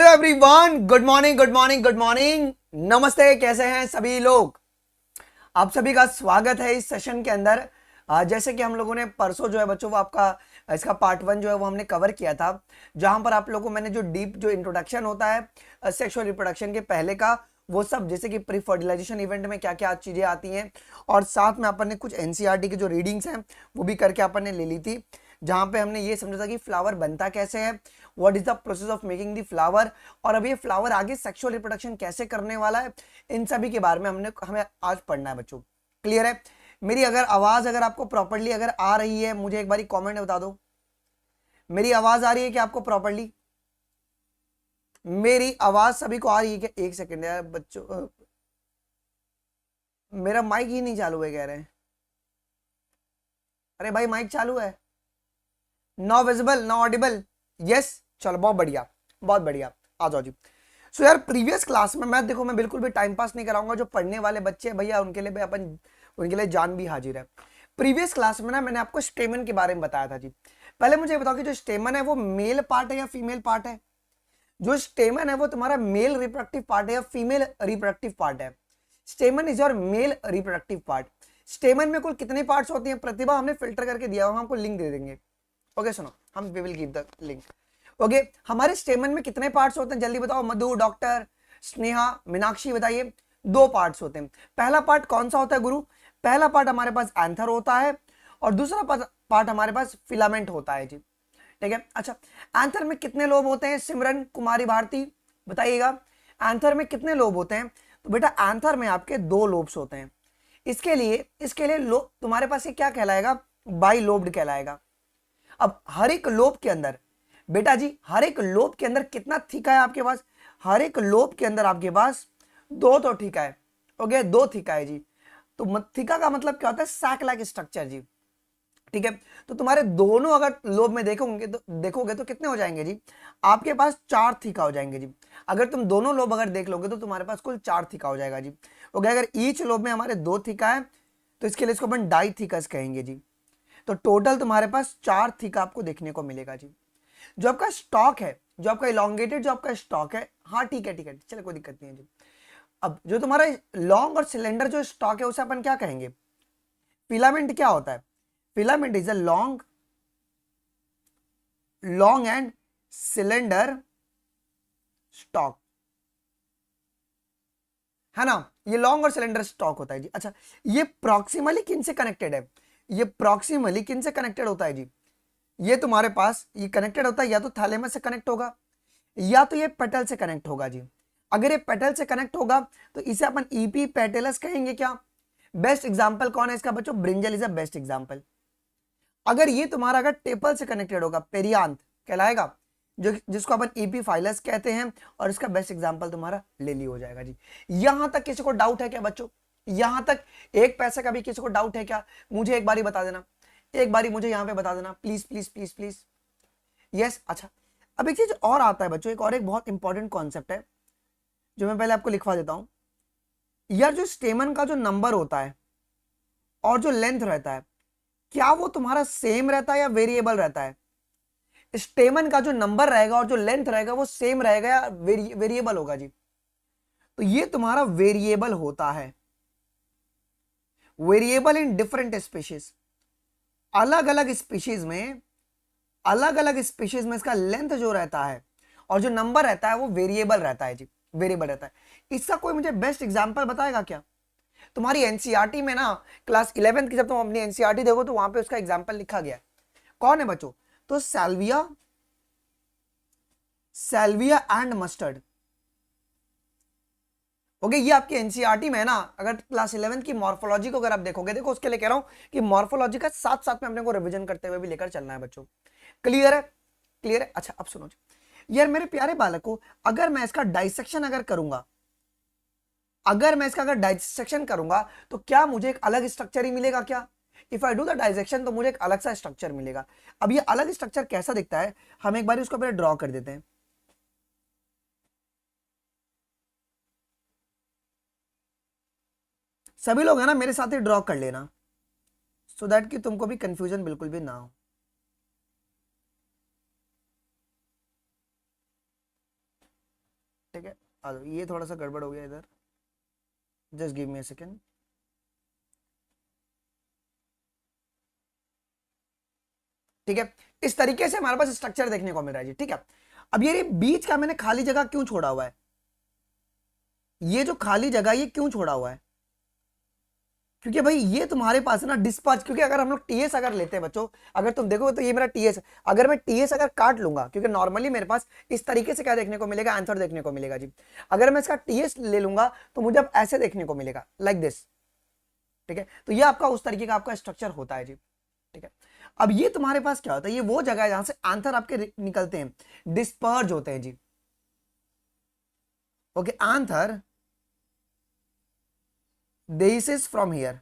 Hello everyone, good morning good morning good morning. नमस्ते, कैसे हैं सभी लोग। आप सभी का स्वागत है इस सेशन के अंदर। जैसे कि हम लोगों ने परसों जो है बच्चों वो आपका इसका पार्ट 1 जो है वो हमने कवर किया था, जहां पर आप लोगों को मैंने जो डीप जो इंट्रोडक्शन होता है सेक्सुअल रिप्रोडक्शन के पहले का, वो सब जैसे कि प्री फर्टिलाइजेशन इवेंट में क्या क्या चीजें आती हैं, और साथ में अपन ने कुछ एनसीईआरटी की जो रीडिंग्स हैं वो भी करके अपन ने ले ली थी, जहां पे हमने ये समझा था कि फ्लावर बनता कैसे है, what is the process of making the flower, और अब ये फ्लावर आगे सेक्सुअल रिप्रोडक्शन कैसे करने वाला है, इन सभी के बारे में हमें आज पढ़ना है बच्चों। क्लियर है। मेरी अगर आवाज अगर आपको प्रॉपर्ली अगर आ रही है, मुझे एक बारी कमेंट में बता दो। मेरी आवाज आ रही है कि आपको प्रॉपर्ली मेरी आवाज सभी को आ रही है क्या? एक सेकेंड यार बच्चों, मेरा माइक ही नहीं चालू है कह रहे हैं। अरे भाई माइक चालू है। No visible, no audible. Yes, चलो बहुत बढ़िया, बहुत बढ़िया। आ जाओ जी। सो यार प्रीवियस क्लास में मैं बिल्कुल भी टाइम पास नहीं कराऊंगा। जो पढ़ने वाले बच्चे हैं भैया उनके लिए भी अपन उनके लिए जान भी हाजिर है। प्रीवियस क्लास में ना मैंने आपको स्टेमन के बारे में बताया था जी। पहले मुझे बताओ कि जो स्टेमन है वो मेल पार्ट है या फीमेल पार्ट है। जो स्टेमन है वो तुम्हारा मेल रिप्रोडक्टिव पार्ट है या फीमेल रिप्रोडक्टिव पार्ट है। स्टेमन is your male reproductive part. स्टेमन में कुल कितने पार्ट्स होती हैं प्रतिभा? हमने फिल्टर करके दिया हुआ, हम आपको लिंक दे देंगे। ओके सुनो, हम we will give the link. Okay, हमारे स्टेमन में कितने पार्ट्स होते हैं जल्दी बताओ। मधु, डॉक्टर, स्नेहा, मीनाक्षी बताइए। दो पार्ट्स होते हैं। पहला पार्ट कौन सा होता है गुरु? पहला पार्ट हमारे पास एंथर होता है और दूसरा पार्ट हमारे पास फिलामेंट होता है जी। ठीक है, अच्छा एंथर में कितने लोब होते हैं? सिमरन कुमारी भारती बताइएगा, एंथर में कितने लोब होते हैं? तो बेटा एंथर में आपके दो लोब्स होते हैं। इसके लिए तुम्हारे पास ये क्या कहलाएगा? बाई लोब्ड कहलाएगा। अब हर एक लोब के अंदर बेटा जी, हर एक लोब के अंदर कितना थीका है आपके पास? हर एक लोब के अंदर आपके पास दो तो थीका है। ओके, दो थीका है जी। तो थीका का मतलब क्या होता है? सैक लाइक स्ट्रक्चर जी। ठीक है, तो तुम्हारे दोनों अगर लोब में देखोगे तो कितने हो जाएंगे जी? आपके पास चार थीका हो जाएंगे जी। अगर तुम दोनों लोब अगर देख लोगे तो तुम्हारे पास कुल चार थीका हो जाएगा जी। ओके, अगर ईच लोब में हमारे दो थीका है तो इसके लिए इसको अपन डाई थीकस कहेंगे जी। तो टोटल तुम्हारे पास चार थीका आपको देखने को मिलेगा जी। जो आपका स्टॉक है, जो आपका इलोंगेटेड जो आपका स्टॉक है, हाँ ठीक है ठीक है, चलो कोई दिक्कत नहीं है जी। अब जो तुम्हारा लॉन्ग और सिलेंडर जो स्टॉक है उसे अपन क्या कहेंगे? फिलामेंट क्या होता है? Filament is a long and cylinder stock, है ना। ये लॉन्ग और सिलेंडर स्टॉक होता है जी। अच्छा, ये प्रॉक्सिमली किन से कनेक्टेड है? ये प्रॉक्सिमली किन से कनेक्टेड होता है जी? ये तुम्हारे पास ये कनेक्टेड होता है या तो थैलेमस से कनेक्ट होगा या तो ये पेटल से कनेक्ट होगा जी। अगर ये पेटल से कनेक्ट होगा तो इसे अपन ईपी पेटेलस कहेंगे क्या? बेस्ट एग्जांपल कौन है इसका बच्चों? Brinjal is a best example. अगर ये तुम्हारा अगर टेपल से कनेक्टेड होगा, पेरियांथ कहलाएगा, जो जिसको अपन ईपी फाइलस कहते हैं, और इसका बेस्ट एग्जांपल तुम्हारा लिली हो जाएगा जी। यहां तक किसी को डाउट है क्या बच्चों? यहां तक एक पैसे का भी किसी को डाउट है क्या? मुझे एक बारी बता देना, एक बारी मुझे यहां पे बता देना please please please please. Yes, अच्छा अब एक चीज और आता है बच्चों, एक बहुत इंपॉर्टेंट कॉन्सेप्ट है जो मैं पहले आपको लिखवा देता हूं। यार जो स्टेमन का जो नंबर होता है और जो लेंथ रहता है, क्या वो तुम्हारा सेम रहता है या वेरिएबल रहता है? स्टेमन का जो नंबर रहेगा और जो लेंथ रहेगा वो सेम रहेगा या वेरिएबल होगा जी? तो ये तुम्हारा वेरिएबल होता है। वेरिएबल इन डिफरेंट स्पीशीज, अलग अलग स्पीशीज में, अलग अलग स्पीशीज में इसका लेंथ जो रहता है और जो नंबर रहता है वो वेरिएबल रहता है जी। वेरिएबल रहता है। इसका कोई मुझे बेस्ट एग्जांपल बताएगा क्या? तुम्हारी एनसीईआरटी में ना क्लास 11th की जब तुम अपनी एनसीईआरटी देखो तो वहां पे उसका एग्जांपल लिखा गया है। कौन है बच्चों? तो सैल्विया, सैल्विया एंड मस्टर्ड। ओके, ये आपकी एनसीईआरटी में है ना। अगर क्लास 11th की मॉर्फोलॉजी को अगर आप देखोगे, देखो उसके लिए कह रहा हूं कि मॉर्फोलॉजी का साथ साथ में अपने को रिवीजन करते हुए भी लेकर चलना है बच्चों। क्लियर है? क्लियर है। अच्छा अब सुनो यार मेरे प्यारे बालकों, अगर मैं इसका डाइसेक्शन अगर करूंगा, अगर मैं इसका अगर डाइसेक्शन करूंगा तो क्या मुझे एक अलग स्ट्रक्चर ही मिलेगा क्या? If I do the dissection तो मुझे एक अलग सा स्ट्रक्चर मिलेगा। अब ये अलग स्ट्रक्चर कैसा दिखता है, हम एक बार उसको पहले ड्रॉ कर देते हैं। सभी लोग है ना मेरे साथ ही ड्रॉ कर लेना, सो दैट कि तुमको भी कंफ्यूजन बिल्कुल भी ना हो। ठीक है, आ जाओ, ये थोड़ा सा गड़बड़ हो गया इधर, just give me a second. ठीक है, इस तरीके से हमारे पास स्ट्रक्चर देखने को मिल रहा है जी। ठीक है, अब ये बीच का मैंने खाली जगह क्यों छोड़ा हुआ है, ये जो खाली जगह ये क्यों छोड़ा हुआ है, क्योंकि भाई ये तुम्हारे पास है ना डिस्पैच, क्योंकि अगर हम लोग टीएस अगर लेते हैं बच्चों, अगर तुम देखोगे तो ये मेरा टीएस, अगर मैं टीएस अगर काट लूंगा, क्योंकि नॉर्मली मेरे पास इस तरीके से क्या देखने को मिलेगा, आंसर देखने को मिलेगा जी। अगर मैं इसका टीएस ले लूंगा तो मुझे अब ऐसे देखने को मिलेगा, लाइक दिस। ठीक है, तो ये आपका उस तरीके का आपका स्ट्रक्चर होता है जी। ठीक है, अब ये तुम्हारे पास क्या होता है, ये वो जगह है जहां से आंसर आपके निकलते हैं, डिस्पर्ज होते हैं जी। Okay, answer this from here,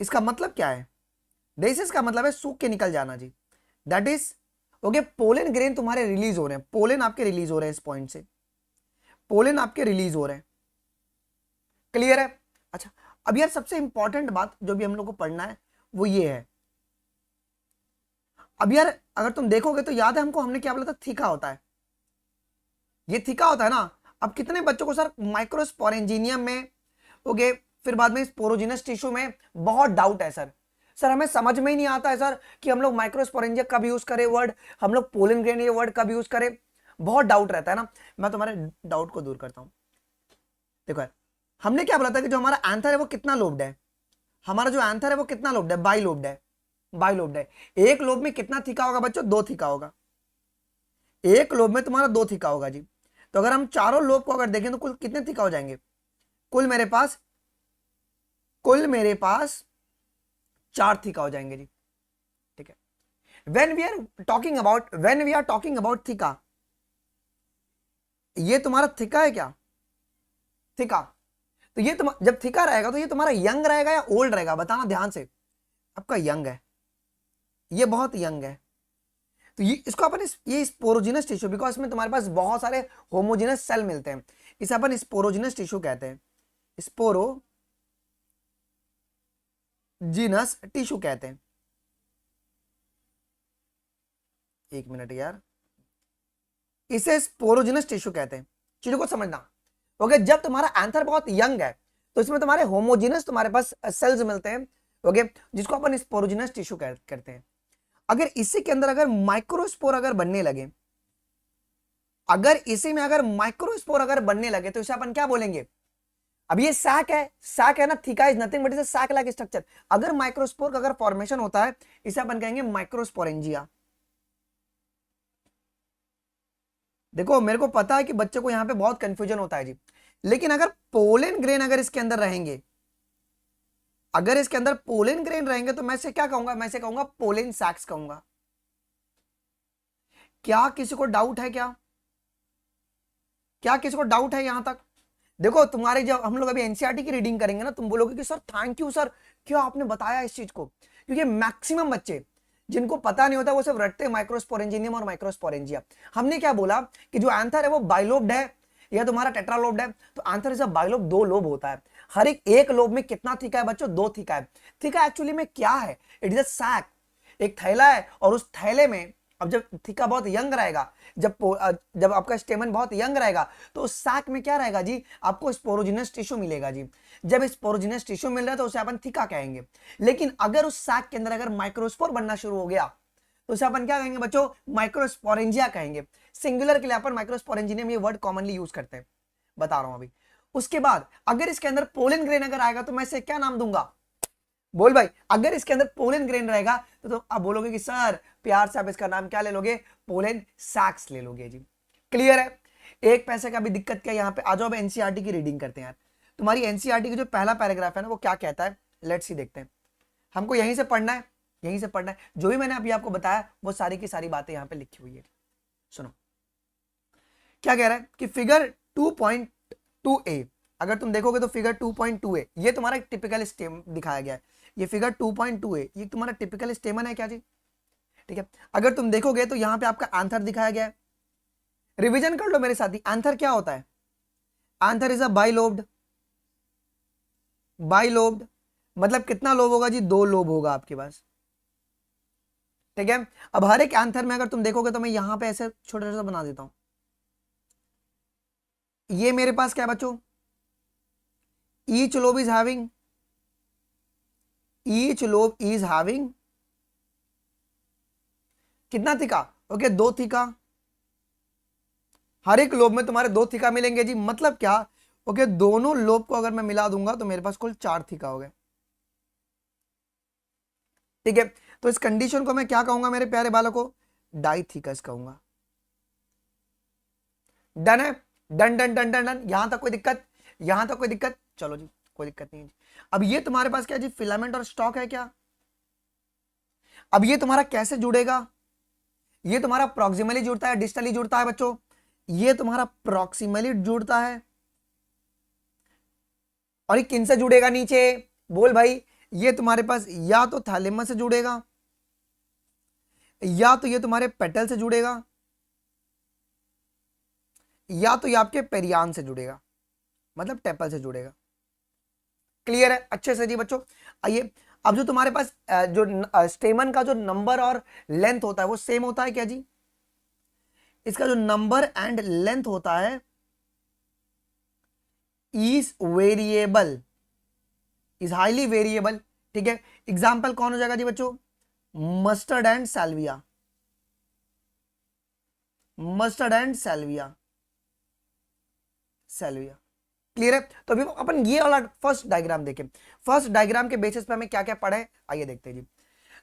इसका मतलब क्या है, दिस का मतलब है सूख के निकल जाना जी, that is okay. Pollen grain तुम्हारे रिलीज हो रहे हैं, पोलन आपके रिलीज हो रहे हैं, इस पॉइंट से पोलन आपके रिलीज हो रहे हैं, क्लियर है। अच्छा, अब यार सबसे इंपॉर्टेंट बात जो भी हम लोग को पढ़ना है वो ये है, अब यार अगर तुम देखोगे तो याद है हमको, हमने क्या बोला था, थीका होता है, ये थीका होता है ना। अब कितने बच्चों को सर माइक्रोस्पोरेंजिनियम में, ओके, फिर बाद में स्पोरोजिनस टिश्यू में बहुत डाउट है सर, सर हमें समझ में ही नहीं आता है सर कि हम लोग माइक्रोस्पोरेंजिया कब यूज करें वर्ड, हम लोग पोलन ग्रेन ये वर्ड कब यूज करें, बहुत डाउट रहता है ना। मैं तुम्हारे डाउट को दूर करता हूं। देखो यार, हमने क्या बोला था कि जो हमारा आंसर है वो कितना लोब्ड है, हमारा जो आंसर है वो कितना लोब्ड है, बाई लोब्ड है, बाई लोब्ड है। एक लोब में कितना थीका होगा बच्चों, दो थीका होगा, एक लोब में तुम्हारा दो थीका होगा जी। तो अगर हम चारों लोब को अगर देखें तो कुल कितने थीका हो जाएंगे, कुल मेरे पास चार थीका हो जाएंगे जी। ठीक है, when we are talking about theca, ये तुम्हारा थीका है क्या, थीका, तो ये तुम जब थीका रहेगा तो ये तुम्हारा यंग रहेगा या ओल्ड रहेगा, बताना ध्यान से। आपका यंग है, ये बहुत यंग है, तो ये इसको अपन ये स्पोरोजिनस टिश्यू, बिकॉज इसमें तुम्हारे पास बहुत सारे होमोजिनस सेल मिलते हैं, इसे अपन स्पोरोजिनस टिश्यू कहते हैं, स्पोरोजिनस टिश्यू कहते हैं। एक मिनट यार, इसे स्पोरोजिनस टिश्यू कहते हैं, चीजों को समझना। ओके, जब तुम्हारा आंसर बहुत यंग है तो इसमें तुम्हारे होमोजिनस तुम्हारे पास सेल्स मिलते हैं, ओके, जिसको अपन स्पोरोजिनस टिश्यू करते हैं। अगर इसी के अंदर अगर माइक्रोस्पोर अगर बनने लगे, अगर इसी में अगर माइक्रोस्पोर अगर बनने लगे तो इसे अपन क्या बोलेंगे, अब ये सैक है ना, theca is nothing but is a sac like structure. अगर माइक्रोस्पोर का अगर फॉर्मेशन होता है इसे अपन कहेंगे माइक्रोस्पोरेंजिया। देखो मेरे को पता है कि बच्चे को यहां पे बहुत कंफ्यूजन होता है जी, लेकिन अगर पोलन ग्रेन अगर इसके अंदर रहेंगे, अगर इसके अंदर पोलन ग्रेन रहेंगे तो मैं इसे क्या कहूंगा, मैं इसे कहूंगा पोलन सैक्स कहूंगा। क्या किसी को डाउट है, क्या किसी को डाउट है यहां तक। देखो तुम्हारे जब हम लोग अभी एनसीईआरटी की रीडिंग करेंगे ना, तुम बोलोगे कि सर थैंक यू सर, क्यों आपने बताया इस चीज को, क्योंकि मैक्सिमम बच्चे जिनको पता नहीं होता वो सब रटते हैं माइक्रोस्पोरेंजियम और माइक्रोस्पोरेंजिया। हमने क्या बोला कि जो आंसर है वो बाइलोब्ड है या तुम्हारा टेट्रालोब्ड है, तो आंसर इज अ बाइलोब, दो लोब होता है, हर एक लोब में कितना थीका है बच्चों, दो थीका है। थीका एक्चुअली में क्या है, इट इज अ सैक, एक थैला है, और उस थैले में अब जब थीका बहुत यंग रहेगा, जब आपका स्टेमन बहुत यंग रहेगा तो उस सैक में क्या रहेगा जी, आपको स्पोरोजिनस टिश्यू मिलेगा जी। जब स्पोरोजिनस टिश्यू मिल रहा है तो उसे अपन थीका कहेंगे। लेकिन अगर उस सैक के अंदर अगर माइक्रोस्पोर बनना शुरू हो गया तो उसे अपन क्या कहेंगे बच्चों, माइक्रोस्पोरेंजिया कहेंगे। सिंगुलर के लिए अपन माइक्रोस्पोरेंजियम ये वर्ड कॉमनली यूज करते हैं, बता रहा हूं अभी। उसके बाद अगर इसके अंदर पोलन ग्रेन अगर आएगा तो मैं इसे क्या नाम दूंगा, बोल भाई, अगर इसके अंदर पोलन ग्रेन रहेगा तो आप बोलोगे कि सर प्यार से आप इसका नाम क्या ले लोगे, पोलन सैक्स ले लोगे जी। क्लियर है, एक पैसे का भी दिक्कत क्या, यहां पे आ जाओ। अब एनसीईआरटी की रीडिंग करते हैं यार। तुम्हारी एनसीईआरटी की जो पहला पैराग्राफ है ना वो क्या कहता है, लेट्स सी देखते हैं। हमको यहीं से पढ़ना है, यहीं से पढ़ना है, जो भी मैंने अभी आपको बताया वो सारी की सारी बातें यहां पे लिखी हुई है। सुनो क्या कह रहा है कि फिगर 2.2a, अगर तुम देखोगे तो फिगर 2.2a ये तुम्हारा टिपिकल स्टेम दिखाया गया है। ये फिगर 2.2a ये तुम्हारा टिपिकल स्टेमन है क्या जी, ठीक है। अगर तुम देखोगे तो यहां पे आपका आंसर दिखाया गया है, रिवीजन कर लो मेरे साथ ही। आंसर क्या होता है, answer is a bilobed, bilobed मतलब कितना लोब होगा जी, दो लोब होगा आपके पास, ठीक है। अब हर एक आंसर में अगर तुम देखोगे तो मैं यहां पे ऐसे छोटा छोटा बना देता हूं, ये मेरे पास क्या है बच्चों, each lobe is having, each lobe is having कितना थीका, ओके 2 थीका, हर एक लोब में तुम्हारे 2 थीका मिलेंगे जी। मतलब क्या, ओके दोनों लोब को अगर मैं मिला दूंगा तो मेरे पास कुल 4 थीका हो गए। ठीक है, तो इस कंडीशन को मैं क्या कहूंगा मेरे प्यारे बालों को, डाइथीकस कहूंगा। डन है, done done done done done, यहां तक कोई दिक्कत, यहां तक कोई दिक्कत, चलो जी कोई दिक्कत नहीं है। अब ये तुम्हारे पास क्या जी, फिलामेंट और स्टॉक है क्या। अब ये तुम्हारा कैसे जुड़ेगा, ये तुम्हारा प्रॉक्सिमली जुड़ता है डिस्टली जुड़ता है बच्चों, ये तुम्हारा प्रॉक्सिमली जुड़ता है। और ये किन से जुड़ेगा नीचे, बोल भाई, ये तुम्हारे पास या तो थैलेमस से जुड़ेगा, या तो ये तुम्हारे पेटल से जुड़ेगा, या तो ये आपके पेरियान से जुड़ेगा, मतलब टेपल से जुड़ेगा। क्लियर है अच्छे से जी बच्चों। आइए, अब जो तुम्हारे पास जो स्टेमन का जो नंबर और लेंथ होता है वो सेम होता है क्या जी, इसका जो नंबर एंड लेंथ होता है is variable, is highly variable. ठीक है, एग्जाम्पल कौन हो जाएगा जी बच्चों, mustard and salvia, mustard and salvia, salvia. Clear है, तो अभी अपन ये वाला फर्स्ट डायग्राम देखें, फर्स्ट डायग्राम के बेसिस पे हमें क्या क्या पढ़ा है आइए देखते हैं जी।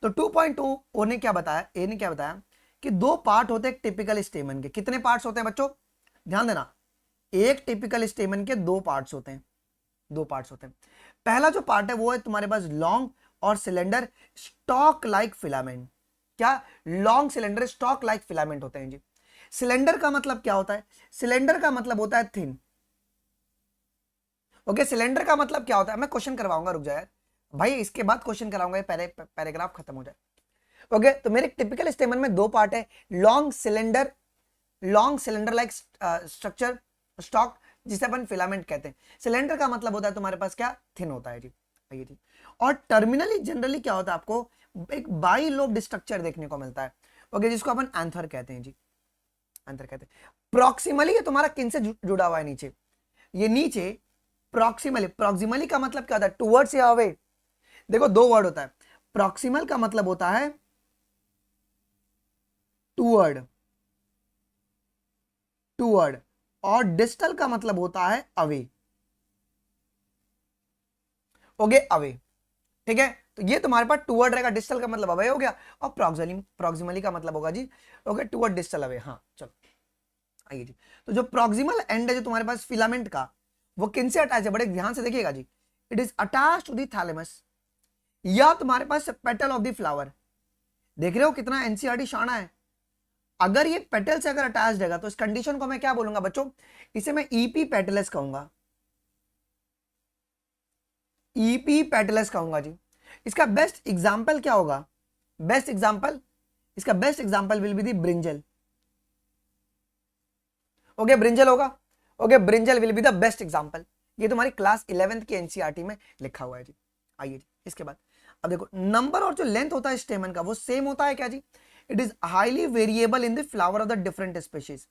तो 2.2 ओ ने क्या बताया, ए ने क्या बताया कि 2 पार्ट होते हैं टिपिकल स्टेमन के। कितने पार्ट्स होते हैं बच्चों, ध्यान देना, एक टिपिकल स्टेमन के 2 पार्ट्स होते हैं, 2 पार्ट्स होते हैं। पहला जो पार्ट है वो है तुम्हारे पास लॉन्ग और सिलेंडर स्टॉक लाइक फिलामेंट। क्या, long cylinder stock like filament होते हैं जी। सिलेंडर का मतलब क्या होता है, सिलेंडर का मतलब होता है थिन। ओके, सिलेंडर का मतलब क्या होता है, मैं क्वेश्चन करवाऊंगा, रुक जाए भाई, इसके बाद क्वेश्चन कराऊंगा, पैराग्राफ खत्म हो जाए। ओके, तो मेरे टिपिकल स्टेमन में 2 पार्ट है, long cylinder, long cylinder like structure stock, जिसे अपन फिलामेंट कहते हैं। सिलेंडर का मतलब होता है तुम्हारे पास क्या, थिन होता है जी। आइए जी, और टर्मिनली जनरली क्या होता है, आपको एक बाई लोब स्ट्रक्चर देखने को मिलता है, ओके, जिसको अपन एंथर कहते हैं जी, एंथर कहते हैं। प्रॉक्सिमली ये तुम्हारा किन से जुड़ा हुआ है, नीचे, ये नीचे प्रॉक्सिमली, प्रॉक्सिमली का मतलब क्या होता है, टुवर्ड्स या अवे। देखो 2 वर्ड होता है, प्रॉक्सिमल का मतलब होता है टुवर्ड, टुवर्ड, और डिस्टल का मतलब होता है अवे, ओके अवे। ठीक है, तो ये तुम्हारे पास टुवर्ड रहेगा, डिस्टल का मतलब अवे हो गया, और प्रॉक्सिमली का मतलब होगा जी, ओके टुवर्ड डिस्टल अवे। हाँ चलो आइए जी, तो जो प्रॉक्सिमल एंड है जो तुम्हारे पास फिलामेंट का, वो किन से अटैच है, बड़े ध्यान से देखिएगा जी, it is attach to the thalamus, या तुम्हारे पास पेटल ऑफ द फ्लावर। देख रहे हो कितना एनसीईआरटी शाना है। अगर ये पेटल से अगर अटैच्ड रहेगा तो इस कंडीशन को मैं क्या बोलूंगा बच्चों, इसे मैं ईपी पेटलस कहूंगा, ईपी पेटलस कहूंगा जी। इसका बेस्ट एग्जांपल क्या होगा, बेस्ट एग्जांपल, इसका best example will be the brinjal. Okay brinjal होगा, okay brinjal will be the best example. ये तुम्हारी क्लास 11th की एनसीईआरटी में लिखा हुआ है जी। आइए जी, इसके बाद अब देखो, नंबर और जो लेंथ होता है स्टेमन का वो सेम होता है क्या जी, it is highly variable in the flower of the different species.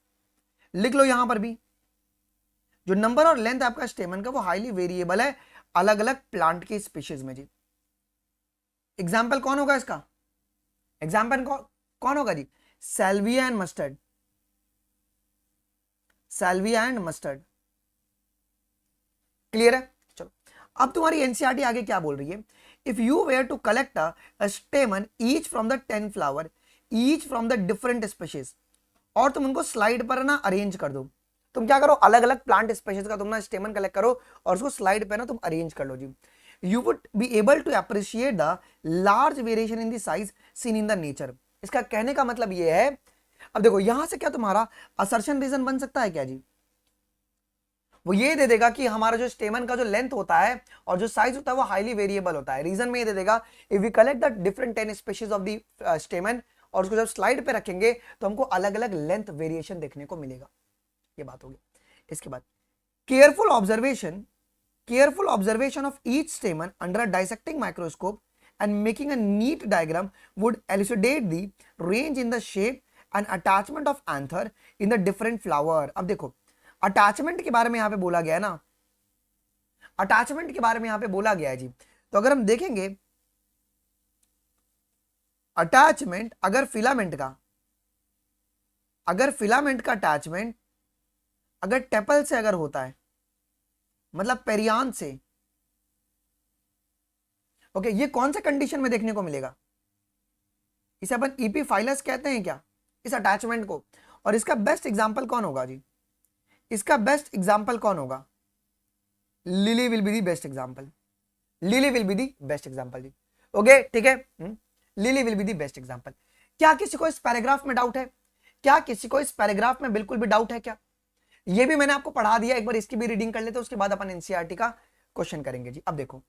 लिख लो यहां पर भी, जो नंबर और लेंथ आपका स्टेमन का वो हाईली वेरिएबल है अलग अलग प्लांट की स्पीशीज में जी। एग्जाम्पल कौन होगा इसका, एग्जाम्पल कौन होगा जी, salvia and mustard, salvia and mustard. Clear है, चलो अब तुम्हारी एनसीईआरटी आगे क्या बोल रही है, if you were to collect a stamen each from the 10 flower each from the different species, और तुम उनको स्लाइड पर ना अरेंज कर दो, तुम क्या करो, अलग अलग प्लांट स्पीशीज का तुम ना स्टेमन कलेक्ट करो और उसको स्लाइड पे ना तुम अरेंज कर लो जी, you would be able to appreciate the large variation in the size seen in the nature. इसका कहने का मतलब ये है, अब देखो यहां से क्या तुम्हारा असर्शन रीजन बन सकता है क्या जी, वो ये दे देगा कि हमारा जो स्टेमन का जो लेंथ होता है और जो साइज होता है वो हाईली वेरिएबल होता है। रीजन में ये दे देगा, if we collect the different 10 species of the stamen और उसको जब स्लाइड पे रखेंगे तो हमको अलग अलग लेंथ वेरिएशन देखने को मिलेगा। ये बात होगी। इसके बाद careful observation, careful observation of each स्टेमन under a dissecting microscope and making a neat diagram would elucidate the range in the shape and attachment of anther in the different flower. अब देखो अटैचमेंट के बारे में यहां पे बोला गया है ना, अटैचमेंट के बारे में यहां पे बोला गया है जी। तो अगर हम देखेंगे अटैचमेंट, अगर फिलामेंट का अटैचमेंट अगर टेपल से अगर होता है, मतलब पेरियान से, ओके, ये कौन से कंडीशन में देखने को मिलेगा? इसे अपन इपीफाइलस कहते हैं क्या, इस अटैचमेंट को? और इसका बेस्ट एग्जांपल कौन होगा जी? इसका बेस्ट एग्जांपल कौन होगा? Lily will be the best example, lily will be the best example जी। ओके, ठीक है, lily will be the best example. क्या किसी को इस पैराग्राफ में डाउट है? क्या किसी को इस पैराग्राफ में बिल्कुल भी डाउट है क्या? ये भी मैंने आपको पढ़ा दिया, एक बार इसकी भी रीडिंग कर लेते हैं, उसके बाद अपन एनसीईआरटी का क्वेश्चन करेंगे जी। अब देखो,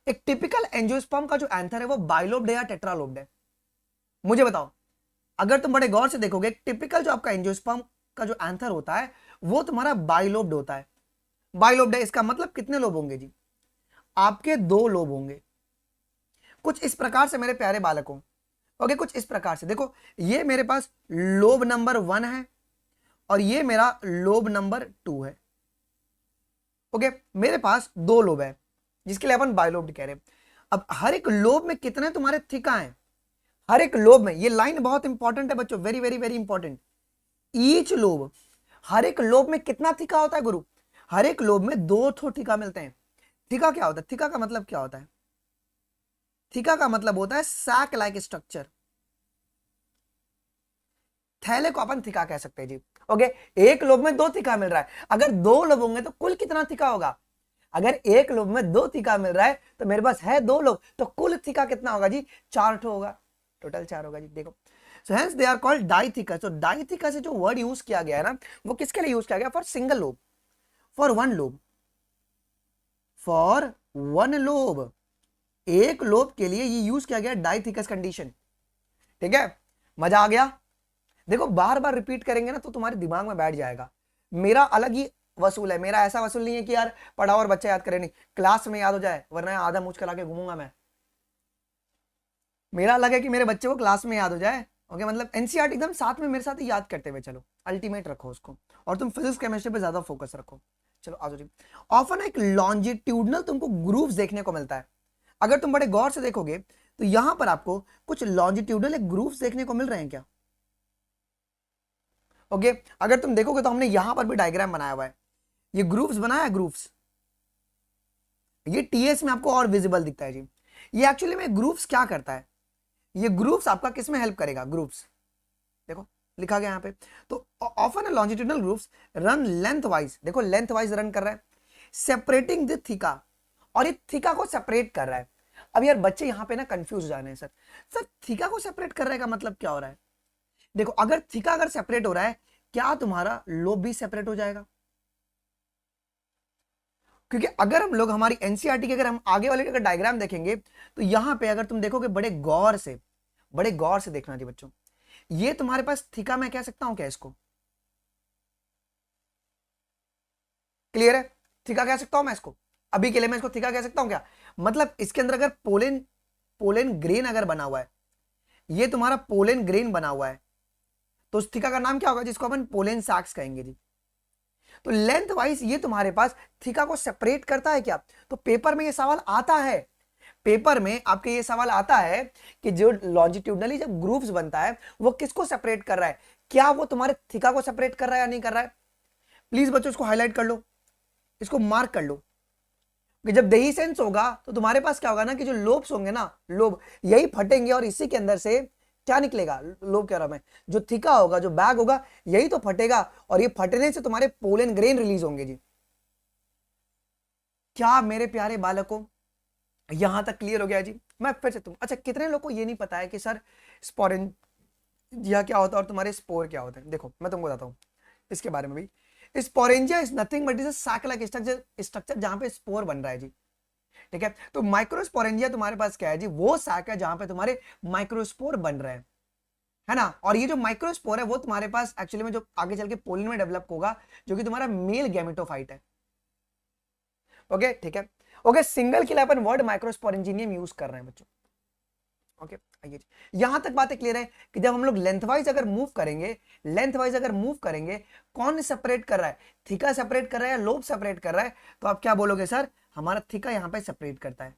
एक टिपिकल एंजियोस्पर्म का जो एंथर है वो बाइलोब्ड है या टेट्रालोब्ड है? मुझे बताओ। अगर तुम बड़े गौर से देखोगे, टिपिकल जो आपका एंजियोस्पर्म का जो एंथर होता है वो तुम्हारा बाइलोब्ड होता है। बाइलोब्ड है, इसका मतलब कितने लोब होंगे जी? आपके 2 लोब होंगे। कुछ इस प्रकार से मेरे प्यारे बालकों, ओके, कुछ इस प्रकार से देखो, ये मेरे पास लोब नंबर 1 है और ये मेरा लोब नंबर 2 है। ओके, मेरे पास 2 लोब है जिसके लिए अपन बाइलोब्ड कह रहे हैं। अब हर एक लोब में कितने तुम्हारे थिका हैं? हर एक लोब में, ये लाइन बहुत इंपॉर्टेंट है बच्चों, very very very important. Each lobe, हर एक लोब में कितना थिका होता है गुरु? हर एक लोब में 2 थिका मिलते हैं। थिका क्या होता है? थिका का मतलब क्या होता है? थिका का मतलब होता है सैक लाइक स्ट्रक्चर। थैले को अपन थिका कह सकते हैं जी। ओके, एक लोब में 2 थिका मिल रहा है, अगर 2 लोब होंगे तो कुल कितना थिका होगा? अगर एक लोब में 2 थिका मिल रहा है तो मेरे पास है 2 लोब, तो कुल थिका कितना होगा जी? 4 ठो होगा, टोटल 4 होगा जी। देखो, so hence they are called dithecous. तो डाइथिकस से जो वर्ड यूज किया गया है ना, वो किसके लिए यूज किया गया? For single lobe, for one lobe, for one lobe, एक लोब के लिए ये यूज किया गया डाइथिकस कंडीशन। ठीक है, मजा आ गया? देखो, बार बार रिपीट करेंगे ना तो तुम्हारे दिमाग में बैठ जाएगा। मेरा अलग ही वसूल है, मेरा ऐसा वसूल नहीं है कि यार पढ़ाओ और बच्चे याद करें, नहीं, क्लास में याद हो जाए, वरना आधा मुझ करा के घूमूंगा मैं। मेरा अलग है कि मेरे बच्चे को क्लास में याद हो जाए। ओके, मतलब एनसीईआरटी एकदम साथ में मेरे साथ ही याद करते हुए चलो, अल्टीमेट रखो उसको, और तुम फिजिक्स केमिस्ट्री पे ज्यादा फोकस रखो। चलो आ जाओ जी। ऑफन एक लॉन्जिट्यूडनल तुमको ग्रूव्स देखने को मिलता है। अगर तुम बड़े गौर से देखोगे तो यहां पर आपको कुछ लॉन्जिट्यूडनल ग्रूव्स देखने को मिल रहे हैं क्या? ओके, अगर तुम देखोगे तो हमने यहां पर भी डायग्राम बनाया हुआ है, ये ग्रूव्स बनाया है, ग्रूव्स। ये टीएस में आपको और विजिबल दिखता है जी। ये एक्चुअली में ग्रूव्स क्या करता है? ये ग्रूव्स आपका किस में हेल्प करेगा? ग्रूव्स देखो लिखा गया यहाँ पे। तो often longitudinal grooves run length wise, देखो लेंथ वाइज रन कर रहा है, सेपरेटिंग द थीका, और ये थीका को सेपरेट कर रहा है। अब यार बच्चे यहाँ पे ना कंफ्यूज हो जाने हैं, सर थीका को सेपरेट कर रहा है का मतलब क्या हो रहा है? देखो, अगर थीका अगर सेपरेट हो रहा है, क्या तुम्हारा लोब भी सेपरेट हो जाएगा? क्योंकि अगर हम लोग हमारी एनसीईआरटी के अगर हम आगे वाले का डायग्राम देखेंगे तो यहां पे अगर तुम देखोगे बड़े गौर से देखना जी बच्चों, ये तुम्हारे पास थीका, मैं कह सकता हूं क्या इसको? क्लियर है? थीका कह सकता हूं मैं इसको, अभी के लिए मैं इसको थीका कह सकता हूं क्या? मतलब इसके अंदर अगर पोलेन पोलेन ग्रेन अगर बना हुआ है, ये तुम्हारा पोलेन ग्रेन बना हुआ है, तो उस थीका का नाम क्या होगा जिसको अपन पोलेन सैक्स कहेंगे जी। तो लेंथ वाइज ये तुम्हारे पास थीका को सेपरेट करता है क्या? तो पेपर में ये सवाल आता है, पेपर में आपके ये सवाल आता है कि जो लॉन्जिट्यूडनली जब ग्रूव्स बनता है वो किसको सेपरेट कर रहा है? क्या वो तुम्हारे थीका को सेपरेट कर रहा है या नहीं कर रहा है? प्लीज बच्चों इसको हाईलाइट कर लो, इसको मार्क कर लो कि जब देही सेंस होगा तो तुम्हारे पास क्या होगा ना कि जो लोब्स होंगे ना, लोब यही फटेंगे और इसी के अंदर से क्या निकलेगा? लोब कह रहा मैं, जो थीका होगा, जो बैग होगा, यही तो फटेगा और ये फटने से तुम्हारे पोलन ग्रेन रिलीज होंगे जी। क्या मेरे प्यारे बालकों यहां तक क्लियर हो गया जी? मैं फिर से अच्छा, कितने लोगों को ये नहीं पता है कि सर स्पोरेंजिया क्या होता है और तुम्हारे स्पोर क्या होते हैं? देखो मैं तुमको बताता हूं इसके बारे में भी। Sporangia is nothing but is a sac like structure जहां पे स्पोर बन रहा है जी। ठीक है, तो माइक्रोस्पोरेंजिया तुम्हारे पास क्या है जी? वो सैक है जहां पे तुम्हारे माइक्रोस्पोर बन रहे हैं, है ना। और ये जो माइक्रोस्पोर है वो तुम्हारे पास एक्चुअली में जो आगे चल के पोलन में डेवलप होगा, जो कि तुम्हारा मेल गैमेटोफाइट है। ओके, ठीक है। ओके, सिंगल के लिए अपन वर्ड माइक्रोस्पोरेंजियम यूज कर रहे हैं बच्चों। ओके आइए, यहां तक बातें क्लियर है कि जब हम लोग लेंथवाइज अगर मूव करेंगे, कौन सेपरेट कर रहा है, थीका सेपरेट कर रहा है या लोब सेपरेट कर रहा है, तो आप क्या बोलोगे सर, हमारा थीका यहां पे सेपरेट करता है।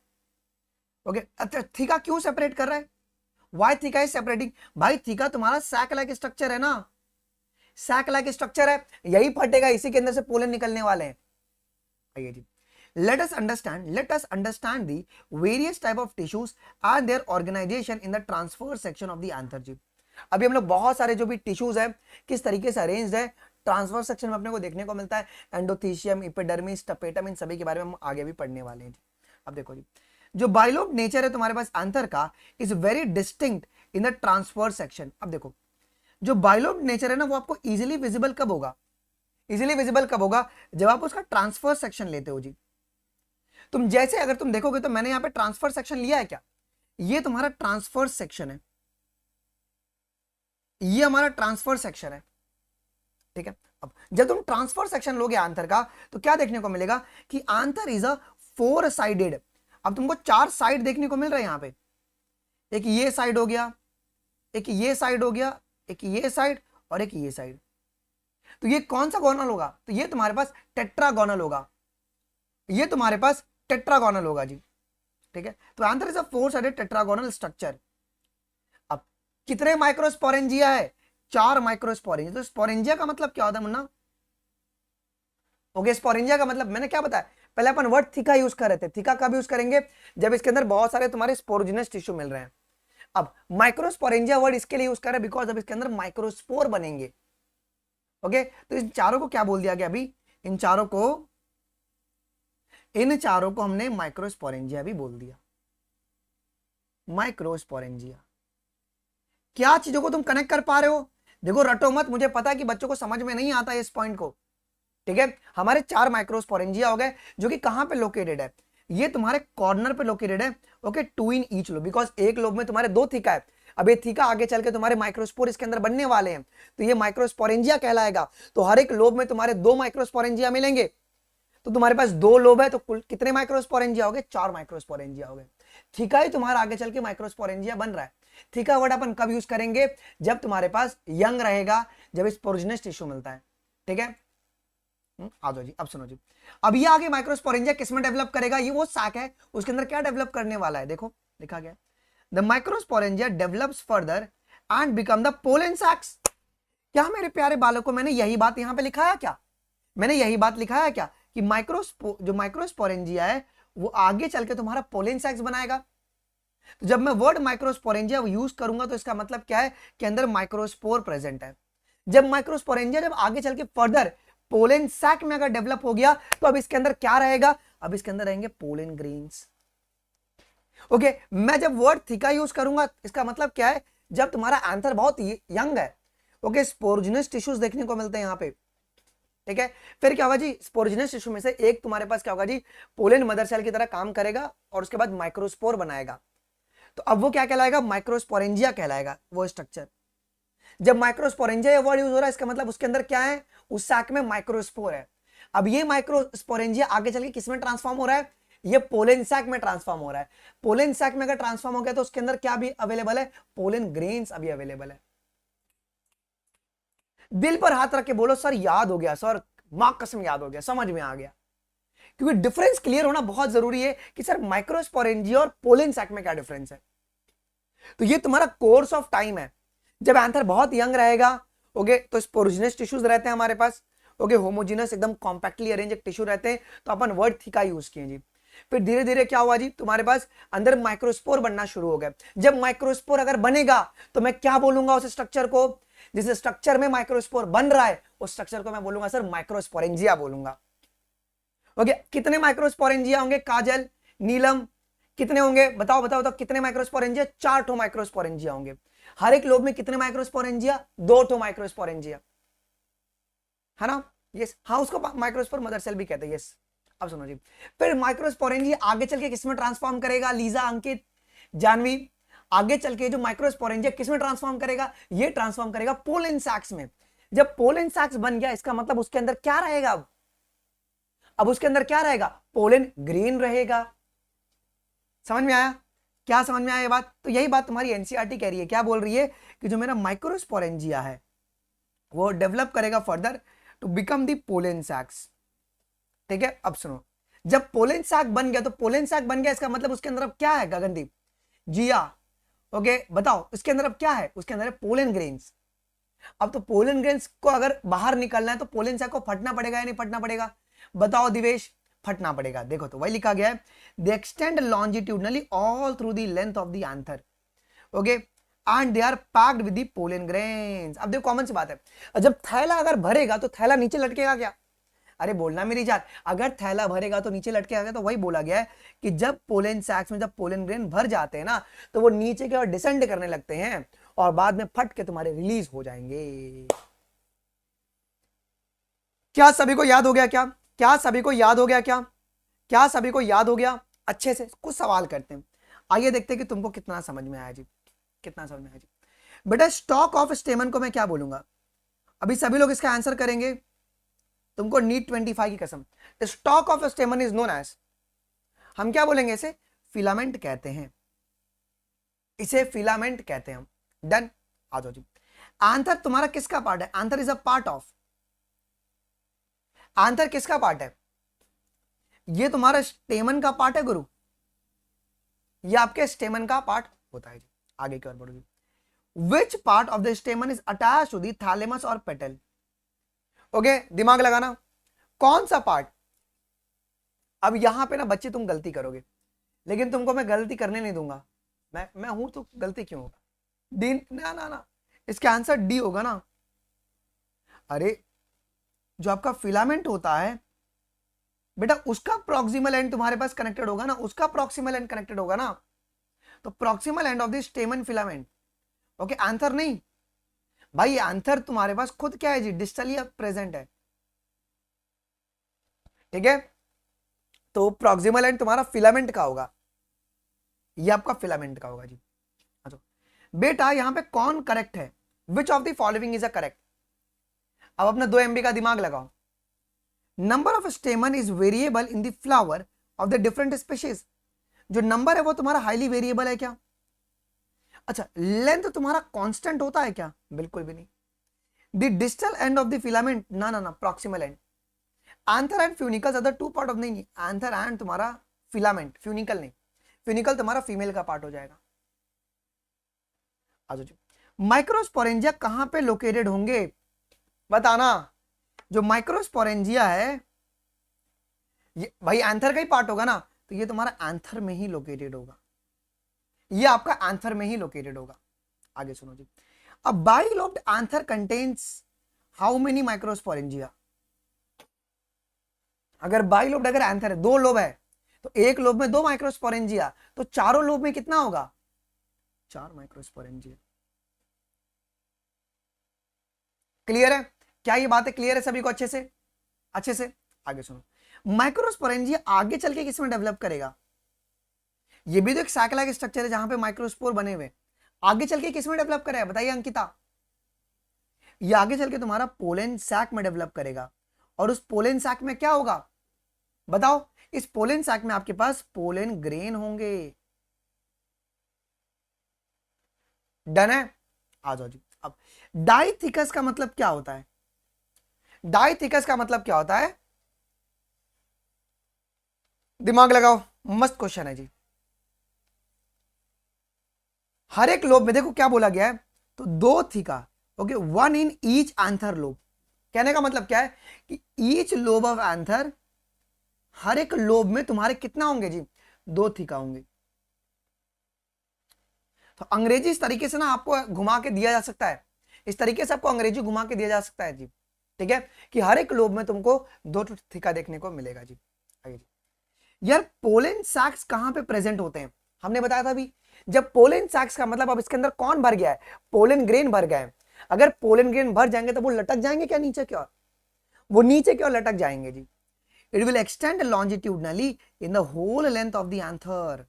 ओके अच्छा, थीका क्यों सेपरेट कर रहा है, वाई थीका इज सेपरेटिंग, भाई थीका तुम्हारा सैक लाइक स्ट्रक्चर है ना, सैक लाइक स्ट्रक्चर है, यही फटेगा, इसी के अंदर से पोलन निकलने वाले हैं। आइए जी, let us understand the various type of tissues and their organization in the transverse section of the anther जी। अभी हम लोग बहुत सारे जो भी टिश्यूज है किस तरीके से अरेंज्ड है ट्रांसवर्स सेक्शन में अपने को देखने को मिलता है, एंडोथीशियम, इपिडर्मिस, टपेटम, इन सभी के बारे में हम आगे भी पढ़ने वाले हैं। अब देखो जी, जो बाइलोब नेचर है तुम्हारे पास आंथर का is very distinct in the transverse section. अब देखो जो बाइलोब नेचर है ना वो आपको इजिली विजिबल कब होगा, जब आप उसका ट्रांसफर सेक्शन लेते हो जी। तुम जैसे अगर तुम देखोगे तो मैंने यहां पे ट्रांसफर सेक्शन लिया है क्या, ये तुम्हारा ट्रांसफर सेक्शन है, ये हमारा ट्रांसफर सेक्शन है, ठीक है। अब जब तुम ट्रांसफर सेक्शन लोगे आंथर का तो क्या देखने को मिलेगा कि आंथर इज अ फोर साइडेड। अब तुमको चार साइड देखने को मिल रहा है यहां पे, एक ये साइड हो गया, एक ये साइड हो गया, एक ये साइड और एक ये साइड। तो ये कौन सा गोनल होगा, तो ये तुम्हारे पास टेट्रागोनल होगा, ये तुम्हारे पास टेट्रागोनल होगा जी, ठीक है। तो answer is a four sided tetragonal structure. अब कितने माइक्रोस्पोरेंजिया है, चार माइक्रोस्पोरेंजिया। तो स्पोरेंजिया का मतलब क्या होता है मुन्ना, ओके स्पोरेंजिया का मतलब मैंने क्या बताया, पहले अपन वर्ड थीका यूज कर रहे थे, थीका कब यूज करेंगे, जब इसके अंदर बहुत सारे तुम्हारे स्पोरोजिनस टिश्यू मिल रहे हैं। अब माइक्रोस्पोरेंजिया वर्ड इसके लिए यूज कर रहे हैं बिकॉज अब इसके अंदर माइक्रोस्पोर बनेंगे। ओके तो इन चारों को क्या बोल दिया गया अभी, इन चारों को हमने माइक्रोस्पोरेंजिया भी बोल दिया। माइक्रोस्पोरेंजिया, क्या चीजों को तुम कनेक्ट कर पा रहे हो, देखो रटो मत, मुझे पता है कि बच्चों को समझ में नहीं आता इस पॉइंट को, ठीक है। हमारे चार माइक्रोस्पोरेंजिया हो गए जो कि कहां पे लोकेटेड है, ये तुम्हारे कॉर्नर पे लोकेटेड है। Okay two in each lobe, because एक लोब में तुम्हारे दो थीका है, अब ये थीका आगे चल के तुम्हारे माइक्रोस्पोर इसके अंदर बनने वाले हैं, तो ये माइक्रोस्पोरेंजिया कहलाएगा। तो हर एक लोब में तुम्हारे दो माइक्रोस्पोरेंजिया मिलेंगे, तो तुम्हारे पास दो लोब है तो कुल कितने माइक्रोस्पोरेंजिया हो गए, चार माइक्रोस्पोरेंजिया हो गए। थीका ही तुम्हारा आगे चल के माइक्रोस्पोरेंजिया बन रहा है। थीका वर्ड अपन कब यूज करेंगे, जब तुम्हारे पास यंग रहेगा, जब स्पोरोजिनस टिश्यू मिलता है, ठीक है। आ जाओ जी, अब सुनो जी, अब ये आगे माइक्रोस्पोरेंजिया किसमें डेवलप करेगा, ये वो सैक है, उसके अंदर क्या डेवलप करने वाला है, देखो लिखा गया the microsporangia develops further and become the pollen sacs. क्या मेरे प्यारे बालकों मैंने यही बात यहां पे लिखा है क्या, मैंने यही बात लिखा है क्या कि जो माइक्रोस्पोरेंजिया है वो आगे चल के तुम्हारा पोलन सैक्स बनाएगा। तो जब मैं वर्ड माइक्रोस्पोरेंजिया यूज करूंगा तो इसका मतलब क्या है कि अंदर माइक्रोस्पोर प्रेजेंट है। जब माइक्रोस्पोरेंजिया जब आगे चल के फर्दर पोलन सैक में अगर डेवलप हो गया तो अब इसके अंदर क्या रहेगा, अब इसके अंदर रहेंगे पोलन ग्रेन्स। ओके मैं जब वर्ड थीका यूज करूंगा इसका मतलब क्या है, जब तुम्हारा आंसर बहुत यंग है, ओके स्पोरोजिनस टिश्यूज देखने को मिलते हैं यहां पे, ठीक है। फिर क्या होगा जी, स्पोरोजिनस टिश्यू में से एक तुम्हारे पास क्या होगा जी, पोलन मदर सेल की तरह काम करेगा और उसके बाद माइक्रोस्पोर बनाएगा। तो अब वो क्या कहलाएगा, माइक्रोस्पोरेंजिया कहलाएगा वो स्ट्रक्चर। जब माइक्रोस्पोरेंजिया वर्ड यूज हो रहा है इसका मतलब उसके अंदर क्या है, उस सैक में माइक्रोस्पोर है। अब ये माइक्रोस्पोरेंजिया आगे चल के किसमें ट्रांसफॉर्म हो रहा है, ये पोलन सैक में ट्रांसफॉर्म हो रहा है। पोलन सैक में अगर ट्रांसफॉर्म हो गया तो उसके अंदर क्या भी अवेलेबल है, पोलन ग्रेन्स अभी अवेलेबल है। दिल पर हाथ रख के बोलो सर याद हो गया, सर मां कसम याद हो गया, समझ में आ गया। क्योंकि डिफरेंस क्लियर होना बहुत जरूरी है कि सर माइक्रोस्पोरेंजिया और पोलन सैक में क्या डिफरेंस है। तो ये तुम्हारा कोर्स ऑफ टाइम है, जब आंसर बहुत यंग रहेगा, ओके तो स्पोरोजिनस टिश्यूज रहते हैं हमारे पास, ओके होमोजिनस एकदम कॉम्पैक्टली अरेंज टिश्यू रहते हैं, तो अपन वर्ड थीका यूज किए जी। फिर धीरे धीरे क्या हुआ जी, तुम्हारे पास अंदर माइक्रोस्पोर बनना शुरू हो गया। जब माइक्रोस्पोर अगर बनेगा तो मैं क्या बोलूंगा उस स्ट्रक्चर को, जिस स्ट्रक्चर में माइक्रोस्पोर बन रहा है उस स्ट्रक्चर को मैं बोलूंगा सर माइक्रोस्पोरेंजिया बोलूंगा। ओके कितने माइक्रोस्पोरेंजिया होंगे काजल, नीलम, कितने होंगे बताओ बताओ बताओ, कितने माइक्रोस्पोरेंजिया, चार ठो माइक्रोस्पोरेंजिया होंगे। हर एक लोब में कितने माइक्रोस्पोरेंजिया, दो ठो माइक्रोस्पोरेंजिया, है ना, यस हाँ उसको माइक्रोस्पोर मदर सेल भी कहते हैं, यस। अब सुनो जी, फिर माइक्रोस्पोरेंजिया आगे चल के किसमें ट्रांसफॉर्म करेगा, लीजा, अंकित, जानवी, आगे चल के जो माइक्रोस्पोरेंजिया किसमें ट्रांसफॉर्म करेगा, ये ट्रांसफॉर्म करेगा पोलन सैक्स में। जब पोलन सैक्स बन गया इसका मतलब उसके अंदर क्या रहेगा, अब उसके अंदर क्या रहेगा, पोलन ग्रेन रहेगा। समझ में आया, क्या समझ में आया ये बात? तो यही बात तुम्हारी एनसीईआरटी कह रही है, क्या बोल रही है कि जो मेरा माइक्रोस्पोरेंजिया है वो डेवलप करेगा further to become the pollen sacs. ठीक है, अब सुनो, जब पोलन सैक बन गया तो पोलन सैक बन गया, इसका मतलब उसके अंदर अब क्या है गगनदीप? जिया। ओके बताओ इसके अंदर अब क्या है? उसके अंदर है पोलन ग्रेन्स। अब तो पोलन ग्रेन्स को अगर बाहर निकलना है तो पोलन सैक को फटना पड़ेगा या नहीं फटना पड़ेगा? बताओ दिवेश। फटना पड़ेगा। देखो तो वही लिखा गया है, they extend longitudinally all through the length of the anther. Okay and they are packed with the pollen grains. अब देखो कॉमन सी बात है, जब थैला अगर भरेगा तो थैला नीचे लटकेगा क्या? अरे बोलना मेरी जान, अगर थैला भरेगा तो नीचे लटकेगा। तो वही बोला गया है कि जब पोलन सैक्स में जब पोलन ग्रेन भर जाते हैं ना तो वो नीचे की ओर डिसेंड करने लगते हैं और बाद में फट के तुम्हारे रिलीज हो जाएंगे। क्या सभी को याद हो गया? क्या सभी को याद हो गया? क्या सभी को याद हो गया? अच्छे से कुछ सवाल करते हैं, आइए देखते हैं कि तुमको कितना समझ में आया जी, कितना समझ में आया जी। बेटा स्टॉक ऑफ स्टेमन को मैं क्या बोलूंगा? अभी सभी लोग इसका आंसर करेंगे, तुमको नीट 25 की कसम। Stalk of stamen is known as, हम क्या बोलेंगे इसे? फिलामेंट कहते हैं, इसे फिलामेंट कहते हैं हम। डन, आ जाओ जी। आंथर तुम्हारा किसका पार्ट है? आंथर इज अ पार्ट ऑफ, आंथर किसका पार्ट है? ये तुम्हारा स्टेमन का पार्ट है गुरु, ये आपके स्टेमन का पार्ट होता है जी। आगे की ओर बढ़ो जी। Which part of the stamen is attach to the thalamus और पेटल? ओके दिमाग लगाना, कौन सा पार्ट? अब यहां पे ना बच्चे तुम गलती करोगे, लेकिन तुमको मैं गलती करने नहीं दूंगा। मैं हूं तो गलती क्यों होगा? डी ना ना ना, इसका आंसर डी होगा ना। अरे जो आपका फिलामेंट होता है बेटा, उसका प्रॉक्सिमल एंड तुम्हारे पास कनेक्टेड होगा ना, उसका प्रॉक्सिमल एंड कनेक्टेड होगा ना। तो proximal and of the स्टेमन filament. Okay answer नहीं भाई, आंसर तुम्हारे पास खुद क्या है जी? डिस्टली प्रेजेंट है। ठीक है, तो प्रॉक्सिमल एंड तुम्हारा फिलामेंट का होगा, ये आपका फिलामेंट का होगा जी। अच्छा बेटा यहां पे कौन करेक्ट है? विच of the following is a correct? अब अपना 2 MB का दिमाग लगाओ। Number of stamen is variable in the flower of the different species. जो नंबर है वो तुम्हारा हाईली वेरिएबल है क्या? अच्छा लेंथ तुम्हारा कांस्टेंट होता है क्या? बिल्कुल भी नहीं। The distal end of the filament, ना ना ना, proximal end. Anther and funicles are the two part of, नहीं आंथर एंड तुम्हारा फिलामेंट, फ्यूनिकल नहीं, फ्यूनिकल तुम्हारा फीमेल का पार्ट हो जाएगा। माइक्रोस्पोरेंजिया कहां पे लोकेटेड होंगे बताना? जो माइक्रोस्पोरेंजिया है ये भाई एंथर का ही पार्ट होगा ना, तो ये तुम्हारा एंथर में ही लोकेटेड होगा, ये आपका एंथर में ही लोकेटेड होगा। आगे सुनो जी। अब bilobed anther contains how many microsporangia? अगर बाइलोब्ड अगर एंथर है, 2 लोब है तो एक लोब में 2 माइक्रोस्पोरेंजिया, तो चारों लोब में कितना होगा? 4 माइक्रोस्पोरेंजिया। क्लियर है? क्या ये बात है क्लियर है सभी को अच्छे से? अच्छे से आगे सुनो। माइक्रोस्पोरेंजिया आगे चल के किसमें डेवलप करेगा? ये भी तो एक सैक लाइक स्ट्रक्चर है जहां पे माइक्रोस्पोर बने हुए, आगे चल के किसमें डेवलप करेगा बताइए अंकिता? ये आगे चल के तुम्हारा पोलन सैक में डेवलप करेगा, और उस पोलन सैक में क्या होगा बताओ? इस पोलन सैक में आपके पास पोलन ग्रेन होंगे। डन है? आ जाओ जी। अब डाइथिकस का मतलब क्या होता है? डाइथिकस का मतलब क्या होता है? दिमाग लगाओ, मस्त क्वेश्चन है जी। हर एक लोब में देखो क्या बोला गया है, तो 2 theca, okay 1 in each anther lobe. कहने का मतलब क्या है कि ईच लोब ऑफ एंथर, हर एक लोब में तुम्हारे कितना होंगे जी? 2 थीका होंगे। तो अंग्रेजी इस तरीके से ना आपको घुमा के दिया जा सकता है, इस तरीके से आपको अंग्रेजी घुमा के दिया जा सकता है जी। ठीक है, कि हर एक लोब में तुमको 2 थीका देखने को मिलेगा जी। आइए जी। यार पोलन सैक्स कहां पे प्रेजेंट होते हैं? हमने बताया था अभी, जब पोलन सैक्स का मतलब अब इसके अंदर कौन भर गया है? पोलन ग्रेन भर गए हैं। अगर पोलन ग्रेन भर जाएंगे तो वो लटक जाएंगे क्या नीचे की ओर? वो नीचे की ओर लटक जाएंगे जी। It will extend longitudinally in the whole length of the anther,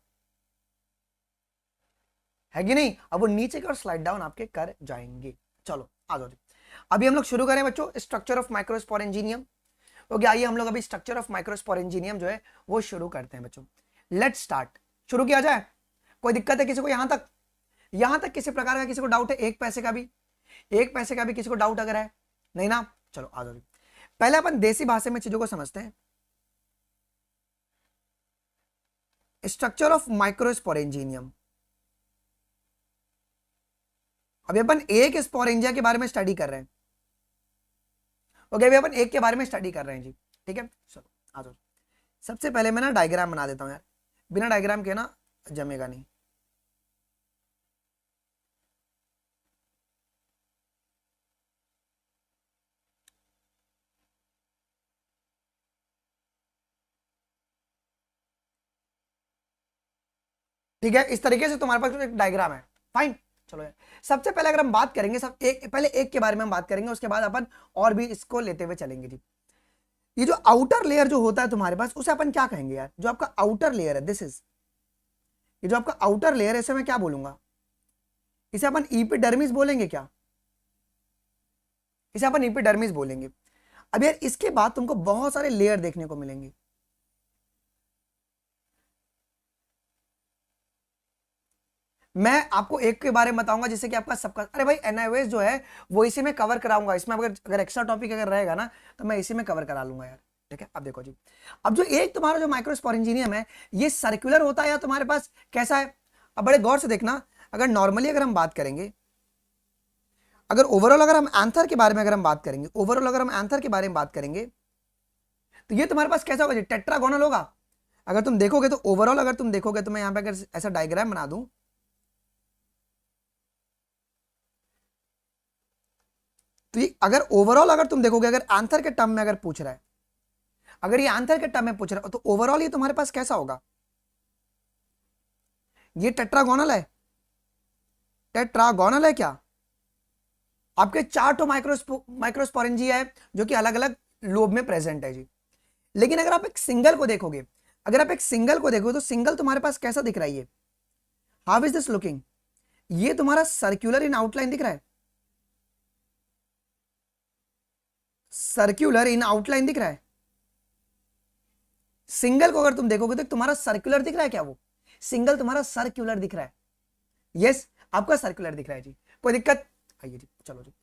है कि नहीं? अब वो नीचे की ओर स्लाइड डाउन आपके कर जाएंगे। चलो आ जाओ जी। अभी हम लोग शुरू करें बच्चों स्ट्रक्चर ऑफ माइक्रोस्पोरेंजिनियम। ओके आइए हम लोग अभी स्ट्रक्चर ऑफ माइक्रोस्पोरेंजिनियम जो है वो शुरू करते हैं बच्चों। लेट्स स्टार्ट, शुरू किया जाए। कोई दिक्कत है किसी को यहां तक किसी प्रकार का किसी को डाउट है? एक पैसे का भी, एक पैसे का भी किसी को डाउट अगर है? नहीं ना? चलो आ जाओ। पहले अपन देसी भाषा में चीजों को समझते हैं। Structure of microsporangium. अभी अपन एक स्पोरेंजिया के बारे में स्टडी कर रहे हैं। ओके, अभी अपन एक के बारे में स्टडी कर रहे हैं जी। ठीक है, चलो आ जाओ। सबसे पहले मैं ना डायग्राम बना देता हूं यार, बिना डायग्राम के ना जमेगा नहीं। ठीक है, इस तरीके से तुम्हारे पास एक डायग्राम है। फाइन, चलो यार। सबसे पहले अगर हम बात करेंगे, सब एक पहले एक के बारे में हम बात करेंगे, उसके बाद अपन और भी इसको लेते हुए चलेंगे जी। ये जो आउटर लेयर जो होता है तुम्हारे पास, उसे अपन क्या कहेंगे यार? जो आपका आउटर लेयर है, दिस इज, ये जो आपका आउटर लेयर है, इसे मैं क्या बोलूंगा? इसे अपन इपिडर्मिस बोलेंगे क्या? इसे अपन इपिडर्मिस बोलेंगे। अब यार इसके बाद तुमको बहुत सारे लेयर देखने को मिलेंगे। मैं आपको एक के बारे में बताऊंगा जिससे कि आपका सबका, अरे भाई एनआईओएस जो है वो इसी में कवर कराऊंगा। इसमें अगर एक्स्ट्रा टॉपिक अगर रहेगा ना तो मैं इसी में कवर करा लूंगा यार। ठीक है, अब देखो जी, अब जो एक तुम्हारा जो माइक्रोस्पोरेंजियम है, ये सर्कुलर होता है या तुम्हारे पास कैसा है? अब बड़े गौर से देखना, अगर नॉर्मली अगर हम बात करेंगे, अगर ओवरऑल अगर हम एंथर के बारे में अगर हम बात करेंगे, ओवरऑल अगर हम एंथर के बारे में बात करेंगे, तो ये तुम्हारे पास कैसा होगा जी? टेट्रागोनल होगा। अगर तुम देखोगे तो ओवरऑल अगर तुम देखोगे तो मैं यहां पे अगर ऐसा डायग्राम बना दूं, तो ये अगर ओवरऑल अगर तुम देखोगे, अगर आंसर के टर्म में अगर पूछ रहा है, अगर ये आंसर के टर्म में पूछ रहा है, तो ओवरऑल ये तुम्हारे पास कैसा होगा? ये टेट्रागोनल है? टेट्रागोनल है क्या? आपके चार तो माइक्रोस्पोरेंजिया है जो कि अलग अलग लोब में प्रेजेंट है जी। लेकिन अगर आप एक सिंगल को देखोगे, अगर आप एक सिंगल को देखोगे, तो सिंगल तुम्हारे पास कैसा दिख रहा है? ये हाउ इज दिस लुकिंग? ये तुम्हारा सर्क्यूलर इन आउटलाइन दिख रहा है, सर्क्यूलर इन आउटलाइन दिख रहा है। सिंगल को अगर तुम देखोगे तो तुम्हारा सर्कुलर दिख रहा है क्या? वो सिंगल तुम्हारा सर्कुलर दिख रहा है? यस, आपका सर्कुलर दिख रहा है जी। कोई दिक्कत? आइए जी, चलो जी।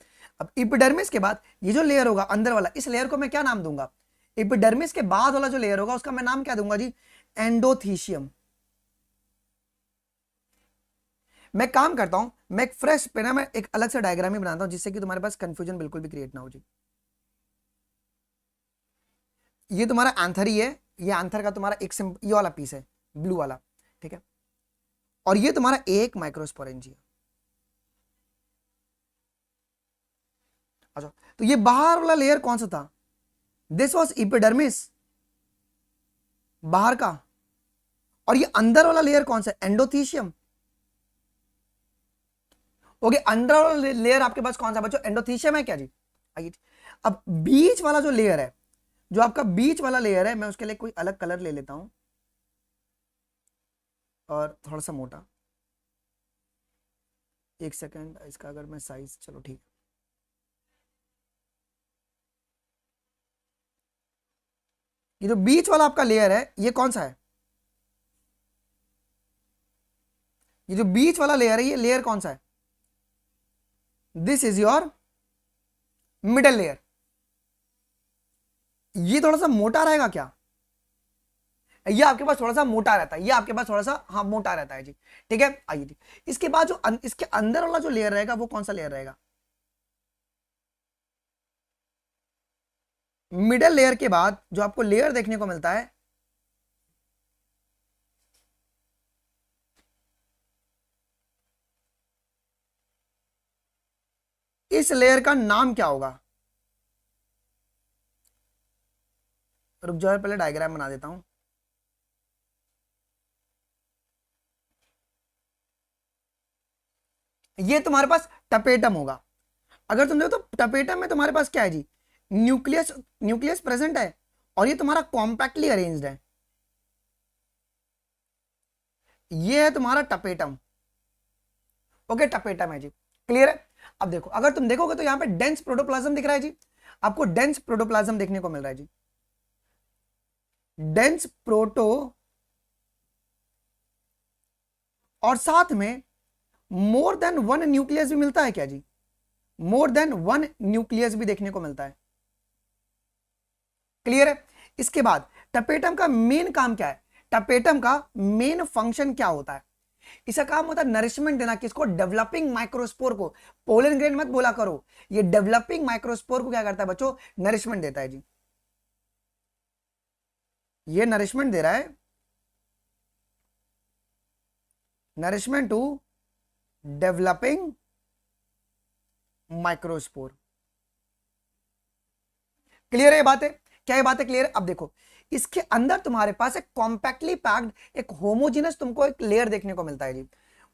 अब इपिडर्मिस के बाद ये जो लेयर होगा अंदर वाला, इस लेयर को मैं क्या नाम दूंगा? इपिडर्मिस के बाद वाला जो लेयर होगा उसका मैं नाम क्या दूंगा जी? एंडोथीशियम। मैं काम करता हूं, मैं एक फ्रेश पे ना मैं एक अलग से डायग्राम ही बनाता हूं जिससे कि तुम्हारे पास कंफ्यूजन बिल्कुल भी क्रिएट ना हो जी। ये तुम्हारा आंथर ही है, ये आंथर का तुम्हारा एक ये वाला पीस है, ब्लू वाला। ठीक है, और ये तुम्हारा एक माइक्रोस्पोरेंजिया। अच्छा, तो ये बाहर वाला लेयर कौन सा था? दिस वॉज इपिडर्मिस, बाहर का। और ये अंदर वाला लेयर कौन सा? एंडोथीशियम। ओके, अंदर वाला लेयर आपके पास कौन सा बच्चों? एंडोथीशियम है क्या जी? आइए, अब बीच वाला जो लेयर है, जो आपका बीच वाला लेयर है, मैं उसके लिए कोई अलग कलर ले लेता हूं और थोड़ा सा मोटा। एक सेकंड, इसका अगर मैं साइज, चलो ठीक है। ये जो बीच वाला आपका लेयर है, ये कौन सा है? ये जो बीच वाला लेयर है, ये लेयर कौन सा है? This is your middle layer. ये थोड़ा सा मोटा रहेगा क्या? ये आपके पास थोड़ा सा मोटा रहता है, ये आपके पास थोड़ा सा हाँ मोटा रहता है जी। ठीक है, आइए जी। इसके बाद जो इसके अंदर वाला जो लेयर रहेगा वो कौन सा लेयर रहेगा? मिडल लेयर के बाद जो आपको लेयर देखने को मिलता है, इस लेयर का नाम क्या होगा? रुक जाओ, पहले डायग्राम बना देता हूं। ये तुम्हारे पास टपेटम होगा। अगर तुम देखो तो टपेटम में तुम्हारे पास क्या है जी? न्यूक्लियस, न्यूक्लियस प्रेजेंट है और ये तुम्हारा कॉम्पैक्टली अरेंज्ड है। ये है तुम्हारा टपेटम। ओके, टपेटम है जी, क्लियर है। अब देखो, अगर तुम देखोगे तो यहां पे डेंस प्रोटोप्लाज्म दिख रहा है जी, आपको डेंस प्रोटोप्लाज्म देखने को मिल रहा है जी। डेंस प्रोटो और साथ में मोर देन वन न्यूक्लियस भी मिलता है क्या जी? मोर देन वन न्यूक्लियस भी देखने को मिलता है। क्लियर है? इसके बाद टपेटम का मेन काम क्या है? टपेटम का मेन फंक्शन क्या होता है? इसका काम होता है नरिशमेंट देना। किसको? डेवलपिंग माइक्रोस्पोर को। पोलन ग्रेन मत बोला करो, ये डेवलपिंग माइक्रोस्पोर को क्या करता है बच्चों? नरिशमेंट देता है जी। ये नरिशमेंट दे रहा है, nourishment to developing microspore. Clear है ये बात है? क्या ये बात है क्लियर है? अब देखो इसके अंदर तुम्हारे पास एक कॉम्पैक्टली पैक्ड, एक होमोजेनस तुमको एक लेयर देखने को मिलता है जी।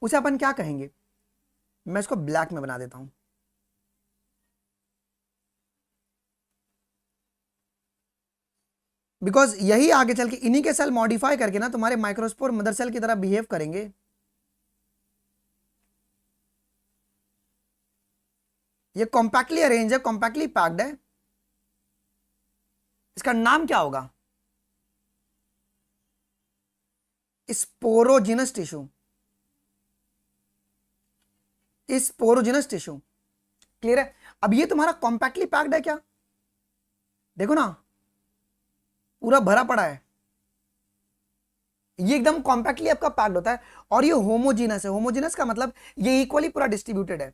उसे अपन क्या कहेंगे? मैं इसको ब्लैक में बना देता हूं। बिकॉज यही आगे चल के इन्हीं के सेल मॉडिफाई करके ना तुम्हारे माइक्रोस्पोर मदर सेल की तरह बिहेव करेंगे। ये कॉम्पैक्टली अरेंज है, कॉम्पैक्टली पैक्ड है। इसका नाम क्या होगा? Sporogenous tissue. Sporogenous tissue. Clear है? अब ये तुम्हारा कॉम्पैक्टली पैक्ड है क्या? देखो ना, पूरा भरा पड़ा है। ये एकदम कॉम्पैक्टली आपका पैक्ड होता है और ये होमोजीनस है। होमोजीनस का मतलब ये इक्वली पूरा डिस्ट्रीब्यूटेड है।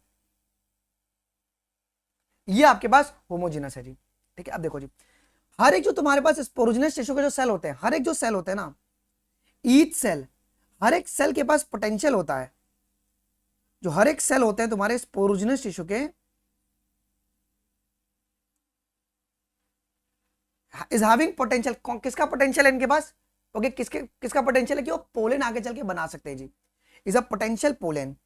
ये आपके पास होमोजीनस है जी। ठीक है, अब देखो जी, हर एक जो तुम्हारे पास स्पोरोजिनस टिश्यू के जो सेल होते हैं, हर एक जो सेल होते हैं ना, ईच सेल, हर एक सेल के पास पोटेंशियल होता है। जो हर एक सेल होते हैं तुम्हारे स्पोरोजिनस टिश्यू के, इज हैविंग पोटेंशियल। किसका पोटेंशियल है इनके पास? ओके, किसका पोटेंशियल है कि वो पोलन आगे चल के बना सकते हैं जी। Is a potential pollen.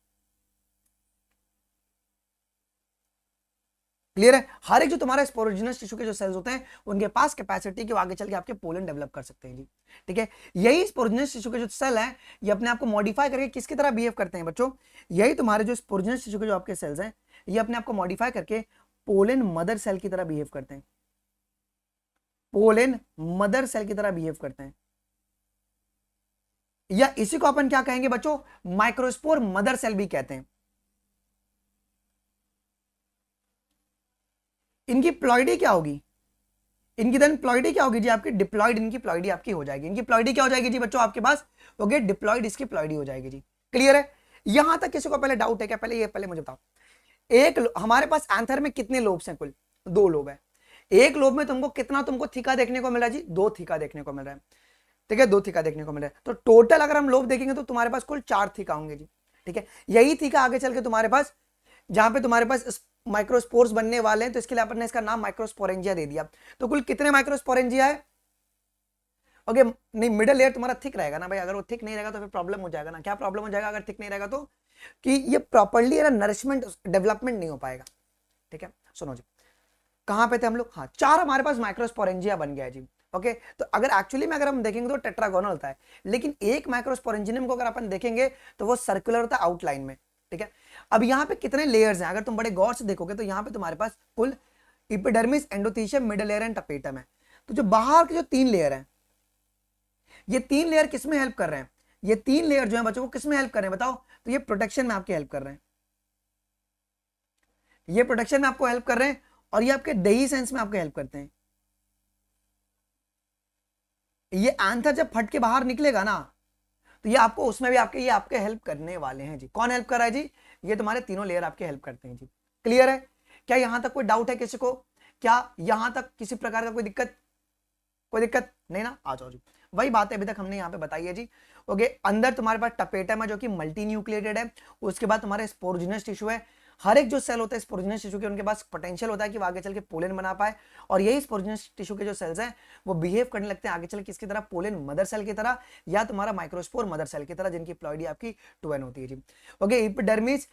Clear है? हर एक जो तुम्हारा स्पोरोजिनस टिश्यू के जो सेल्स होते हैं उनके पास कैपेसिटी कि वो आगे चल के आपके पोलन डेवलप कर सकते हैं जी। ठीक है, यही स्पोरोजिनस टिश्यू के जो सेल हैं ये अपने आप को मॉडिफाई करके किसकी तरह बिहेव करते हैं बच्चों? यही तुम्हारे जो स्पोरोजिनस टिश्यू के जो आपके सेल्स हैं ये अपने आप को मॉडिफाई करके पोलन मदर सेल की तरह बिहेव करते हैं। पोलन मदर सेल की तरह बिहेव करते हैं, या इसी को अपन क्या कहेंगे बच्चों? माइक्रोस्पोर मदर सेल भी कहते हैं। इनकी प्लॉइडी क्या होगी? इनकी देन प्लॉइडी क्या होगी जी? आपकी डिप्लॉइड इनकी प्लॉइडी आपकी हो जाएगी। इनकी प्लॉइडी क्या हो जाएगी जी बच्चों आपके पास? ओके, डिप्लॉइड इसकी प्लॉइडी हो जाएगी जी। क्लियर है? यहां तक किसी को पहले डाउट है क्या? पहले मुझे बताओ, हमारे पास एंथर में कितने लोब्स हैं? कुल 2 लोब है। एक लोब में तुमको थीका देखने को मिल रहा है जी? 2 थीका देखने को मिल रहा है। ठीक है, 2 थीका देखने को मिल रहा है। तो टोटल अगर हम लोब देखेंगे तो तुम्हारे पास कुल 4 थीका होंगे जी। ठीक है, यही थीका आगे चल के तुम्हारे पास, जहां पे तुम्हारे पास माइक्रोस्पोर्स बनने वाले हैं, तो इसके लिए अपन ने इसका नाम माइक्रोस्पोरेंजिया दे दिया। तो कुल कितने माइक्रोस्पोरेंजिया है? ओके, नहीं, मिडल लेयर तुम्हारा थिक रहेगा ना भाई। अगर वो थिक नहीं रहेगा तो फिर प्रॉब्लम हो जाएगा ना। क्या प्रॉब्लम हो जाएगा अगर थिक नहीं रहेगा तो? कि ये प्रॉपर्ली नरिशमेंट डेवलपमेंट नहीं हो पाएगा। ठीक है, सुनो जी, कहां पे थे हम लोग? हाँ, 4 हमारे पास माइक्रोस्पोरेंजिया बन गया जी। ओके, तो अगर हम देखेंगे तो टेट्रागोनल होता है, लेकिन एक माइक्रोस्पोरेंजियम को अगर अपन देखेंगे तो वो सर्कुलर होता है आउटलाइन में। ठीक है, अब यहाँ पे कितने लेयर्स हैं? अगर तुम बड़े गौर से देखोगे तो यहाँ पे तुम्हारे पास कुल epidermis, endothecium, middle layer and tapetum है। तो जो बाहर के जो 3 लेयर हैं, ये 3 लेयर किस में हेल्प कर रहे हैं? ये 3 लेयर जो है बच्चों को किस में हेल्प कर रहे हैं बताओ? तो ये प्रोटेक्शन में आपकी हेल्प कर रहे हैं। ये प्रोटेक्शन में आपको हेल्प कर रहे हैं और ये आपके दही सेंस में आपको हेल्प करते हैं। ये एंथर जब फट के बाहर निकलेगा ना तो ये आपको उसमें भी आपके हेल्प करने वाले हैं जी। कौन हेल्प कर रहा है जी? ये तुम्हारे तीनों लेयर आपके हेल्प करते हैं जी। क्लियर है? क्या यहां तक कोई डाउट है किसी को? क्या यहां तक किसी प्रकार का कोई दिक्कत नहीं ना? आ जाओ जी, वही बात है अभी तक हमने यहाँ पे बताई है जी। ओके, अंदर तुम्हारे पास टपेटम है जो कि मल्टी न्यूक्लिएटेड है। उसके बाद तुम्हारे स्पोरोजिनस टिश्यू है। हर एक जो सेल होता है स्पोरोजिनस टिश्यू के, उनके पास पोटेंशियल होता है कि वो आगे चल के पोलन बना पाए, और यही स्पोरोजिनस टिश्यू के जो सेल्स हैं वो बिहेव करने लगते हैं आगे चल के किसकी तरह? पोलन मदर सेल की तरह, या तुम्हारा माइक्रोस्पोर मदर सेल की तरह, जिनकी प्लॉइडी आपकी 2n होती है जी। ओके, एपिडर्मिस,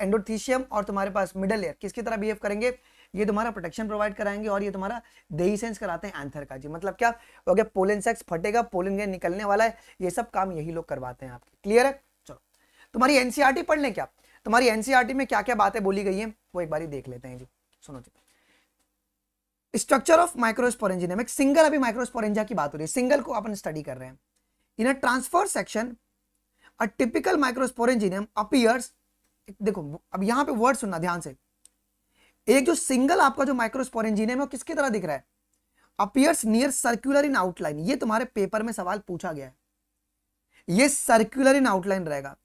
एंडोथीशियम और तुम्हारे पास मिडल लेयर किसकी तरह बिहेव करेंगे? ये तुम्हारा प्रोटेक्शन प्रोवाइड कराएंगे और ये तुम्हारा दही सेंस कराते हैं एंथर का जी। मतलब क्या? ओके, पोलन सेक्स फटेगा, पोलन ग्रेन निकलने वाला है, ये सब काम यही लोग करवाते हैं आपके। क्लियर है? चलो, तुम्हारी एनसीईआरटी पढ़ लें क्या? तुम्हारी एनसीईआरटी में क्या क्या बातें बोली गई हैं वो एक बार देख लेते हैं जी। सुनो जी, स्ट्रक्चर ऑफ माइक्रोस्पोरेंजिया में सिंगल, अभी माइक्रोस्पोरेंजिया की बात हो रही है, सिंगल को अपन स्टडी कर रहे हैं। In a transverse section a typical microsporangium appears, देखो अब यहां पे वर्ड सुनना ध्यान से, एक जो सिंगल आपका जो माइक्रोस्पोरेंजियम है वो किसकी तरह दिख रहा है, appears near circular in outline, ये तुम्हारे पेपर में सवाल पूछा गया है, ये सर्कुलर इन आउटलाइन रहेगा,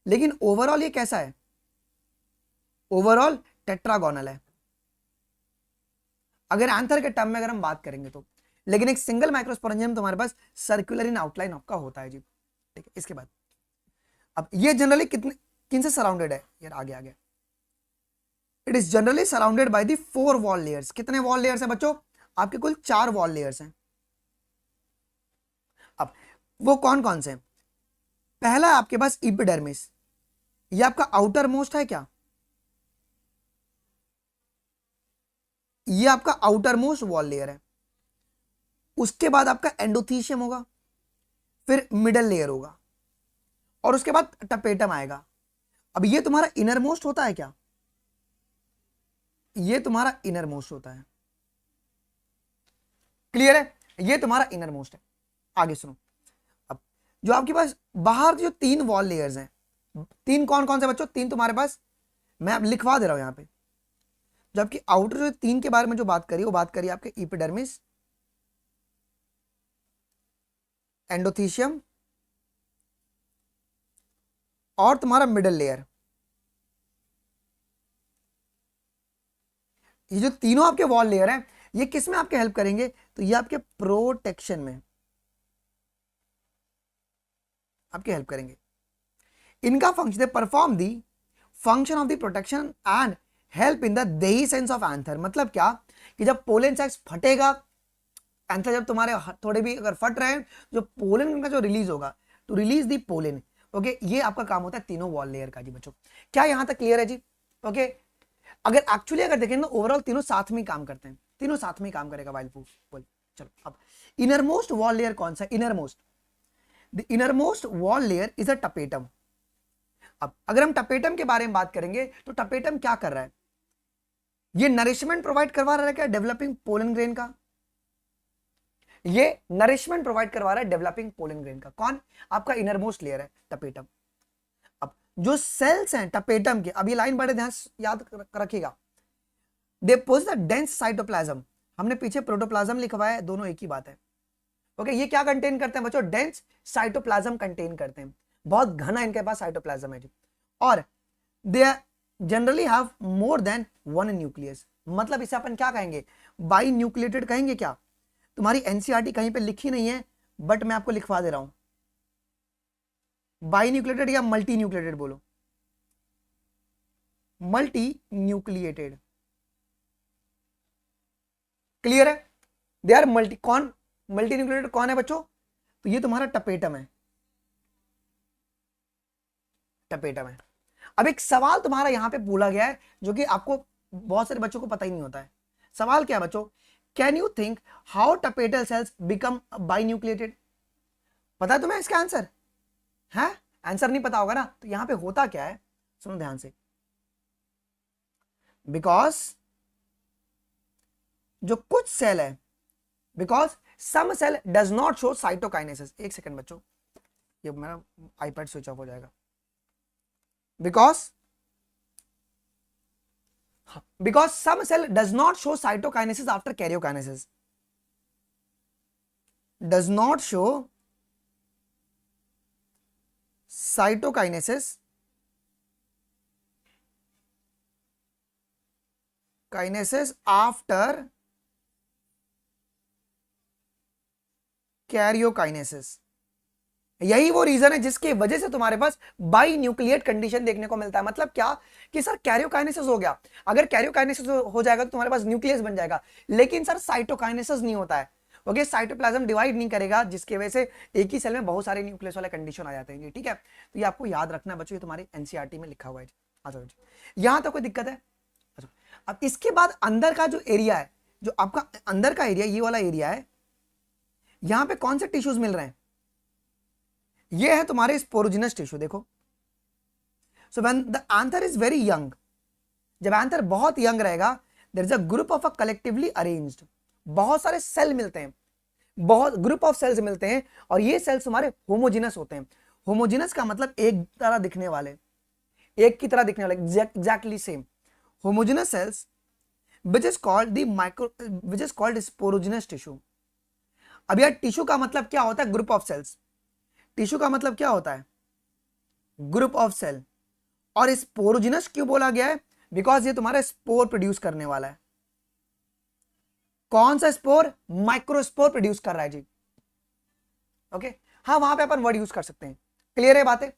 लेकिन ओवरऑल ये कैसा है, ओवरऑल टेट्रागोनल है अगर एंथर के टर्म में अगर हम बात करेंगे तो, लेकिन एक सिंगल माइक्रोस्पोरेंजियम तुम्हारे पास सर्कुलर इन आउटलाइन आपका होता है जी। ठीक है, इसके बाद अब ये जनरली कितने किन से सराउंडेड है यार, आगे आगे, it is generally surrounded by the 4 wall layers, कितने वॉल लेयर्स हैं बच्चों, आपके कुल 4 वॉल लेयर्स हैं। अब वो कौन कौन से हैं, पहला आपके पास इपिडर्मिस, ये आपका आउटर मोस्ट है क्या, ये आपका आउटर मोस्ट वॉल लेयर है, उसके बाद आपका एंडोथीशियम होगा, फिर मिडल लेयर होगा, और उसके बाद टपेटम आएगा। अब ये तुम्हारा इनर मोस्ट होता है क्या, ये तुम्हारा इनर मोस्ट होता है, क्लियर है, ये तुम्हारा इनर मोस्ट है। आगे सुनो, अब जो आपके पास बाहर जो 3 वॉल लेयर्स हैं, 3 कौन कौन से बच्चों, 3 तुम्हारे पास मैं अब लिखवा दे रहा हूं यहां पे, जबकि आउटर जो 3 के बारे में जो बात करी वो बात करी आपके इपिडर्मिस, एंडोथीशियम और तुम्हारा मिडल लेयर। ये जो तीनों आपके वॉल लेयर हैं ये किस में आपके हेल्प करेंगे, तो ये आपके प्रोटेक्शन में आपके हेल्प करेंगे। इनका function, they perform the function of the protection and help in the dehiscence of anther. मतलब क्या कि जब पोलन सैक्स फटेगा, एंथर जब तुम्हारे थोड़े भी अगर फट रहे हैं, जो पोलन का जो रिलीज होगा to release the pollen, okay, ये आपका काम होता है तीनों वॉल लेयर का जी बच्चों। क्या यहां तक क्लियर है जी, ओके। अगर एक्चुअली अगर देखें तो ओवरऑल तीनों साथ में काम करते हैं, तीनों साथ में काम करेगा वाइल बोल। चलो अब इनर मोस्ट वॉल लेयर कौन सा, inner most, the inner most wall layer is a tapetum. अब अगर हम टपेटम के बारे में बात करेंगे तो टपेटम क्या कर रहा है, ये नरिशमेंट प्रोवाइड करवा रहा है क्या डेवलपिंग पोलन ग्रेन का, ये नरिशमेंट प्रोवाइड करवा रहा है डेवलपिंग पोलन ग्रेन का, कौन, आपका इनर मोस्ट लेयर है टपेटम। अब जो सेल्स हैं टपेटम के, अब ये लाइन बड़े ध्यान याद रखिएगा, they possess the dense cytoplasm, हमने पीछे प्रोटोप्लाज्म लिखवाया है, दोनों एक ही बात है, ओके। ये क्या कंटेन करते हैं बच्चों, डेंस साइटोप्लाज्म कंटेन करते हैं, बहुत घना इनके पास साइटोप्लाज्म है जी, और they generally have more than 1 nucleus. मतलब इसे अपन क्या कहेंगे, बाई न्यूक्लिएटेड कहेंगे क्या, तुम्हारी एनसीईआरटी कहीं पे लिखी नहीं है बट मैं आपको लिखवा दे रहा हूं, बाई न्यूक्लिएटेड या मल्टी न्यूक्लिएटेड बोलो, मल्टी न्यूक्लिएटेड, क्लियर है, दे आर मल्टी, कौन मल्टी न्यूक्लिएटेड कौन है बच्चों, तो ये तुम्हारा टपेटम है, टपेटम है। अब एक सवाल तुम्हारा यहां पे बोला गया है जो कि आपको बहुत सारे बच्चों को पता ही नहीं होता है, सवाल क्या है बच्चों, can you think how tapetal cells become binucleated, पता है तुम्हें इसका आंसर है, आंसर नहीं पता होगा ना, तो यहां पे होता क्या है, सुनो ध्यान से, बिकॉज जो कुछ सेल है, because some cell does not show cytokinesis, एक सेकंड बच्चों ये मेरा आईपैड स्विच ऑफ हो जाएगा, because some cell does not show cytokinesis after karyokinesis, does not show cytokinesis after karyokinesis। यही वो रीजन है जिसकी वजह से तुम्हारे पास बाई न्यूक्लिएट कंडीशन देखने को मिलता है। मतलब क्या कि सर कैरियोकाइनेसिस हो गया, अगर कैरियोकाइनेसिस हो जाएगा तो तुम्हारे पास न्यूक्लियस बन जाएगा, लेकिन सर साइटोकाइनेसिस नहीं होता है, ओके, साइटोप्लाज्म डिवाइड नहीं करेगा, जिसकी वजह से एक ही सेल में बहुत सारे न्यूक्लियस वाले कंडीशन आ जाते हैं, ठीक है। तो ये आपको याद रखना है बच्चों, ये तुम्हारी एनसीईआरटी में लिखा हुआ है। अच्छा यहां तक कोई दिक्कत है, अच्छा अब इसके बाद अंदर का जो एरिया है, जो आपका अंदर का एरिया ये वाला एरिया है, यहां पे कौन से टिश्यूज मिल रहे हैं, ये है तुम्हारे स्पोरोजिनस टिश्यू, देखो। So when the anther is very young, जब एंथर बहुत यंग रहेगा, there is a group of a collectively arranged, बहुत सारे सेल मिलते हैं, बहुत ग्रुप ऑफ सेल्स मिलते हैं, और ये सेल्स हमारे होमोजिनस होते हैं। होमोजेनस का मतलब एक तरह दिखने वाले, एक की तरह दिखने वाले, exactly same. Homogeneous cells which is called the micro, which is called sporogenous tissue. अब यार टिश्यू का मतलब क्या होता है? Group of sales. टिश्यू का मतलब क्या होता है? Group of cell. और स्पोरोजेनस क्यों बोला गया है? बिकॉज ये तुम्हारा स्पोर प्रोड्यूस करने वाला है। कौन सा स्पोर? माइक्रोस्पोर प्रोड्यूस कर रहा है जी। ओके, हाँ वहां पे अपन वर्ड यूज कर सकते हैं। क्लियर है बातें?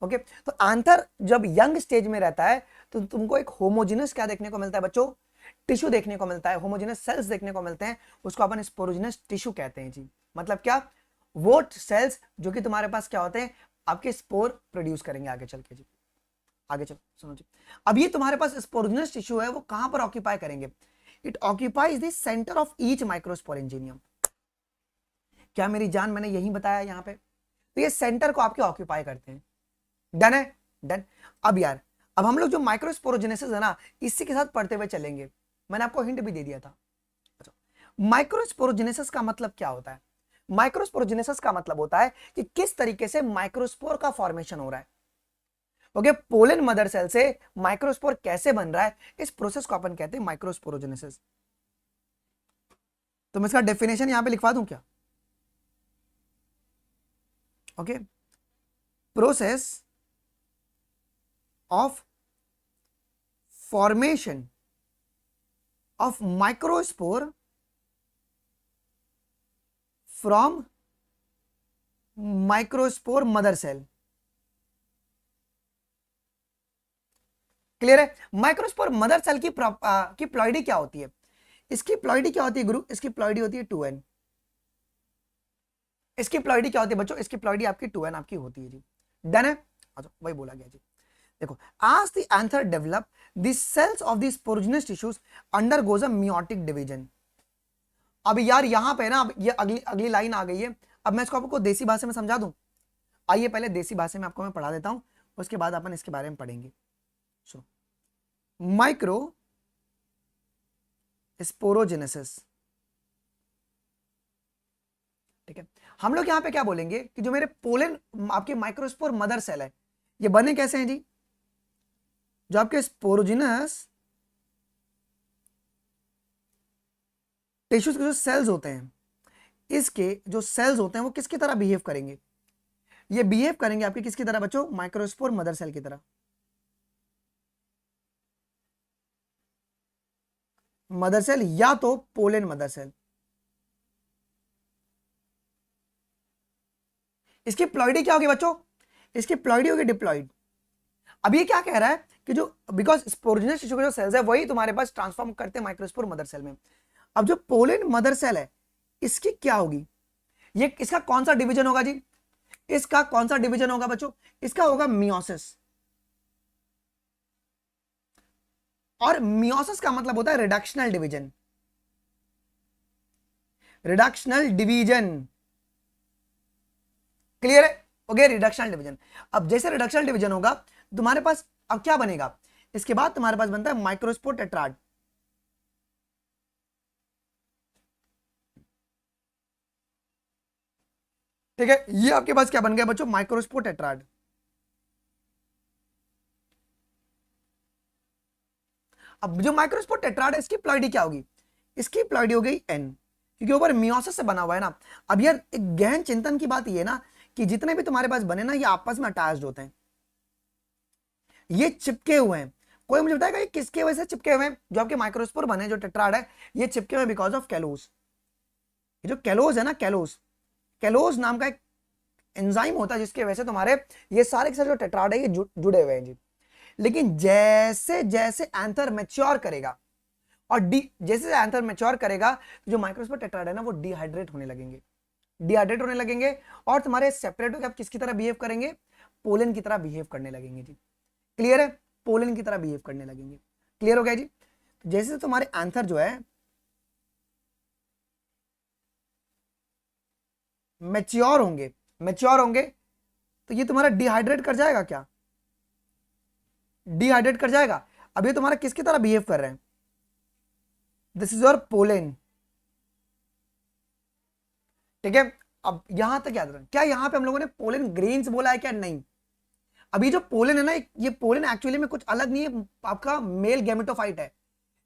ओके, तो आंसर जब यंग स्टेज में रहता है तो तुमको एक होमोजेनस क्या देखने को मिलता है बच्चों? टिश्यू देखने को मिलता है, होमोजेनस सेल्स देखने को मिलते हैं, उसको अपन स्पोरोजेनस टिश्यू कहते हैं जी। मतलब क्या? वो सेल्स जो कि तुम्हारे पास क्या होते हैं? आपके स्पोर प्रोड्यूस करेंगे आगे चल के जी। आगे चलो सुनो जी। अब ये तुम्हारे पास स्पोरोजेनस टिश्यू है, वो कहां पर ऑक्यूपाई करेंगे? It occupies the centre of each microsporangium. क्या मेरी जान, मैंने यही बताया यहाँ पे। तो ये सेंटर को आपके ऑक्यूपाई करते हैं। डन है? डन। अब यार, अब हम लोग जो माइक्रोस्पोरोजेनेसिस है ना, इसी के साथ पढ़ते हुए चलेंगे। मैंने आपको हिंट भी दे दिया था। अच्छा, माइक्रोस्पोरोजेनेसिस का मतलब क्या होता है? माइक्रोस्पोरोजेनेसिस का मतलब होता है कि किस तरीके से माइक्रोस्पोर का फॉर्मेशन हो रहा है। ओके, पोलन मदर सेल से माइक्रोस्पोर कैसे बन रहा है, इस प्रोसेस को अपन कहते हैं माइक्रोस्पोरोजेनेसिस। तो मैं इसका डेफिनेशन यहां पे लिखवा दूं क्या? Okay, process of formation of microspore from microspore mother cell. Clear है? माइक्रोस्पोर मदर सेल की प्लॉइडी क्या होती है? इसकी प्लॉइडी क्या होती है गुरु? इसकी प्लॉइडी होती है 2n। इसकी प्लॉइडी क्या होती है बच्चों? इसकी प्लॉइडी आपकी 2n आपकी होती है जी। डन है? अच्छा, वही बोला गया जी। देखो, as the anther develop, the cells of the sporogenous tissues undergoes a meiotic division। अब यार यहां पे ना, अब ये अगली अगली लाइन आ गई है। अब मैं इसको आपको देसी भाषा में समझा दूं। आइए पहले देसी भाषा में आपको मैं पढ़ा देता हूं, उसके बाद अपन इसके बारे में पढ़ेंगे। सो माइक्रो स्पोरोजेनेसिस, ठीक है। हम लोग यहां पे क्या बोलेंगे कि जो मेरे पोलन आपके माइक्रोस्पोर मदर सेल है, ये बने कैसे हैं जी? जो आपके स्पोरोजिनस टिश्यूज के जो सेल्स होते हैं, इसके जो सेल्स होते हैं वो किसकी तरह बिहेव करेंगे? ये बिहेव करेंगे आपके किसकी तरह बच्चों? माइक्रोस्पोर मदर सेल की तरह। मदर सेल या तो पोलन मदर सेल। इसकी प्लॉइडी क्या होगी बच्चों? इसकी प्लॉइडी होगी डिप्लॉइड। अब ये क्या कह रहा है कि जो बिकॉज स्पोरोजिनस टिश्यू के जो सेल्स है वही तुम्हारे पास ट्रांसफॉर्म करते हैं माइक्रोस्पोर मदर सेल में। अब जो पोलन मदर सेल है, इसकी क्या होगी? ये इसका कौन सा डिवीजन होगा जी? इसका कौन सा डिवीजन होगा बच्चों? इसका होगा मियोसिस। और मियोसिस का मतलब होता है reductional division. Reductional division, clear है? Okay, reductional division. अब जैसे रिडक्शनल डिवीजन होगा तुम्हारे पास, अब क्या बनेगा? इसके बाद तुम्हारे पास बनता है माइक्रोस्पोर टेट्राड। ठीक है, ये आपके पास क्या बन गया बच्चों? Microspore tetrad. अब जो माइक्रोस्पोर टेट्राड है, इसकी प्लॉइडी क्या होगी? इसकी प्लॉइडी हो गई n, क्योंकि ऊपर मियोसिस से बना हुआ है ना। अब यार एक गहन चिंतन की बात ये है ना कि जितने भी तुम्हारे पास बने ना, ये आपस में अटैच्ड होते हैं, ये चिपके हुए हैं। कोई मुझे बताएगा ये किसके वजह से चिपके हुए हैं? जो आपके माइक्रोस्पोर बने, जो टेट्राड है, ये चिपके हुए बिकॉज ऑफ कैलोज। ये जो कैलोज है ना, कैलोज, कैलोज नाम का एक एंजाइम होता है जिसके वजह से तुम्हारे ये सारे के सारे जो टेट्राड है ये जुड़े हुए हैं जी। लेकिन जैसे जैसे एंथर मैच्योर करेगा और जैसे एंथर मैच्योर करेगा तो जो माइक्रोस्पोर टेट्राड है ना वो डिहाइड्रेट होने लगेंगे, डिहाइड्रेट होने लगेंगे और तुम्हारे सेपरेट होकर आप किसकी तरह बिहेव करेंगे? पोलन की तरह बिहेव करने लगेंगे जी। क्लियर है? पोलन की तरह बिहेव करने लगेंगे। क्लियर हो गया जी? तो जैसे तुम्हारे एंथर जो है मैच्योर होंगे, मैच्योर होंगे तो ये तुम्हारा डिहाइड्रेट कर जाएगा। क्या डिहाइड्रेट कर जाएगा? अब ये तुम्हारा किसकी तरह बिहेव कर रहे हैं? This is your pollen. ठीक है, अब यहां तक याद रखना, क्या यहां पे हम लोगों ने पोलन ग्रेन्स बोला है क्या? नहीं। अभी जो पोलन है ना, ये पोलन एक्चुअली में कुछ अलग नहीं है, आपका मेल गैमेटोफाइट है,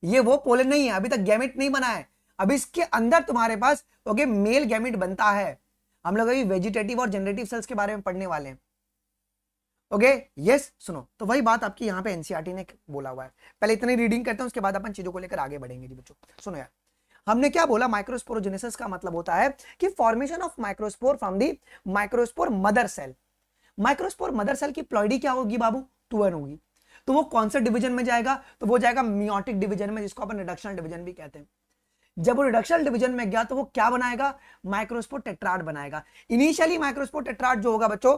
ये वो पोलन नहीं है, अभी तक गैमेट नहीं बना है, अभी इसके अंदर तुम्हारे पास ओके मेल गैमेट बनता है। हम लोग अभी वेजिटेटिव और जनरेटिव सेल्स के बारे में पढ़ने वाले हैं। ओके यस, सुनो, तो वही बात आपकी यहाँ पे एनसीईआरटी ने बोला हुआ है। पहले इतनी रीडिंग करते हैं, उसके बाद अपन चीजों को लेकर आगे बढ़ेंगे जी बच्चों। सुनो यार, हमने क्या बोला, माइक्रोस्पोरोजेनेसिस का मतलब होता है कि formation of microspore from the microspore mother cell. Microspore mother cell की प्लॉइडी क्या होगी बाबू? 2n होगी। तो वो कौन सा डिवीजन में जाएगा? तो वो जाएगा मियोटिक डिवीजन में, जिसको अपन रिडक्शनल डिवीजन भी कहते हैं। जब वो रिडक्शनल डिवीजन में गया तो वो क्या बनाएगा? माइक्रोस्पोर टेट्राड बनाएगा। इनिशियली माइक्रोस्पोर टेट्राड जो होगा बच्चों,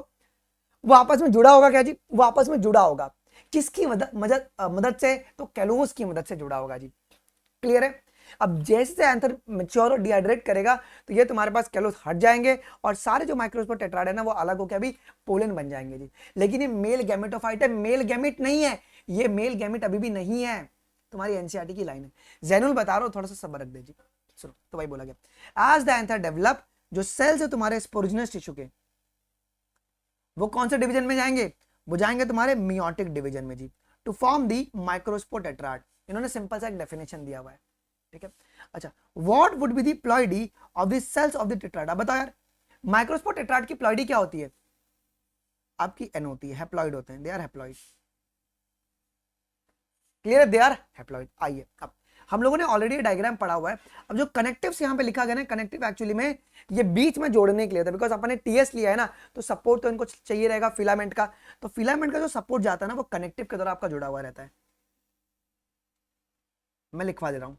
वो आपस में जुड़ा होगा। क्या जी? वो आपस में जुड़ा होगा। किसकी मदद से? तो कैलोस की मदद से जुड़ा होगा जी। क्लियर है? अब जैसे एंथर मैच्योर और डिहाइड्रेट करेगा तो ये तुम्हारे पास कैलोस हट जाएंगे और सारे जो माइक्रोस्पोर टेट्राड है ना वो अलग होकर अभी पोलन बन जाएंगे जी। लेकिन ये मेल गैमेटोफाइट है, मेल गैमेट नहीं है, ये मेल गैमेट अभी भी नहीं है। तुम्हारी एनसीईआरटी की लाइन है, जैनुल बता रहा हूं, थोड़ा सा सब रख दे जी। सुनो, तो भाई बोला गया एज द एंथर डेवलप, जो सेल्स है तुम्हारे स्पोरोजिनस टिश्यू के, वो कौन से डिवीजन में जाएंगे? वो जाएंगे तुम्हारे मियोटिक डिवीजन में जी, to form the microspore tetrad. इन्होंने सिंपल सा एक डेफिनेशन दिया हुआ है, ठीक है। अच्छा, what would be the ploidy of the cells of the tetrad? अब बताओ यार, माइक्रोस्पोर टेट्राड की प्लॉइडी क्या होती है? आपकी एन होती है, हैप्लॉइड होते हैं, they are haploid. Clear, they are haploid. आइए, अब हम लोगों ने ऑलरेडी डायग्राम पढ़ा हुआ है। अब जो कनेक्टिव्स यहाँ पे लिखा गया ना, कनेक्टिव एक्चुअली में ये बीच में जोड़ने के लिए था, बिकॉज अपन ने टीएस लिया है ना, तो सपोर्ट तो इनको चाहिए रहेगा फिलामेंट का। तो फिलामेंट का जो सपोर्ट जाता है ना, वो कनेक्टिव के द्वारा आपका जुड़ा हुआ रहता है। मैं लिखवा दे रहा हूं,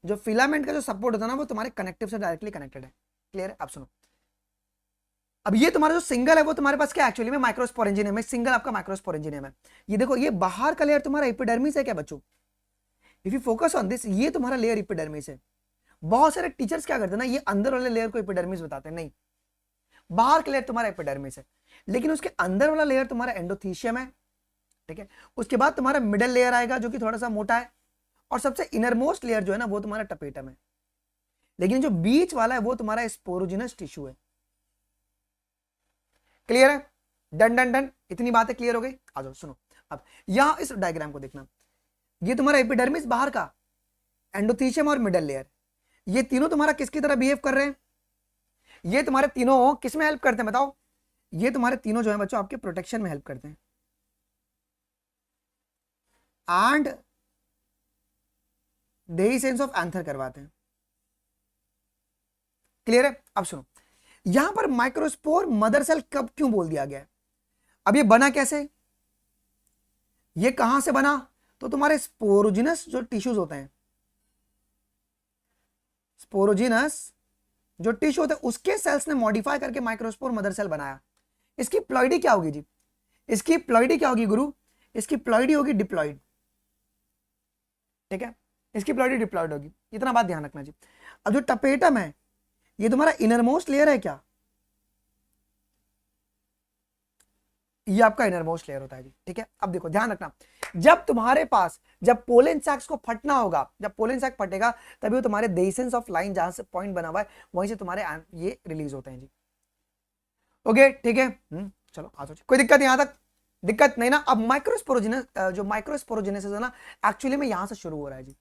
जो फिलामेंट का जो सपोर्ट होता है ना, वो तुम्हारे कनेक्टिव से डायरेक्टली कनेक्टेड है। क्लियर है? अब सुनो, अब ये तुम्हारा जो सिंगल है वो तुम्हारे पास क्या एक्चुअली में माइक्रोस्पोरेंजियम है। सिंगल आपका माइक्रोस्पोरेंजियम है। ये देखो, ये बाहर का लेयर तुम्हारा एपिडर्मिस है क्या बच्चों? If you focus on this, ये तुम्हारा लेयर एपिडर्मिस है। बहुत सारे टीचर्स क्या करते हैं ना, ये अंदर वाले लेयर को एपिडर्मिस बताते हैं। नहीं, बाहर का लेयर तुम्हारा एपिडर्मिस है, लेकिन उसके अंदर वाला लेयर तुम्हारा एंडोथीशियम है, ठीक है। उसके बाद तुम्हारा मिडल लेयर आएगा जो कि थोड़ा सा मोटा है, और सबसे इनरमोस्ट लेयर जो है ना, वो तुम्हारा टपेटम है। लेकिन जो बीच वाला है वो तुम्हारा स्पोरोजिनस टिश्यू है। क्लियर है? डन डन डन, इतनी बातें क्लियर हो गई। आ जाओ, सुनो, अब यहां इस डायग्राम को देखना, ये तुम्हारा एपिडर्मिस बाहर का, एंडोथीशियम और मिडल लेयर, ये तीनों तुम्हारा किसकी तरह बिहेव कर रहे हैं? ये तुम्हारे तीनों किस में हेल्प करते हैं बताओ? ये तुम्हारे तीनों जो है बच्चों आपके प्रोटेक्शन में हेल्प करते हैं एंड देही सेंस ऑफ एंथर करवाते हैं। क्लियर है? अब सुनो, यहां पर माइक्रोस्पोर मदर सेल कब क्यों बोल दिया गया है? अब ये बना कैसे? ये कहां से बना? तो तुम्हारे स्पोरोजिनस जो टिश्यूज होते हैं, स्पोरोजिनस जो टिश्यू होते हैं, उसके सेल्स ने मॉडिफाई करके माइक्रोस्पोर मदर सेल बनाया। इसकी प्लॉइडी क्या होगी जी? इसकी प्लॉइडी क्या होगी गुरु? इसकी प्लॉइडी होगी डिप्लॉइड, ठीक है। इसकी प्लॉइडी डिप्लॉइड होगी, इतना बात ध्यान रखना जी। अब जो टपेटम है, ये तुम्हारा इनरमोस्ट लेयर है क्या? ये आपका इनरमोस्ट लेयर होता है जी, ठीक है। अब देखो, ध्यान रखना, जब तुम्हारे पास जब पोलन सैक्स को फटना होगा, जब पोलन सैक फटेगा तभी वो तुम्हारे देसेंस ऑफ लाइन जहां से पॉइंट बना हुआ है वहीं से तुम्हारे ये रिलीज होते हैं जी। ओके, ठीक है। चलो आ जाओ, कोई दिक्कत यहां तक? दिक्कत नहीं ना? अब माइक्रोस्पोरोजिनस जो माइक्रोस्पोरोजेनेसिस है ना, एक्चुअली में यहां से शुरू हो रहा है जी।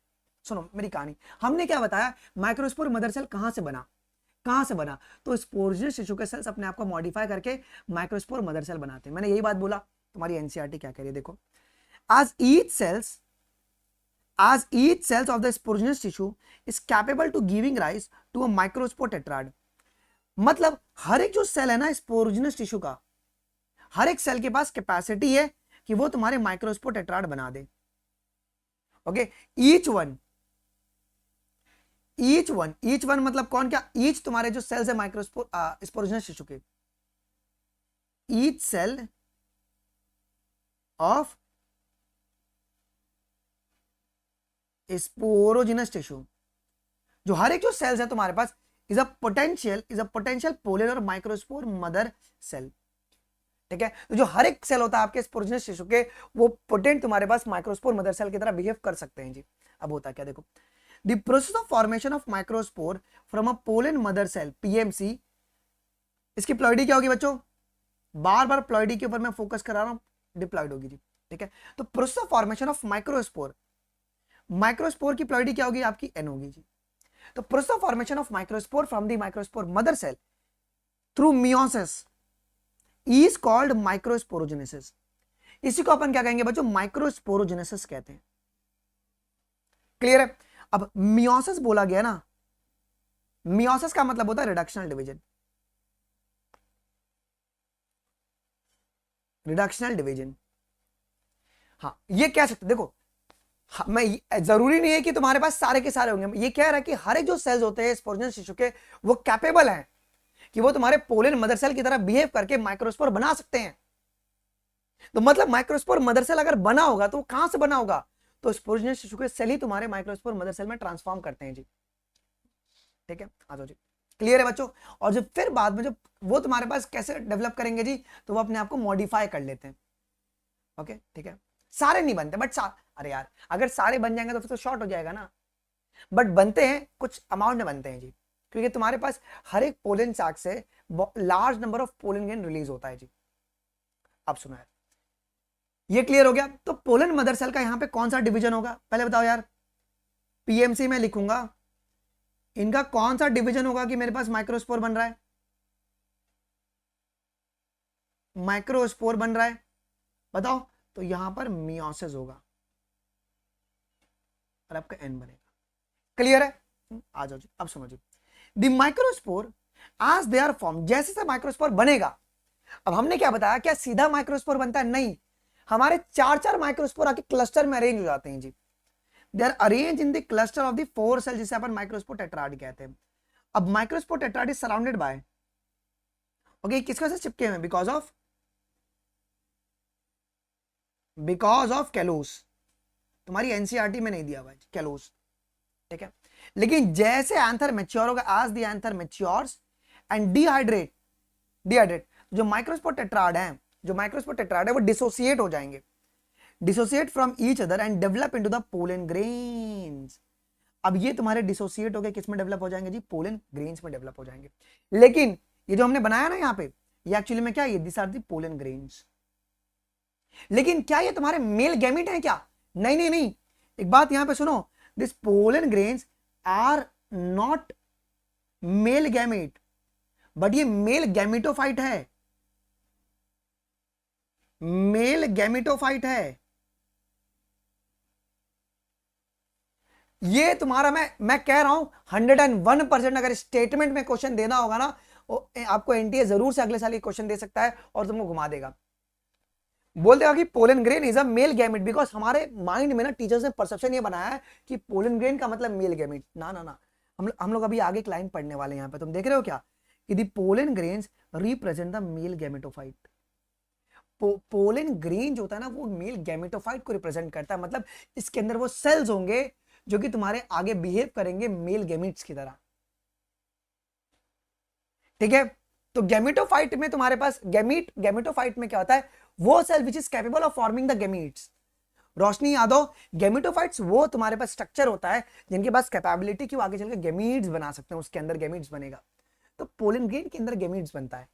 सुनो मेरी कहानी, हमने क्या बताया, माइक्रोस्पोर मदर सेल कहां से बना? कहां से बना? तो स्पोरोजिनस टिश्यू के सेल्स अपने आप को मॉडिफाई करके माइक्रोस्पोर मदर सेल बनाते हैं। मैंने यही बात बोला। तुम्हारी एनसीईआरटी क्या कह रही है देखो, as each cells of the sporogenous tissue is capable to giving rise to a microspore tetrad। मतलब हर एक जो सेल है ना स्पोरोजिनस टिश्यू का, हर एक सेल के पास कैपेसिटी है कि वो तुम्हारे माइक्रोस्पोर टेट्राड बना दे। ओके, ईच वन मतलब कौन? क्या ईच तुम्हारे जो सेल्स है माइक्रोस्पोर स्पोरोजिनस टिश्यू के, each cell of sporogenous tissue, जो हर एक जो सेल्स है तुम्हारे पास, इज अ पोटेंशियल पोलर और माइक्रोस्पोर मदर सेल, ठीक है। तो जो हर एक सेल होता है आपके स्पोरोजिनस टिश्यू के, वो पोटेंट तुम्हारे पास माइक्रोस्पोर मदर सेल की तरह बिहेव कर सकते हैं जी। अब होता क्या देखो, the process of formation of microspore from a pollen mother cell PMC, इसकी प्लॉइडी क्या होगी बच्चों, बार बार प्लॉइडी के ऊपर मैं फोकस करा रहा हूं, डिप्लॉइड होगी जी, ठीक है। तो process of formation of microspore, microspore की प्लॉइडी क्या होगी आपकी एन होगी जी। तो process of formation of microspore from the microspore mother cell through meiosis is called microsporogenesis. इसी को अपन क्या कहेंगे बच्चों, माइक्रोस्पोरोजेनेसिस कहते हैं। क्लियर है। अब मियोसिस बोला गया ना, मियोसिस का मतलब होता है रिडक्शनल डिवीजन, रिडक्शनल डिवीजन। हाँ ये कह सकते देखो, हाँ, मैं जरूरी नहीं है कि तुम्हारे पास सारे के सारे होंगे, ये कह रहा है कि हर एक जो सेल्स होते हैं स्पोरोजेनस टिश्यू के वो कैपेबल हैं कि वो तुम्हारे पोलन मदर सेल की तरह बिहेव करके माइक्रोस्पोर बना सकते हैं। तो मतलब माइक्रोस्पोर मदर सेल अगर बना होगा तो वो कहां से बना होगा, तो स्पोरोजेनस टिश्यू के सेल ही तुम्हारे माइक्रोस्पोर मदर सेल में ट्रांसफॉर्म करते हैं जी, ठीक है। आ जाओ जी, क्लियर है बच्चों। और जब फिर बाद में जब वो तुम्हारे पास कैसे डेवलप करेंगे जी, तो वो अपने आप को मॉडिफाई कर लेते हैं, ओके ठीक है। सारे नहीं बनते बट अरे यार अगर सारे बन जाएंगे तो फिर तो शॉर्ट हो जाएगा ना, बट बनते हैं, कुछ अमाउंट में बनते हैं जी, क्योंकि तुम्हारे पास हर एक पोलन साक से large number of pollen grain release होता है जी। अब सुनो यार, ये क्लियर हो गया। तो पोलन मदर सेल का यहां पे कौन सा डिवीजन होगा पहले बताओ यार, पीएमसी में लिखूंगा, इनका कौन सा डिवीजन होगा कि मेरे पास माइक्रोस्पोर बन रहा है, माइक्रोस्पोर बन रहा है बताओ, तो यहां पर मियोसिस होगा और आपका एन बनेगा। क्लियर है। आ जाओ जी, अब सुनो जी, द माइक्रोस्पोर आज दे आर फॉर्म, जैसे से माइक्रोस्पोर बनेगा, अब हमने क्या बताया, क्या सीधा माइक्रोस्पोर बनता है, नहीं, हमारे चार चार माइक्रोस्पोर आके क्लस्टर में अरेंज हो जाते हैं जी। They are arrange in the cluster of the 4 cell, जिसे अपन माइक्रोस्पोर टेट्राड कहते हैं। अब microspore tetrad is surrounded by, okay किसके वजह से चिपके हुए, बिकॉज ऑफ कैलोस, तुम्हारी एनसीईआरटी में नहीं दिया हुआ है कैलोस, ठीक है। लेकिन जैसे एंथर मैच्योर होगा, आज the anther matures and dehydrate, जो माइक्रोस्पोर टेट्राड है, जो माइक्रोस्पोर टेट्राड है वो डिसोसिएट हो जाएंगे, dissociate from each other and develop into the pollen grains. अब ये तुम्हारे डिसोसिएट हो गए, किस में डेवलप हो जाएंगे जी, पोलन ग्रेन्स में डेवलप हो जाएंगे। लेकिन ये जो हमने बनाया ना यहाँ पे, ये एक्चुअली में क्या है, this are the pollen grains. लेकिन क्या ये तुम्हारे मेल गैमेट है क्या, नहीं नहीं नहीं, एक बात यहां पे सुनो, this pollen grains are not male gamete, but ये मेल गैमेटोफाइट है, मेल गैमेटोफाइट है। ये तुम्हारा मैं कह रहा हूं 101% अगर स्टेटमेंट में क्वेश्चन देना होगा ना, आपको एनटीए जरूर से अगले साल ये क्वेश्चन दे सकता है और तुमको घुमा देगा, बोल देगा कि pollen grain is a male gamete, because हमारे माइंड में ना टीचर्स ने परसेप्शन ये बनाया है कि पोलन ग्रेन का मतलब मेल गैमेट, ना ना ना, हम लोग अभी आगे एक लाइन पढ़ने वाले हैं, यहाँ पे तुम देख रहे हो क्या, कि the pollen grains represent the male gametophyte. Pollen grain जो होता है ना वो मेल गैमेटोफाइट को रिप्रेजेंट करता है, मतलब इसके अंदर वो सेल्स होंगे जो कि तुम्हारे आगे बिहेव करेंगे मेल गैमेट्स की तरह, ठीक है। तो गैमेटोफाइट में तुम्हारे पास गैमेटोफाइट में क्या होता है, वो cell which is capable of forming the gametes. Roshni Yadav, gametophytes वो तुम्हारे पास स्ट्रक्चर होता है जिनके पास कैपेबिलिटी की वो आगे चलकर गैमीट्स बना सकते हैं, उसके अंदर गैमीट्स बनेगा। तो पोलन ग्रेन के अंदर गैमीट्स बनता है,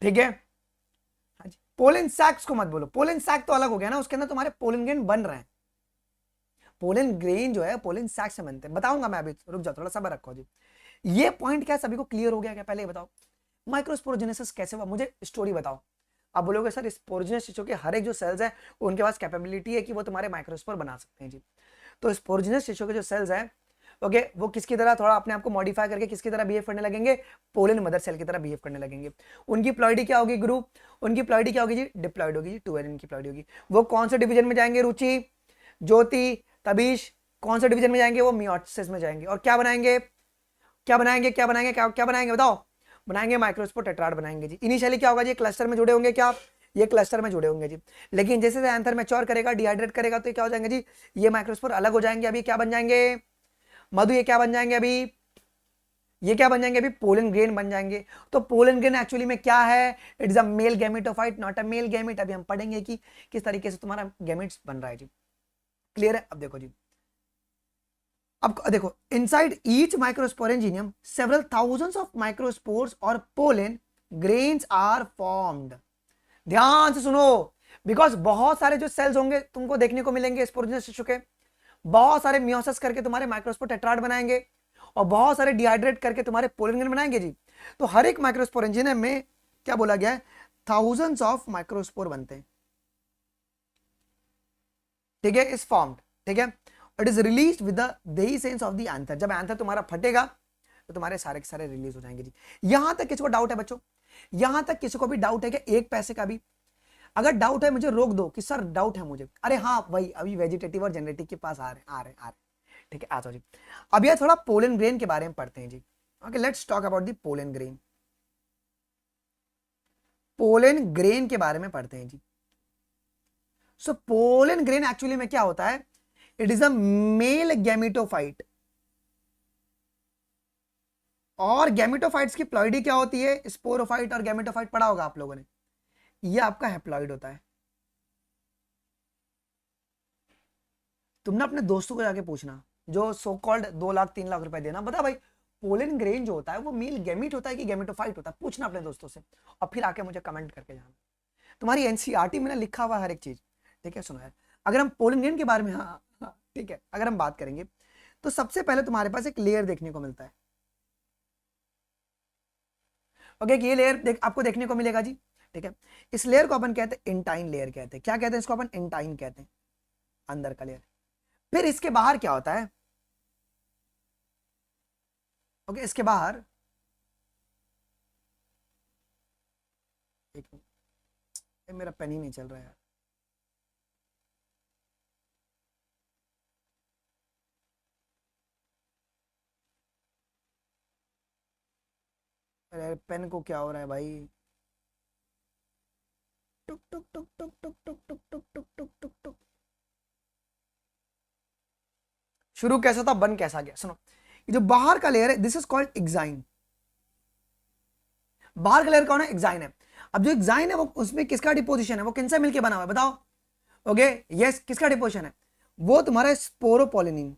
ठीक है। हाँ जी, पोलन सैक्स को मत बोलो, पोलन सैक तो अलग हो गया ना, उसके अंदर तुम्हारे पोलन ग्रेन बन रहे हैं। पोलन ग्रेन जो है पोलन सैक से बनते हैं, बताऊंगा मैं अभी, रुक जाओ थोड़ा सब्र रखो जी। ये पॉइंट क्या सभी को क्लियर हो गया क्या, पहले बताओ माइक्रोस्पोरोजेनेसिस कैसे हुआ, मुझे स्टोरी बताओ। आप बोलोगे सर स्पोरोजेनस टिश्यू के हर एक जो सेल्स हैं उनके पास कैपेबिलिटी है कि वो तुम्हारे माइक्रोस्पोर बना सकते हैं जी। तो स्पोरोजेनस टिश्यू के जो सेल्स हैं ओके, वो किसकी तरह थोड़ा अपने आप को मॉडिफाई करके किसकी तरह बिहेव करने लगेंगे, पोलन मदर सेल की तरह बिहेव करने लगेंगे। उनकी प्लॉइडी क्या होगी गुरु, उनकी प्लॉइडी क्या होगी जी, डिप्लॉइड होगी जी, 2n की प्लॉइडी होगी। वो कौन से डिवीजन में जाएंगे, रुचि, ज्योति, तबीश, कौन से डिवीजन में जाएंगे, वो मियोसिस में जाएंगे। और क्या बनाएंगे, क्या बनाएंगे, क्या बनाएंगे, क्या बनाएंगे बताओ, बनाएंगे माइक्रोस्पोर टेट्राड बनाएंगे जी। इनिशियली क्या होगा जी, क्लस्टर में जुड़े होंगे, क्या ये क्लस्टर में जुड़े होंगे जी। लेकिन जैसे जैसे एंथर मैच्योर करेगा, डिहाइड्रेट करेगा, तो क्या हो जाएंगे जी, ये माइक्रोस्पोर अलग हो जाएंगे। अभी क्या बन जाएंगे मधु, ये क्या बन जाएंगे अभी, ये क्या बन जाएंगे अभी, पोलन ग्रेन बन जाएंगे। तो पोलन ग्रेन एक्चुअली में क्या है, it is a male gametophyte not a male gamete. अभी हम पढ़ेंगे कि किस तरीके से तुम्हारा गैमेट्स बन रहा है जी, क्लियर है। अब देखो जी, अब देखो, inside each microsporangium several thousands of microspores और पोलन ग्रेन्स आर फॉर्म्ड। ध्यान से सुनो, बिकॉज बहुत सारे जो सेल्स होंगे तुमको देखने को मिलेंगे स्पोरेंजियस टिश्यू के, बहुत सारे मियोसिस करके तुम्हारे माइक्रोस्पोर टेट्राड बनाएंगे और बहुत सारे डिहाइड्रेट करके तुम्हारे पोलन ग्रेन बनाएंगे जी। तो हर एक माइक्रोस्पोरेंजियम में क्या बोला गया है, थाउजेंड्स ऑफ माइक्रोस्पोर बनते हैं, ठीक है, इज फॉर्म्ड, ठीक है। It is release with the dehiscence of the anther. जब एंथर तुम्हारा फटेगा तो तुम्हारे सारे के सारे रिलीज हो जाएंगे जी। यहां तक किसी को डाउट है बच्चों? यहां तक किसी को भी डाउट है कि एक पैसे का भी? अगर डाउट है मुझे रोक दो कि सर डाउट है मुझे। अरे हाँ भाई, अभी वेजिटेटिव और जेनेटिव के पास आ रहे, ठीक है, आ जाओ जी। अब यह थोड़ा पोलन ग्रेन के बारे में पढ़ते हैं जी। Okay, let's talk about the pollen grain. Pollen grain के बारे में पढ़ते हैं जी। सो पोलन ग्रेन एक्चुअली में क्या होता है, it is a male gametophyte. और गैमेटोफाइट्स की प्लॉइडी क्या होती है, स्पोरोफाइट और गैमेटोफाइट पढ़ा होगा आप लोगों ने। ये आपका हैप्लॉइड होता है। तुमने अपने दोस्तों को जाके पूछना जो सो कॉल्ड 2 लाख 3 लाख रुपए देना, बता भाई पोलन ग्रेन जो होता है वो मेल गैमेट होता है कि गैमेटोफाइट होता है, पूछना अपने दोस्तों से और फिर आके मुझे कमेंट करके जाना। तुम्हारी एनसीईआरटी में लिखा हुआ हर एक चीज, ठीक है। सुनो यार, अगर हम पोलन ग्रेन के बारे में, हाँ ठीक है, अगर हम बात करेंगे तो सबसे पहले तुम्हारे पास एक लेयर देखने को मिलता है। ओके, ये लेयर आपको देखने को मिलेगा जी, ठीक है। इस लेयर को अपन कहते हैं इंटाइन लेयर कहते हैं। क्या कहते हैं इसको अपन? इंटाइन कहते हैं, अंदर का लेयर। फिर इसके बाहर क्या होता है? ओके, इसके बाहर एक मिनट, मेरा पेन ही नहीं चल रहा है। अरे पेन को क्या हो रहा है भाई? टुक टुक टुक टुक टुक टुक टुक टुक टुक टुक टुक टुक। शुरू कैसा था, बन कैसा गया? सुनो, ये जो बाहर का लेयर है दिस इज कॉल्ड एक्साइन। बाहर का लेयर कौन है? एक्साइन है। अब जो एक्साइन है वो उसमें किसका डिपोजिशन है, वो किनसे मिलके बना हुआ है बताओ? ओके यस, किसका डिपोजिशन है? वो तुम्हारा स्पोरोपोलिनिन।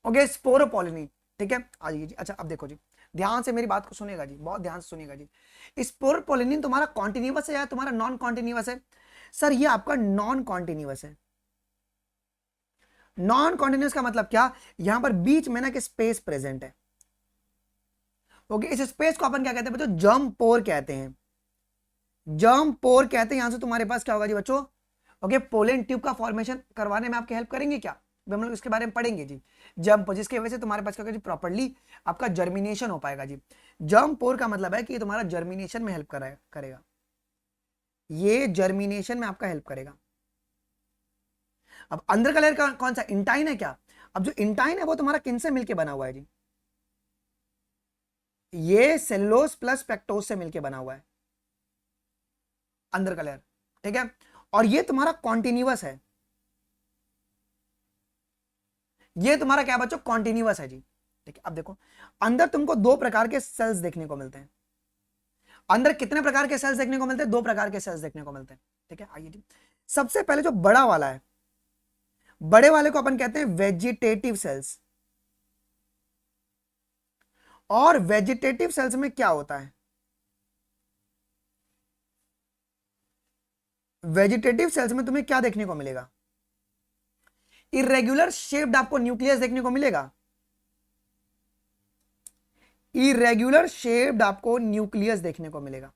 ओके, स्पोरोपोलिनिन, ठीक है। आ जाइए जी। अच्छा अब देखो जी, ध्यान से मेरी बात को सुनेगा जी, बहुत ध्यान से सुनेगा जी। स्पोरोपोलिनिन तुम्हारा कॉन्टिन्यूअस है या तुम्हारा नॉन कॉन्टिन्यूअस है? सर ये आपका नॉन कॉन्टिन्यूअस है। नॉन कॉन्टिन्यूअस का मतलब क्या? यहां पर बीच में ना कि स्पेस प्रेजेंट है। ओके, इस स्पेस को अपन क्या कहते हैं बच्चों? जर्म पोर कहते हैं। जर्म पोर कहते हैं। यहां से तुम्हारे पास क्या होगा जी बच्चों? ओके, पोलन ट्यूब का फॉर्मेशन करवाने में आपकी हेल्प करेंगे क्या? हम लोग इसके बारे में पढ़ेंगे जी। जर्म, जिसकी वजह से तुम्हारे पास क्या होगा जी, प्रॉपर्ली आपका जर्मिनेशन हो पाएगा जी। जर्म पोर का मतलब है कि ये तुम्हारा जर्मिनेशन में हेल्प करेगा। ये जर्मिनेशन में आपका हेल्प करेगा। अब अंदर का लेयर का कौन सा? इंटाइन है क्या? अब जो इंटाइन है वो तुम्हारा किन से मिलके बना हुआ है जी? ये सेलुलोज प्लस पेक्टोज से मिलके बना हुआ है अंदर का लेयर, ठीक है। और ये तुम्हारा कॉन्टिन्यूअस है। ये तुम्हारा क्या बच्चों? कॉन्टिन्यूअस है जी, ठीक है। अब देखो, अंदर तुमको 2 प्रकार के सेल्स देखने को मिलते हैं। अंदर कितने प्रकार के सेल्स देखने को मिलते हैं? 2 प्रकार के सेल्स देखने को मिलते हैं, ठीक है। आइए जी, सबसे पहले जो बड़ा वाला है, बड़े वाले को अपन कहते हैं वेजिटेटिव सेल्स। और वेजिटेटिव सेल्स में क्या होता है? वेजिटेटिव सेल्स में तुम्हें क्या देखने को मिलेगा? इरेगुलर शेप्ड आपको न्यूक्लियस देखने को मिलेगा। इरेगुलर शेप्ड आपको न्यूक्लियस देखने को मिलेगा,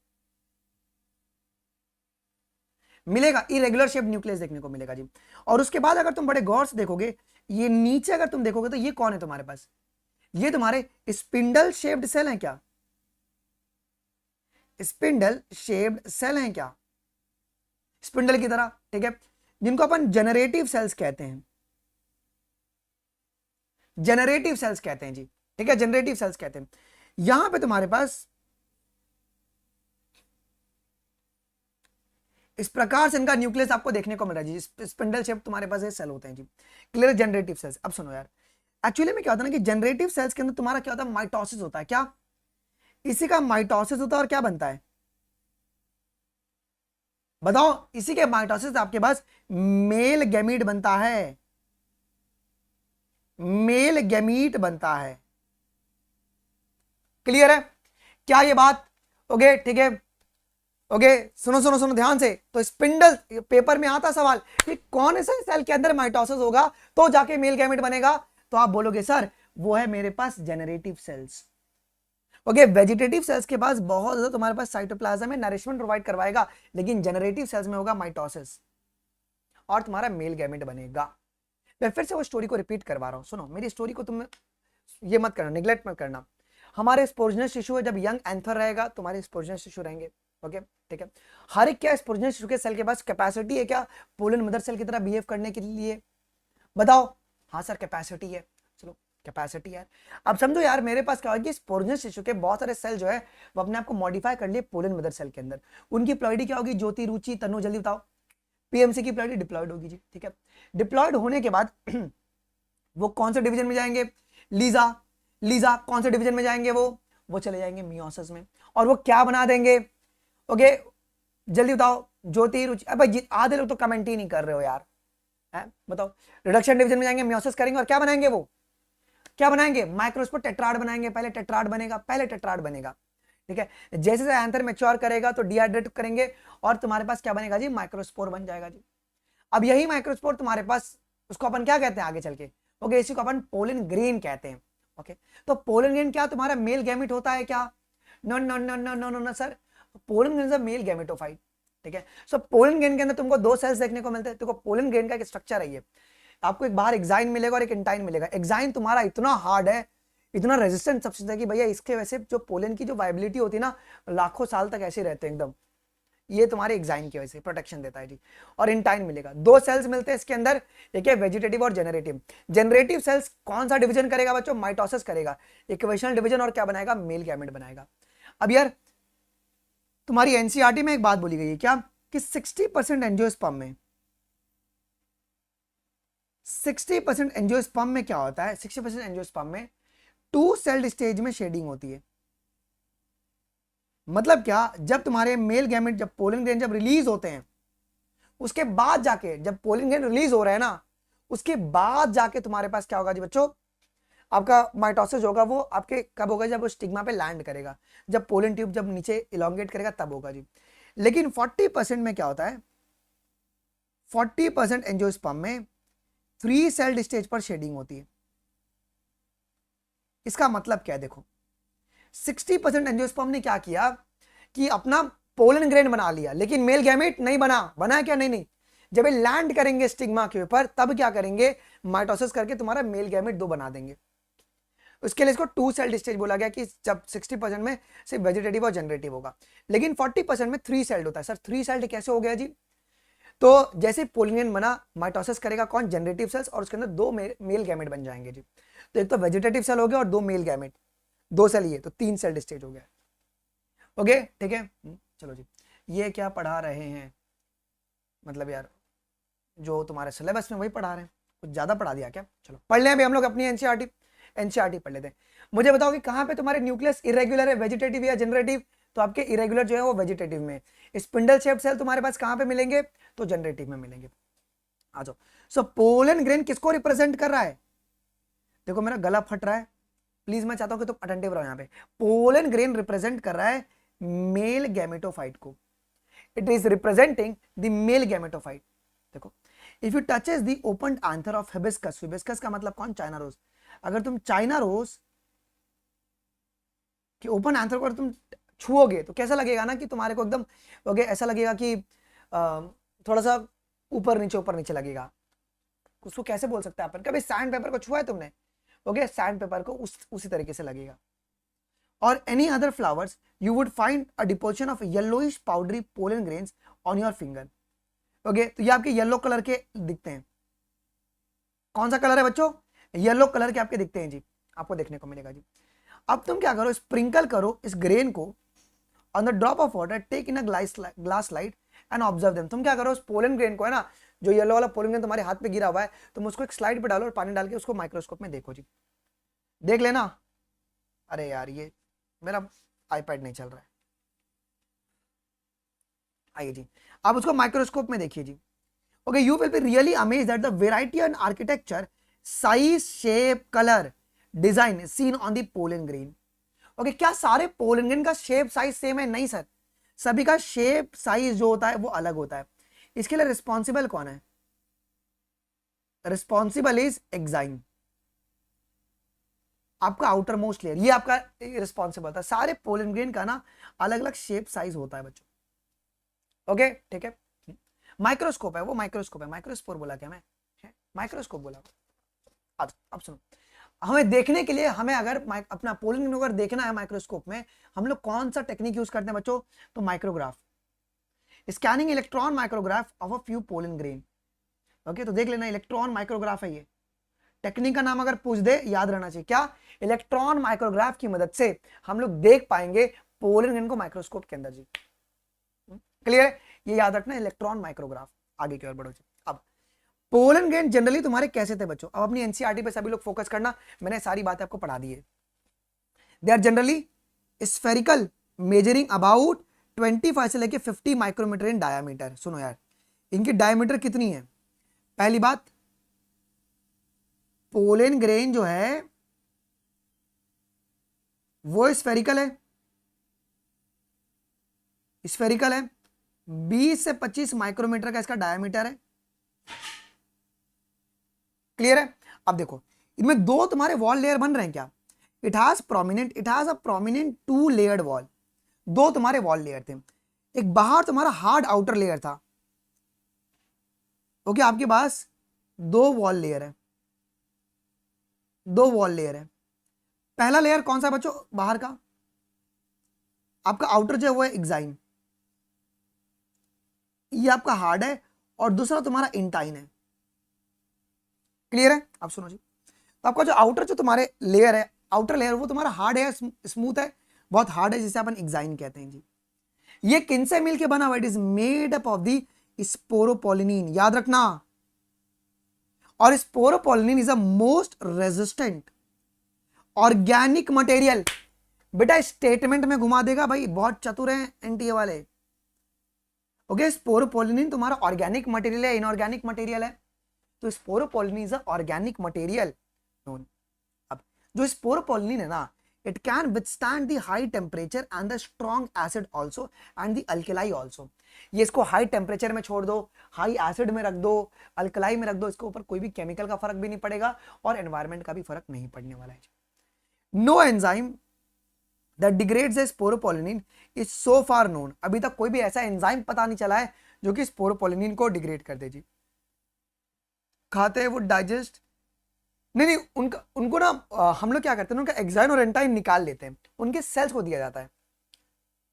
इरेगुलर शेप न्यूक्लियस देखने को मिलेगा जी। और उसके बाद अगर तुम बड़े गौर से देखोगे, ये नीचे अगर तुम देखोगे तो ये कौन है तुम्हारे पास? ये तुम्हारे स्पिंडल शेप्ड सेल हैं क्या? स्पिंडल शेप्ड सेल हैं क्या? स्पिंडल की तरह, ठीक है, जिनको अपन जनरेटिव सेल्स कहते हैं। जनरेटिव सेल्स कहते हैं जी, ठीक है, जनरेटिव सेल्स कहते हैं। यहां पे तुम्हारे पास इस प्रकार से इनका न्यूक्लियस आपको देखने को मिल रहा है जी। स्पिंडल शेप तुम्हारे पास ये सेल होते हैं जी, क्लियर, जनरेटिव सेल्स। अब सुनो यार, एक्चुअली में क्या होता है ना कि जनरेटिव सेल्स के अंदर तुम्हारा क्या होता है? माइटोसिस होता है। क्या? इसी का माइटोसिस होता है और क्या बनता है? बताओ, इसी के माइटोसिस से आपके पास मेल गैमीट बनता है, मेल गैमीट बनता है। क्लियर है क्या ये बात? ओके ठीक है। ओके सुनो सुनो सुनो ध्यान से। तो स्पिंडल पेपर में आता सवाल कि कौन से सेल के अंदर माइटोसिस होगा तो जाके मेल गैमेट बनेगा, तो आप बोलोगे सर वो है मेरे पास generative cells. Okay vegetative cells के पास बहुत ज्यादा तुम्हारे पास साइटोप्लाज्म में नरिशमेंट प्रोवाइड करवाएगा, लेकिन जेनरेटिव सेल्स में होगा माइटोसिस और तुम्हारा मेल गैमेट बनेगा। मैं फिर से वो स्टोरी को रिपीट करवा रहा हूं, सुनो मेरी स्टोरी को, तुम ये मत करना, निग्लेक्ट मत करना। हमारे स्पोर्जनस टिश्यू है, जब यंग एंथर रहेगा तुम्हारे स्पोर्जनस टिश्यू रहेंगे। ओके ठीक है। हर एक क्या स्पोर्जनस टिश्यू के सेल के पास कैपेसिटी है क्या पोलन मदर सेल की तरह बिहेव करने के लिए? बताओ। हाँ सर कैपेसिटी है। चलो कैपेसिटी है। अब समझो यार मेरे पास क्या होगी कि स्पोर्जनस टिश्यू के बहुत सारे सेल जो है वो अपने आप को मॉडिफाई कर लिए पोलन मदर सेल के अंदर। उनकी प्लॉइडी क्या होगी? ज्योति, रुचि, तनु, जल्दी बताओ। पीएमसी की प्लॉइडी डिप्लॉयड होगी जी। ठीक है। डिप्लॉयड होने के बाद वो कौन से डिवीजन में जाएंगे? लीजा। लीजा कौन से डिवीजन में जाएंगे? वो चले जाएंगे मियोसिस में। और वो क्या बना देंगे? ओके जल्दी बताओ। ज्योति, रुचि, अब आधे लोग तो कमेंट ही नहीं कर रहे हो यार, है बताओ। रिडक्शन डिवीजन में जाएंगे, मियोसिस करेंगे और क्या बनाएंगे? वो क्या बनाएंगे? माइक्रोस्पोर टेट्राड बनाएंगे। पहले टेट्राड बनेगा, पहले टेट्राड बनेगा। ठीक है। जैसे जैसे एंथर मैच्योर करेगा तो डिहाइड्रेट करेंगे और तुम्हारे पास क्या बनेगा जी? माइक्रोस्पोर बन जाएगा जी। अब यही माइक्रोस्पोर तुम्हारे पास, उसको अपन क्या कहते हैं आगे चल के? ओके इसी को अपन पोलन ग्रेन कहते हैं। ओके तो पोलन ग्रेन क्या तुम्हारा मेल गैमेट होता है क्या? No no no no no no sir, pollen grain is a male gametophyte. ठीक है। सो पोलन ग्रेन के अंदर तुमको दो सेल्स देखने को मिलते हैं। देखो पोलन ग्रेन का एक स्ट्रक्चर है, ये आपको एक बाहर एक्साइन मिलेगा और एक इंटाइन मिलेगा। एक्साइन तुम्हारा इतना हार्ड है, इतना रेजिस्टेंट सब्सटेंस है कि भैया इसके वैसे जो पोलन की जो वाइबिलिटी होती है ना, लाखों साल तक ऐसे रहते हैं एकदम। ये तुम्हारे एक्साइन की वजह से प्रोटेक्शन देता है जी। और इंटाइन मिलेगा। दो सेल्स मिलते हैं इसके अंदर, एक है वेजिटेटिव और जेनरेटिव। जेनरेटिव सेल्स कौन सा डिवीजन करेगा बच्चों? माइटोसिस करेगा, इक्वेशनल डिवीजन, और क्या बनाएगा? मेल गैमेट बनाएगा। अब यार तुम्हारी एनसीईआरटी में एक बात बोली गई है क्या कि 60% एंजियोस्पर्म में, 60% एंजियोस्पर्म में क्या होता है? 60% एंजियोस्पर्म में टू सेल्ड स्टेज में शेडिंग होती है। मतलब क्या? जब तुम्हारे मेल गैमेट, जब पोलन ग्रेन जब रिलीज होते हैं, उसके बाद जाके, जब पोलन ग्रेन रिलीज हो रहा है ना, उसके बाद जाके तुम्हारे पास क्या होगा जी बच्चों? आपका माइटोसिस होगा। वो आपके कब होगा? जब वो स्टिग्मा पे लैंड करेगा, जब पोलन ट्यूब जब नीचे इलोंगेट करेगा तब होगा जी। लेकिन 40% में क्या होता है? 40% एंजियोस्पर्म में 3 सेल्ड स्टेज पर शेडिंग होती है। इसका मतलब क्या है? देखो 60% एंजियोस्पर्म ने क्या किया कि अपना पोलन ग्रेन बना लिया, लेकिन मेल गैमेट नहीं बना। बना क्या? नहीं नहीं। जब ये लैंड करेंगे स्टिग्मा के ऊपर तब क्या करेंगे? माइटोसिस करके तुम्हारा मेल गैमेट 2 बना देंगे। उसके लिए इसको 2 सेल्ड स्टेज बोला गया कि जब 60% में सिर्फ वेजिटेटिव और जनरेटिव होगा, लेकिन 40% में 3 सेल्ड होता है। सर 3 सेल्ड कैसे हो गया जी? तो जैसे पोलन ग्रेन बना, माइटोसिस करेगा कौन? जनरेटिव सेल्स, और उसके अंदर 2 मेल गैमेट बन जाएंगे जी। तो एक तो वेजिटेटिव सेल हो गया और 2 मेल गैमेट, 2 सेल, ये तो 3 सेल्ड स्टेज हो गया। ओके ठीक है। चलो जी, ये क्या पढ़ा रहे हैं? मतलब यार जो तुम्हारे सिलेबस में वही पढ़ा रहे हैं, कुछ ज्यादा पढ़ा दिया क्या? चलो पढ़ लें अभी हम लोग अपनी एनसीईआरटी। एनसीईआरटी पढ़ लेते हैं। मुझे बताओ कि कहाँ पे तुम्हारे न्यूक्लियस इरेगुलर है, वेजिटेटिव या जनरेटिव? तो आपके इरेगुलर जो है वो वेजिटेटिव में। स्पिंडल शेप्ड सेल तुम्हारे पास कहाँ पे मिलेंगे? तो जनरेटिव में मिलेंगे। आ जाओ। सो पोलन ग्रेन किसको रिप्रेजेंट कर रहा है? देखो मेरा गला फट रहा है, प्लीज मैं चाहता हूं कि तुम अटेंटिव रहो यहाँ पे। पोलन ग्रेन रिप्रेजेंट कर रहा है मेल गैमेटोफाइट को। It is representing the male gametophyte. देखो if you touches the open anther of hibiscus, hibiscus का मतलब कौन? China rose. अगर तुम चाइना रोज कि ओपन एंथर को तुम छुओगे तो कैसा लगेगा ना कि तुम्हारे को एकदम ओके ऐसा लगेगा कि थोड़ा सा ऊपर नीचे लगेगा। उसको कैसे बोल सकते हैं अपन? कभी सैंड पेपर को छुआ है तुमने? ओके सैंड पेपर को उसी तरीके से लगेगा। और any other flowers you would find a deposition of yellowish powdery pollen grains on your finger. Okay तो ये आपके येलो कलर के दिखते हैं। कौन सा कलर है बच्चों? येलो कलर के आपके दिखते हैं जी, आपको देखने को मिलेगा जी। अब तुम क्या करो? स्प्रिंकल करो इस ग्रेन को on the drop of water, take in a glass slide and observe them. तुम क्या करो? उस पोलन ग्रेन को है ना, जो येलो वाला पोलन ग्रेन तुम्हारे हाथ पे गिरा हुआ है, तुम उसको एक स्लाइड पे डालो और पानी डाल के उसको माइक्रोस्कोप में देखो जी। देख लेना। अरे यार ये मेरा आईपैड नहीं चल रहा है। आइए जी, आप उसको माइक्रोस्कोप में देखिए जी। Okay, you will be really amazed that the variety and architecture, size, shape, colour, design seen on the pollen grain. Okay, क्या सारे पोलन ग्रेन का शेप साइज सेम है? नहीं सर, सभी का शेप साइज जो होता है वो अलग होता है। इसके लिए रिस्पॉन्सिबल कौन है? रिस्पॉन्सिबल इज एक्साइन, आपका आउटर मोस्ट लेयर, ये आपका रिस्पॉन्सिबल था। सारे पोलन ग्रेन का ना अलग अलग शेप साइज होता है बच्चों। ओके ठीक है, माइक्रोस्कोप है वो, माइक्रोस्कोप है, माइक्रोस्पोर बोला क्या मैं? माइक्रोस्कोप बोला। अब सुनो, हमें देखने के लिए, हमें अगर अपना पोलन ग्रेन अगर देखना है माइक्रोस्कोप में, हम लोग कौन सा टेक्निक यूज करते हैं बच्चों? तो micrograph, scanning electron micrograph of a few pollen grain. Okay, तो देख लेना, इलेक्ट्रॉन माइक्रोग्राफ है ये। टेक्निक का नाम अगर पूछ दे याद रहना चाहिए क्या? इलेक्ट्रॉन माइक्रोग्राफ की मदद से हम लोग देख पाएंगे पोलन ग्रेन को माइक्रोस्कोप के अंदर जी। क्लियर है? ये याद रखना, इलेक्ट्रॉन माइक्रोग्राफ। आगे की ओर बढ़ो जी। अब पोलन ग्रेन जनरली तुम्हारे कैसे थे बच्चों? अब अपनी एनसीईआरटी पे सभी लोग फोकस करना, मैंने सारी बातें आपको पढ़ा दी है। They are generally spherical, measuring about 25 से लेके 50 माइक्रोमीटर इन डायामीटर। सुनो यार, इनकी डायमीटर कितनी है? पहली बात, पोलन ग्रेन जो है वो स्फेरिकल है, स्फेरिकल है, 20 से 25 माइक्रोमीटर का इसका डायमीटर है। क्लियर है? अब देखो, इनमें दो तुम्हारे वॉल लेयर बन रहे हैं क्या? It has a prominent 2 layered wall. दो तुम्हारे वॉल लेयर थे, एक बाहर तुम्हारा हार्ड आउटर लेयर था। ओके, आपके पास दो वॉल लेयर है, दो वॉल लेयर है। पहला लेयर कौन सा है बच्चों? बाहर का आपका आउटर जो है वो है एक्साइन, ये आपका हार्ड है, और दूसरा तुम्हारा इंटाइन है। क्लियर है? अब सुनो जी, तो आपका जो आउटर जो तुम्हारे लेयर है, आउटर लेयर, वो तुम्हारा हार्ड है, स्मूथ है, बहुत हार्ड है, जिसे अपन एक्साइन कहते हैं जी। ये किन से मिलके बना हुआ? It is made up of the sporopollenin, याद रखना। और sporopollenin is a most resistant organic material. बेटा स्टेटमेंट में घुमा देगा भाई, बहुत चतुर हैं एनटीए वाले। ओके, स्पोरोपोलिनिन तुम्हारा ऑर्गेनिक मटेरियल है, इनऑर्गेनिक मटेरियल है? तो sporopollenin is a organic material known. अब जो स्पोरोपोलिनिन है ना, it can withstand the high temperature and the strong acid also and the alkali also. ये इसको हाई टेम्परेचर में छोड़ दो, हाई एसिड में रख दो, अल्कलाई में रख दो, इसके ऊपर कोई भी केमिकल का फर्क भी नहीं पड़ेगा और एनवायरमेंट का भी फर्क नहीं पड़ने वाला है। No enzyme that degrades the sporopollenin is so far known। अभी तक कोई भी ऐसा एंजाइम पता नहीं चला है जो कि स्पोरोपोलिनिन को डिग्रेड कर दे जी। खाते हैं वो डाइजेस्ट नहीं, उनको ना हम लोग क्या करते हैं, उनका एक्साइन और एंटाइन निकाल लेते हैं, उनके सेल्स को दिया जाता है।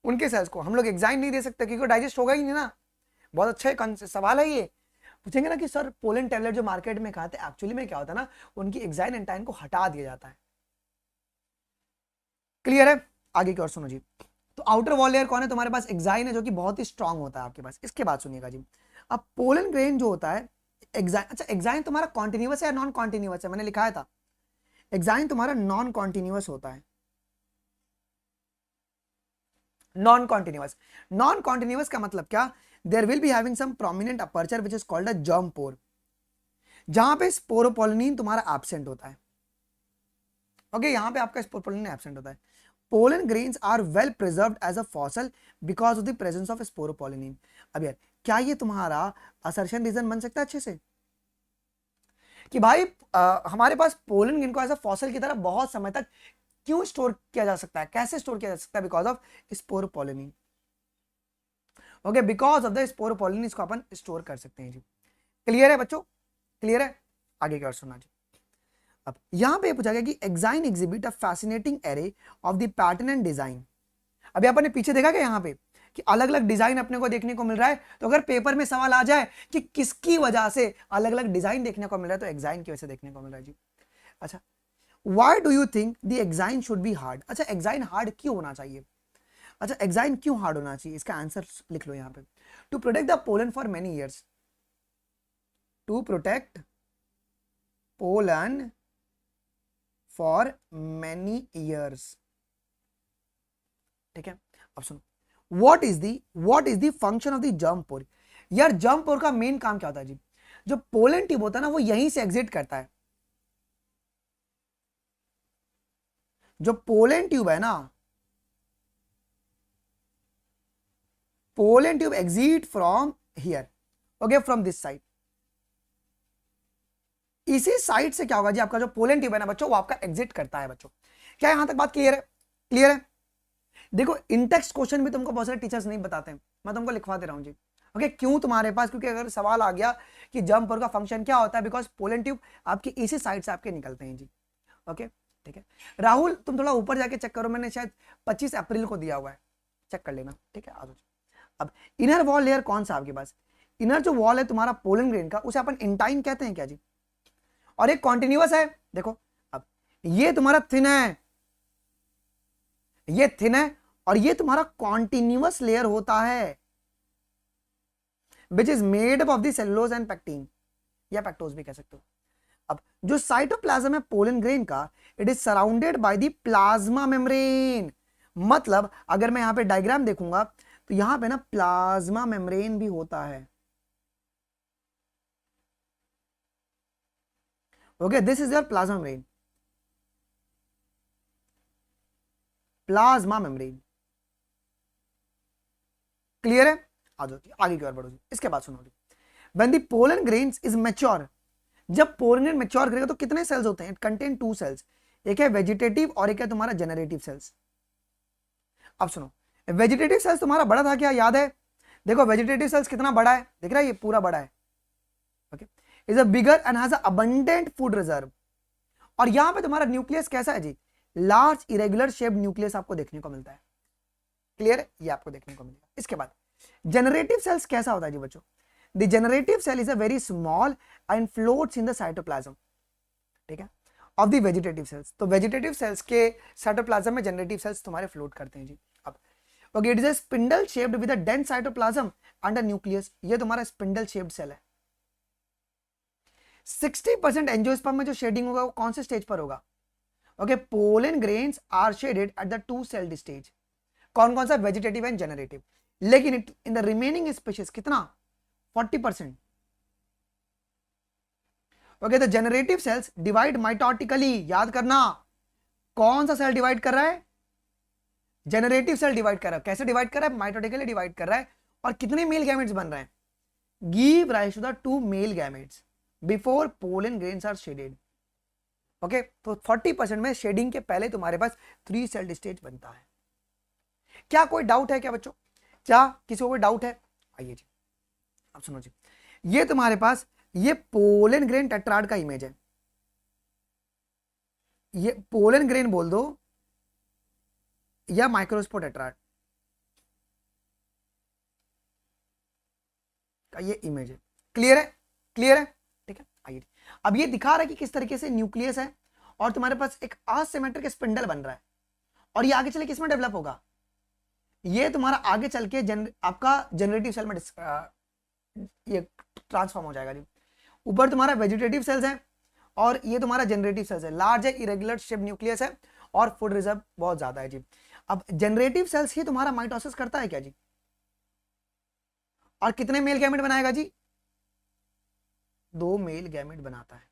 उनके सेल्स को हम लोग एक्साइन नहीं दे सकते क्योंकि डाइजेस्ट होगा ही नहीं ना। बहुत अच्छा सवाल है ये। पूछेंगे ना कि सर पोलन टैबलेट जो मार्केट में खाते हैं, एक्चुअली में क्या होता है ना, उनकी एक्साइन एंटाइन को हटा दिया जाता है। क्लियर है? आगे की ओर सुनो जी। तो आउटर वॉल लेयर कौन है तुम्हारे पास? एक्साइन है, जो कि बहुत ही स्ट्रांग होता है आपके पास। इसके बाद सुनिएगा जी, अब पोलन ग्रेन जो होता है एक्साइन, अच्छा एक्साइन तुम्हारा कॉन्टिन्यूअस है या नॉन कॉन्टिन्यूअस है? मैंने लिखा था एक्साइन तुम्हारा नॉन कॉन्टिन्यूअस होता है। नॉन कॉन्टिन्यूअस, नॉन कॉन्टिन्यूअस का मतलब क्या? There will be having some prominent aperture which is called a germ pore, जहां पे स्पोरोपोलिनिन तुम्हारा एब्सेंट होता है। ओके, यहां पे आपका स्पोरोपोलिनिन एब्सेंट होता है। Pollen grains are well preserved as a fossil because of the presence of sporopollenin. अब यार, क्या ये तुम्हारा असर्शन रीजन बन सकता है अच्छे से कि भाई हमारे पास पोलन ग्रेन को एज अ फॉसल की तरह बहुत समय तक क्यों स्टोर किया जा सकता है? कैसे स्टोर किया जा सकता है? Because of sporopollenin. Okay, because of the sporopollenin इसको अपन स्टोर कर सकते हैं जी। क्लियर है बच्चों? क्लियर है? आगे की ओर सुनना जी। अब यहां पे पूछा गया कि exine exhibit a fascinating array of the pattern and design. अभी अपन ने पीछे देखा क्या यहाँ पे कि अलग अलग डिजाइन अपने को देखने को मिल रहा है। तो अगर पेपर में सवाल आ जाए कि किसकी वजह से अलग अलग डिजाइन देखने को मिल रहा है, तो एक्साइन की वजह से देखने को मिल रहा है जी। अच्छा, why do you think the exine should be hard? अच्छा, एक्साइन हार्ड क्यों होना चाहिए? अच्छा, एक्साइन क्यों हार्ड होना चाहिए, इसका आंसर लिख लो यहाँ पे। To protect the pollen for many years, to protect pollen for many years. ठीक है, अब सुनो, what is the function of the germ pore? यार जर्म पोर का मेन काम क्या होता है जी, जो पोलन ट्यूब होता है ना वो यहीं से एग्जिट करता है, जो पोलन ट्यूब है ना, pollen tube exit from here, okay, from this side. इसी साइड से क्या होगा जी, आपका जो पोलन ट्यूब है ना बच्चों वो आपका एग्जिट करता है बच्चों। क्या यहां तक बात क्लियर है? क्लियर है? देखो इन टेक्स्ट क्वेश्चन भी तुमको बहुत सारे टीचर्स नहीं बताते हैं, मैं तुमको लिखवा दे रहा हूं जी। ओके, क्यों तुम्हारे पास, क्योंकि अगर सवाल आ गया कि जंप का फंक्शन क्या होता है, बिकॉज पोलन ट्यूब आपकी इसी साइड से आपके निकलते हैं जी। ओके ठीक है, राहुल तुम थोड़ा ऊपर जाके चेक करो, मैंने शायद 25 अप्रैल को दिया हुआ है, चेक कर लेना, ठीक है। आ जाओ। अब इनर वॉल लेयर कौन सा आपके पास, इनर जो वॉल है तुम्हारा पोलन ग्रेन का, उसे अपन इंटाइन कहते हैं क्या जी, और एक कॉन्टिन्यूअस है। देखो अब ये तुम्हारा थिन है, ये थिन है, और ये तुम्हारा कॉन्टिन्यूअस लेयर होता है which is made up of the cellulose and pectin, या पेक्टोज भी कह सकते हो। अब जो साइटोप्लाज्म है पोलन ग्रेन का, it is surrounded by the plasma membrane. मतलब अगर मैं यहां पे डायग्राम देखूंगा तो यहां पे ना प्लाज्मा मेम्ब्रेन भी होता है। Okay, this is your plasma membrane, plasma membrane. Clear है? आ जाओ आगे की ओर बढ़ो जी। इसके बाद सुनो जी, when the pollen grains is mature, जब पोलन ग्रेन मैच्योर करेगा तो कितने सेल्स होते हैं? इट कंटेन 2 सेल्स, एक है वेजिटेटिव और एक है तुम्हारा जनरेटिव सेल्स। अब सुनो, वेजिटेटिव सेल्स तुम्हारा बड़ा था क्या, याद है? देखो वेजिटेटिव सेल्स कितना बड़ा है, दिख रहा है, ये पूरा बड़ा है। Okay, is a bigger and has a abundant food reserve. और यहां पे तुम्हारा न्यूक्लियस कैसा है जी, लार्ज इरेगुलर शेप्ड न्यूक्लियस आपको देखने को मिलता है। क्लियर है? ये आपको देखने को मिलेगा। इसके बाद जनरेटिव सेल्स कैसा होता है जी बच्चों, the generative cell is a very small and floats in the cytoplasm, ठीक है, ऑफ द वेजिटेटिव सेल्स। तो वेजिटेटिव सेल्स के साइटोप्लाज्म में जनरेटिव सेल्स तुम्हारे फ्लोट करते हैं जी। अब okay, it is a spindle shaped with a dense cytoplasm and a nucleus, ये तुम्हारा स्पिंडल शेप्ड सेल है। 60% एंजियोस्पर्म में जो शेडिंग होगा वो कौन से स्टेज पर होगा? Okay, pollen grains are shedded at the 2 celled stage. कौन कौन सा? Vegetative and generative. लेकिन इन द रिमेनिंग स्पीशीज कितना? 40%। Okay, the generative cells divide mitotically, याद करना कौन सा सेल डिवाइड कर रहा है? जनरेटिव सेल डिवाइड कर रहा है। कैसे डिवाइड कर रहा है? माइटोटिकली डिवाइड कर रहा है। और कितने मेल गैमेट्स बन रहे हैं? Give rise to the 2 male gametes before pollen grains are shedded. Okay, तो 40% में शेडिंग के पहले तुम्हारे पास 3 सेल्ड स्टेज बनता है। क्या कोई डाउट है क्या बच्चों? क्या किसी को कोई डाउट है? आइए जी, अब सुनो जी, ये तुम्हारे पास ये पोलन ग्रेन टेट्राड का इमेज है, ये पोलन ग्रेन बोल दो या माइक्रोस्पोर टेट्राड का ये इमेज है। क्लियर है? क्लियर है? ठीक है, आइए। अब ये दिखा रहा है कि किस तरीके से न्यूक्लियस है और तुम्हारे पास एक असिमेट्रिक स्पिंडल बन रहा है, और ये आगे चले किसमें डेवलप होगा? ये तुम्हारा आगे चल के आपका जनरेटिव सेल में ये ट्रांसफॉर्म हो जाएगा जी। ऊपर तुम्हारा वेजिटेटिव सेल्स है और ये तुम्हारा जनरेटिव सेल्स है, लार्ज है, इरेगुलर शेप न्यूक्लियस है और फूड रिजर्व बहुत ज्यादा है जी। अब जनरेटिव सेल्स ही तुम्हारा माइटोसिस करता है क्या जी? और कितने मेल गैमेट बनाएगा जी? 2 मेल गैमेट बनाता है।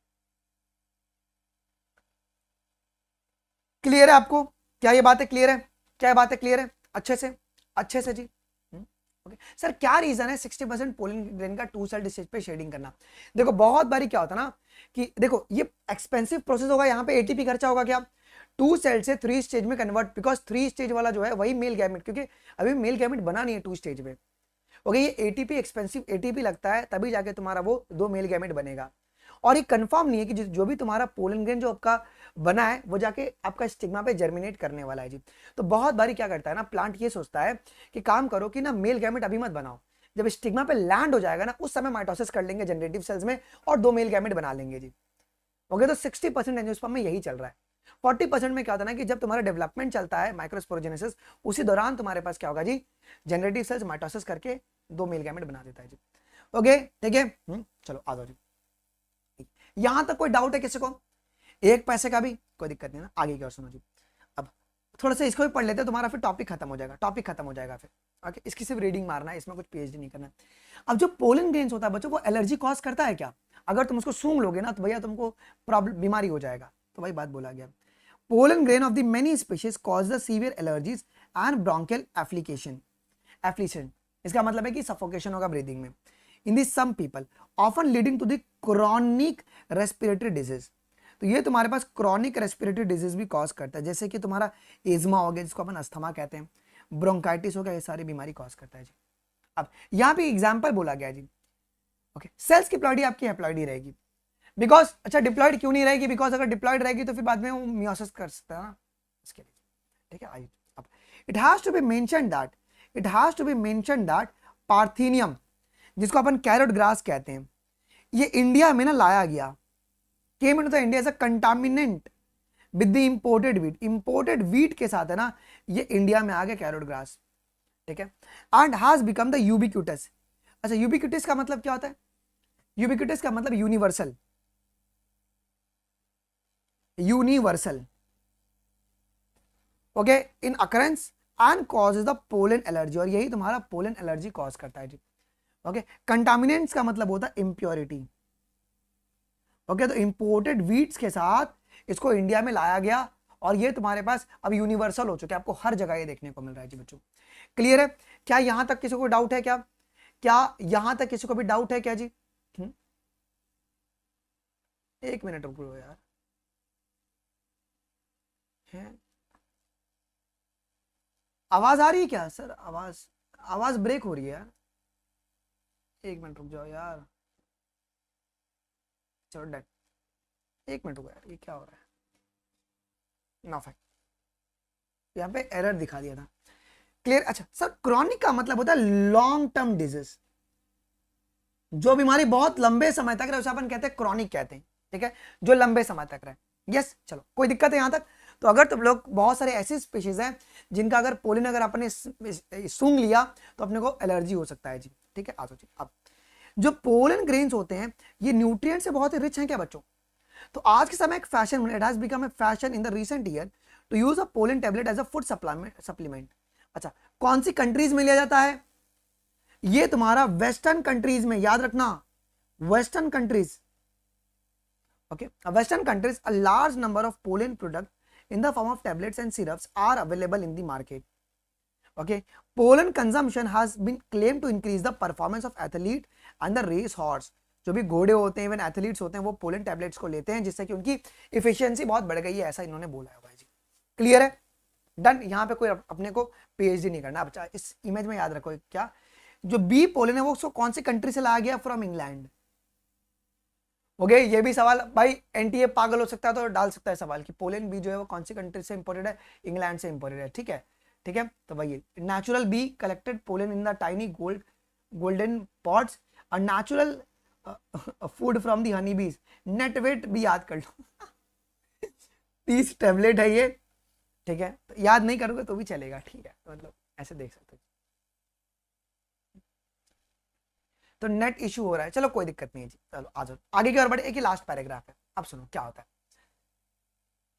क्लियर है आपको? क्या ये बात है क्लियर है? क्या बात है क्लियर है? अच्छे से जी। ओके सर, क्या रीजन है 60% पोलन ग्रेन का 2 सेल्ड स्टेज पे शेडिंग करना? देखो बहुत बारी क्या होता है ना कि देखो ये एक्सपेंसिव प्रोसेस होगा, यहाँ पे एटीपी खर्चा होगा क्या, 2 सेल से 3 स्टेज में कन्वर्ट, बिकॉज 3 स्टेज वाला जो है वही मेल गैमेट, क्योंकि अभी मेल गैमेट बना नहीं है 2 स्टेज में। ओके, ये एटीपी एक्सपेंसिव एटीपी लगता है, तभी जाके तुम्हारा वो 2 मेल गैमेट बनेगा। और ये कंफर्म नहीं है कि जो भी तुम्हारा पोलन ग्रेन जो आपका बना है वो जाके आपका स्टिग्मा पे जर्मिनेट करने वाला है जी। तो बहुत बारी क्या करता है ना, प्लांट ये सोचता है कि काम करो कि ना मेल गैमेट अभी मत बनाओ, जब स्टिग्मा पे लैंड हो जाएगा ना उस समय माइटोसिस कर लेंगे जनरेटिव सेल्स में और 2 मेल गैमेट बना लेंगे जी। ओके, तो 60% एंजियोस्पर्म में यही चल रहा है। 40% में क्या होता है ना कि जब तुम्हारा डेवलपमेंट चलता है माइक्रोस्पोरोजेनेसिस, उसी दौरान तुम्हारे पास क्या होगा जी, जनरेटिव सेल्स माइटोसिस करके 2 मेल गैमेट बना देता है जी। ओके ठीक है, चलो आ जाओ जी। यहां तक कोई डाउट है किसी को? 1 पैसे का भी कोई दिक्कत नहीं ना, आगे की ओर सुनो जी। अब थोड़ा सा इसको भी पढ़ लेते हैं, तुम्हारा फिर टॉपिक खत्म हो जाएगा, टॉपिक खत्म हो जाएगा फिर। ओके, इसकी सिर्फ रीडिंग मारना है, इसमें कुछ पीएचडी नहीं करना है। अब जो पोलन ग्रेन्स होता है बच्चों, वो एलर्जी कॉज करता है क्या? अगर तुम उसको सूंघ लोगे ना तो भैया तुमको प्रॉब्लम, बीमारी हो जाएगा। तो वही बात बोला गया, pollen grain of the many species cause the severe allergies and bronchial affliction. इसका मतलब है कि सफोकेशन होगा ब्रीदिंग में in the some people, often leading to the chronic respiratory disease. तो ये तुम्हारे पास क्रॉनिक रेस्पिरेटरी डिजीज भी कॉज करता है, जैसे कि तुम्हारा एजमा हो गया जिसको अपन अस्थमा कहते हैं, ब्रोंकाइटिस हो गया, ये सारी बीमारी कॉज करता है जी। अब यहाँ पे एग्जाम्पल बोला गया जी, ओके, सेल्स की प्लॉइडी आपकी हैप्लॉइडी रहेगी, बिकॉज अच्छा डिप्लॉइड क्यों नहीं रहेगी? बिकॉज अगर डिप्लॉइड रहेगी तो फिर बाद में वो मियोसिस कर सकता है ना, इसके लिए। ठीक है, आइए अब it has to be mention that parthenium, जिसको अपन कैरोट ग्रास कहते हैं, ये इंडिया में ना लाया गया, came into the India as a contaminant with the imported wheat के साथ है ना, ये इंडिया में आ गया कैरोट ग्रास। ठीक है, and has become the ubiquitous. अच्छा, यूबिक्यूटस का मतलब क्या होता है? यूबिक्यूटस का मतलब universal, okay, in occurrence and causes the pollen allergy, और यही तुम्हारा पोलन एलर्जी कॉज करता है जी। ओके, कंटामिनेंट्स का मतलब होता है इम्प्योरिटी। ओके, तो इंपोर्टेड वीट्स के साथ इसको इंडिया में लाया गया और ये तुम्हारे पास अब यूनिवर्सल हो चुके हैं, आपको हर जगह ये देखने को मिल रहा है जी बच्चों। क्लियर है? क्या यहां तक किसी को डाउट है? क्या यहां तक किसी को भी डाउट है क्या जी? एक मिनट रुको यार, है आवाज आ रही है क्या सर? आवाज ब्रेक हो रही है यार, एक मिनट रुक जाओ यार। चलो डन, एक मिनट रुको यार, ये क्या हो रहा है? ना फाइन, यहाँ पे एरर दिखा दिया था। क्लियर? अच्छा सर, क्रॉनिक का मतलब होता है लॉन्ग टर्म डिजीज, जो बीमारी बहुत लंबे समय तक रहे उसे अपन कहते हैं क्रॉनिक कहते हैं। ठीक है, जो लंबे समय तक रहे। यस, चलो कोई दिक्कत है यहाँ तक? तो अगर तुम लोग, बहुत सारे ऐसी स्पीशीज हैं जिनका अगर पोलिन अगर अपने सूंघ लिया तो अपने को एलर्जी हो सकता है जी। ठीक है, आ जाओ जी। अब जो पोलन ग्रेन्स होते हैं ये न्यूट्रिएंट से बहुत ही रिच हैं क्या बच्चों? तो आज के समय एक fashion, it has become a fashion in the recent year to use a pollen tablet as a food supplement. अच्छा, कौन सी कंट्रीज में लिया जाता है? ये तुम्हारा वेस्टर्न कंट्रीज में, याद रखना, western countries. Okay, western countries, a large number of pollen product in the form of tablets and syrups are available in the market. Okay, pollen consumption has been claimed to increase the performance of athlete and the race horse. जो भी घोड़े होते हैं, even athletes होते हैं, वो pollen tablets को लेते हैं जिससे कि उनकी इफिशियंसी बहुत बढ़ गई है, ऐसा इन्होंने बोला है भाई जी। क्लियर है? डन। यहाँ पे कोई अपने को पीएचडी नहीं करना। अब इस इमेज में याद रखो, क्या जो बी पोलन है वो उसको कौन सी कंट्री से लाया गया? From England. ओके, ये भी सवाल भाई एनटीए पागल हो सकता है तो डाल सकता है सवाल कि पोलन बी जो है वो कौन सी कंट्री से इंपोर्टेड है? इंग्लैंड से इंपोर्टेड है। ठीक है, ठीक है, तो भाई natural bee collected pollen in the tiny golden pots, a natural food from the honey bees. Net wait भी याद कर लो 30 टेबलेट है ये। ठीक है, तो याद नहीं करोगे तो भी चलेगा। ठीक है, मतलब ऐसे देख सकते हो। तो नेट इशू हो रहा है, चलो कोई दिक्कत नहीं है जी। चलो आ जाओ आगे की ओर बढ़े। एक ही लास्ट पैराग्राफ है, अब सुनो क्या होता है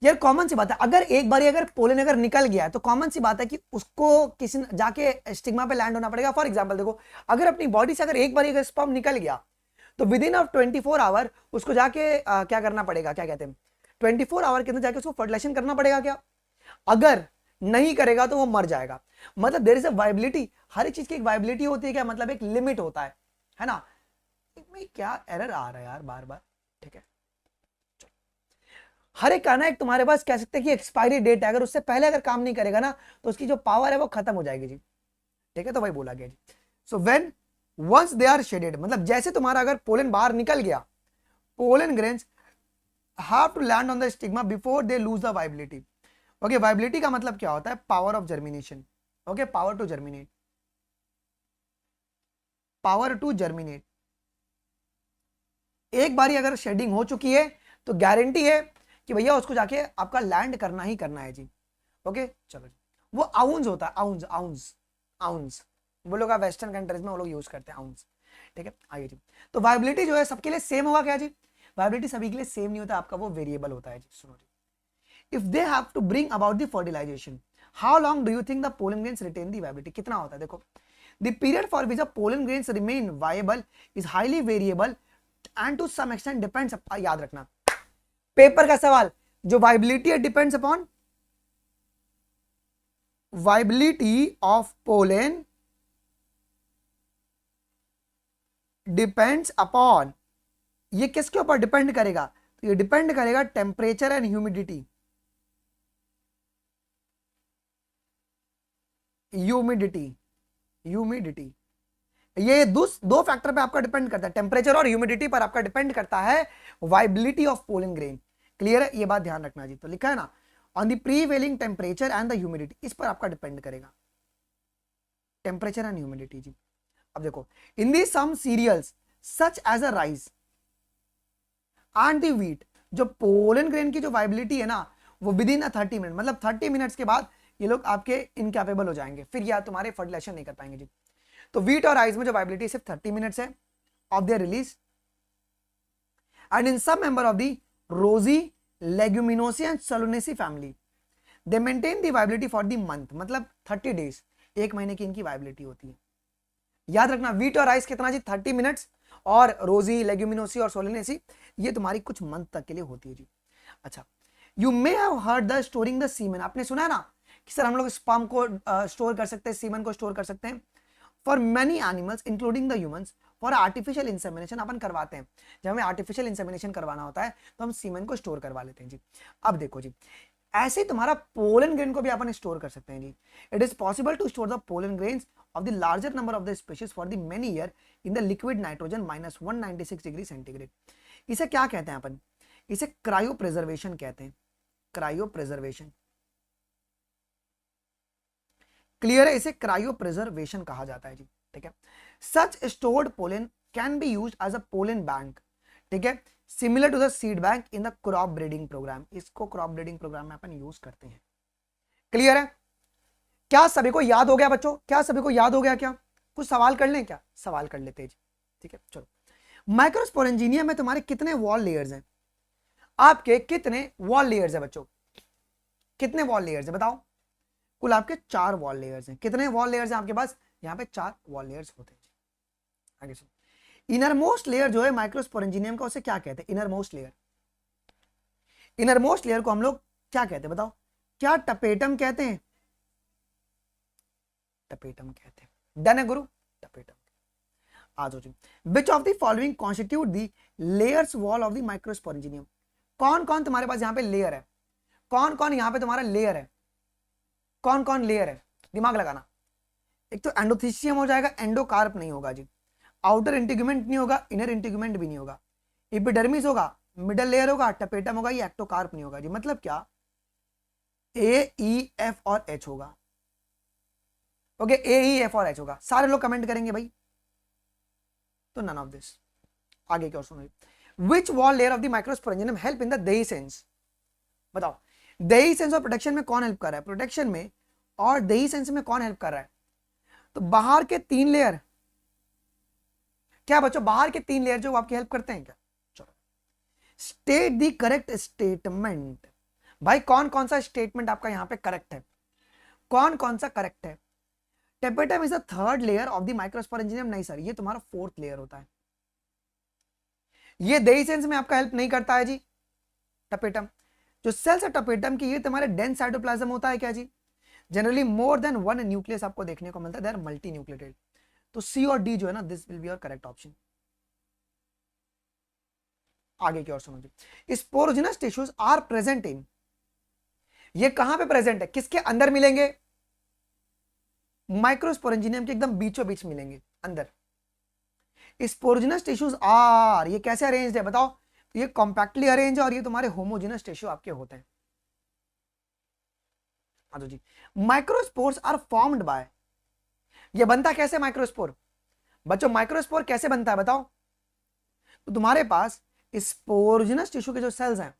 यार। कॉमन सी बात है, अगर एक बार अगर पोलन अगर निकल गया है तो कॉमन सी बात है कि उसको किसी जाके स्टिग्मा पे लैंड होना पड़ेगा। फॉर एग्जांपल देखो, अगर अपनी बॉडी से अगर एक बार अगर स्पर्म निकल गया तो विद इन 24 आवर उसको जाके क्या करना पड़ेगा, क्या कहते हैं, 24 आवर के अंदर जाके उसको फर्टिलाइजेशन करना पड़ेगा क्या? अगर नहीं करेगा तो वो मर जाएगा। मतलब देयर इज अ वायबिलिटी, हर एक चीज की एक वायबिलिटी होती है क्या, मतलब एक लिमिट होता है ना? क्या एरर आ रहा है यार बार बार। ठीक है, हर एक का ना एक तुम्हारे पास कह सकते हैं कि एक्सपायरी डेट है, अगर उससे पहले अगर काम नहीं करेगा ना तो उसकी जो पावर है वो खत्म हो जाएगी जी। ठीक है, तो वही बोला गया जी। So when once they are shedded, मतलब जैसे तुम्हारा अगर पोलन बाहर निकल गया, pollen grains have to land on the stigma before they lose the viability. Okay, viability का मतलब क्या होता है? Power of germination. Okay, power to germinate, power to germinate. एक बारी अगर शेडिंग हो चुकी है तो गारंटी है कि भैया उसको जाके आपका लैंड करना ही करना है जी। ओके, चलो, वो आउंस होता है, आउंस आउंस आउंस, वो लोग वेस्टर्न कंट्रीज में वो लोग यूज करते हैं आउंस। ठीक है, आइए जी। तो वाइबिलिटी जो है सबके लिए सेम होगा क्या जी? वाइबिलिटी सभी के लिए सेम नहीं होता, आपका वो वेरिएबल होता है जी। सुनो जी, if they have to bring about the fertilization, how long do you think the pollen grains retain the viability, कितना होता है? देखो, the period for which the pollen grains remain viable is highly variable and to some extent depends, याद रखना paper का सवाल, जो viability है depends upon viability of pollen depends upon, ये किसके ऊपर डिपेंड करेगा? तो ये डिपेंड करेगा टेम्परेचर एंड ह्यूमिडिटी, ह्यूमिडिटी ये दो फैक्टर पे आपका डिपेंड करता है, टेम्परेचर और ह्यूमिडिटी पर आपका डिपेंड करता है viability of pollen grain. Clear है? ये बात ध्यान रखना जी। तो लिखा है ना, on the prevailing temperature and the humidity, इस पर आपका डिपेंड करेगा टेम्परेचर एंड ह्यूमिडिटी जी। अब देखो, in the some cereals such as a rice and the wheat, जो पोलन ग्रेन की जो वाइबिलिटी है ना, वो विद इन 30 मिनट, मतलब 30 मिनट्स के बाद ये लोग आपके इनकैपेबल हो जाएंगे, फिर या तुम्हारे फर्टिलाइजेशन नहीं कर पाएंगे जी। तो व्हीट और राइस में जो वाइबिलिटी सिर्फ 30 मिनट्स है of their release, and in some member of the Rosaceae Leguminosae and Solanaceae family they maintain the viability for the month, मतलब 30 डेज, एक महीने की इनकी वाइबिलिटी होती है। याद रखना, व्हीट और राइस कितना जी? 30 मिनट्स, और रोजी लेग्यूमिनोसी और सोलोनेसी ये तुम्हारी कुछ मंथ तक के लिए होती है जी। अच्छा, you may have heard the storing the semen, आपने सुना है ना कि सर हम लोग स्पर्म को स्टोर कर सकते हैं, सीमन को स्टोर कर सकते हैं for many animals including the humans, for artificial insemination अपन करवाते हैं, जब हमें आर्टिफिशियल इंसेमिनेशन करवाना होता है तो हम सीमन को स्टोर करवा लेते हैं जी। अब देखो जी, ऐसे ही तुम्हारा पोलन ग्रेन को भी अपन स्टोर कर सकते हैं जी। It is possible to store the pollen grains of the larger number of the species for the many year in the liquid nitrogen -196 degree centigrade. इसे क्या कहते हैं अपन? इसे क्रायो प्रिजर्वेशन कहते हैं, क्रायो प्रिजर्वेशन। क्लियर है? इसे क्रायो प्रिजर्वेशन कहा जाता है जी। ठीक है, such stored pollen can be used as a pollen bank, ठीक है, similar to the seed bank in the crop breeding program, इसको क्रॉप ब्रीडिंग प्रोग्राम में अपन यूज करते हैं। क्लियर है? क्या सभी को याद हो गया बच्चों? क्या सभी को याद हो गया? क्या कुछ सवाल कर लें? क्या सवाल कर लेते हैं जी। ठीक है, चलो, माइक्रोस्पोरेंजिनिया में तुम्हारे कितने वॉल लेयर्स हैं? आपके कितने वॉल लेयर्स है बच्चों? कितने वॉल लेयर्स है बताओ? कुल आपके 4 वॉल लेयर्स हैं। कितने वॉल लेयर्स हैं आपके पास? यहाँ पे 4 वॉल लेयर्स होते हैं। आगे सुनो, इनर मोस्ट लेयर जो है माइक्रोस्पोरेंजिनियम का, उसे क्या कहते हैं? Inner most layer. Inner most layer को हम लोग क्या कहते हैं बताओ? क्या टपेटम कहते हैं? टपेटम कहते हैं। डन है गुरु? टपेटम। आ जाओ जी, which of the following constitute the layers wall of the microsporangium? कौन कौन तुम्हारे पास यहाँ पे लेयर है? कौन कौन यहाँ पे तुम्हारा लेयर है? कौन कौन लेयर है? दिमाग लगाना। एक तो एंडोथीसियम हो जाएगा, एंडोकार्प नहीं होगा जी, आउटर इंटीग्यूमेंट नहीं होगा, इनर इंटीग्यूमेंट भी नहीं होगा, एपिडर्मिस होगा, मिडल लेयर होगा, टपेटम होगा, ये एक्टोकार्प नहीं होगा जी। मतलब क्या? ए, ई, एफ और एच होगा। ओके, ए, ई, एफ और एच होगा। सारे लोग कमेंट करेंगे भाई, तो नन ऑफ दिस। आगे क्या सुनो, which wall layer of the microsporangium help in the dehiscence? बताओ, देहीसेंस और प्रोटेक्शन में कौन हेल्प कर रहा है? प्रोटेक्शन में और देहीसेंस में कौन हेल्प कर रहा है? तो बाहर के 3 लेयर, क्या बच्चों बाहर के 3 लेयर जो आपकी हेल्प करते हैं क्या? चलो, स्टेट द करेक्ट स्टेटमेंट। भाई कौन कौन सा स्टेटमेंट आपका यहां पे करेक्ट है? कौन कौन सा करेक्ट है? Tapetum is the 3rd layer of the microsporangium. नहीं सर, ये तुम्हारा 4th लेयर होता है। ये देहीसेंस में आपका हेल्प नहीं करता है जी टपेटम। जो सेल्स है टपेटम की, ये तुम्हारे डेंस साइटोप्लाज्म होता है क्या जी? जनरली मोर देन 1 न्यूक्लियस आपको देखने को मिलता है, दे आर मल्टी न्यूक्लिएटेड। तो सी और डी जो है ना, this will be your correct option. आगे की ओर सुनो जी, sporogenous tissues are present in, ये कहां पे प्रेजेंट है? किसके अंदर मिलेंगे? माइक्रोस्पोरेंजियम के एकदम बीचों बीच मिलेंगे अंदर। स्पोरोजिनस टिश्यूज आर, ये कैसे अरेंज्ड है बताओ? ये कॉम्पैक्टली अरेंज है, और ये तुम्हारे होमोजिनस टिश्यू आपके होते हैं। जी, माइक्रोस्पोर्स आर फॉर्म्ड बाय, ये बनता कैसे माइक्रोस्पोर? बच्चों माइक्रोस्पोर कैसे बनता है बताओ? तो तुम्हारे पास स्पोरोजिनस टिश्यू के जो सेल्स हैं,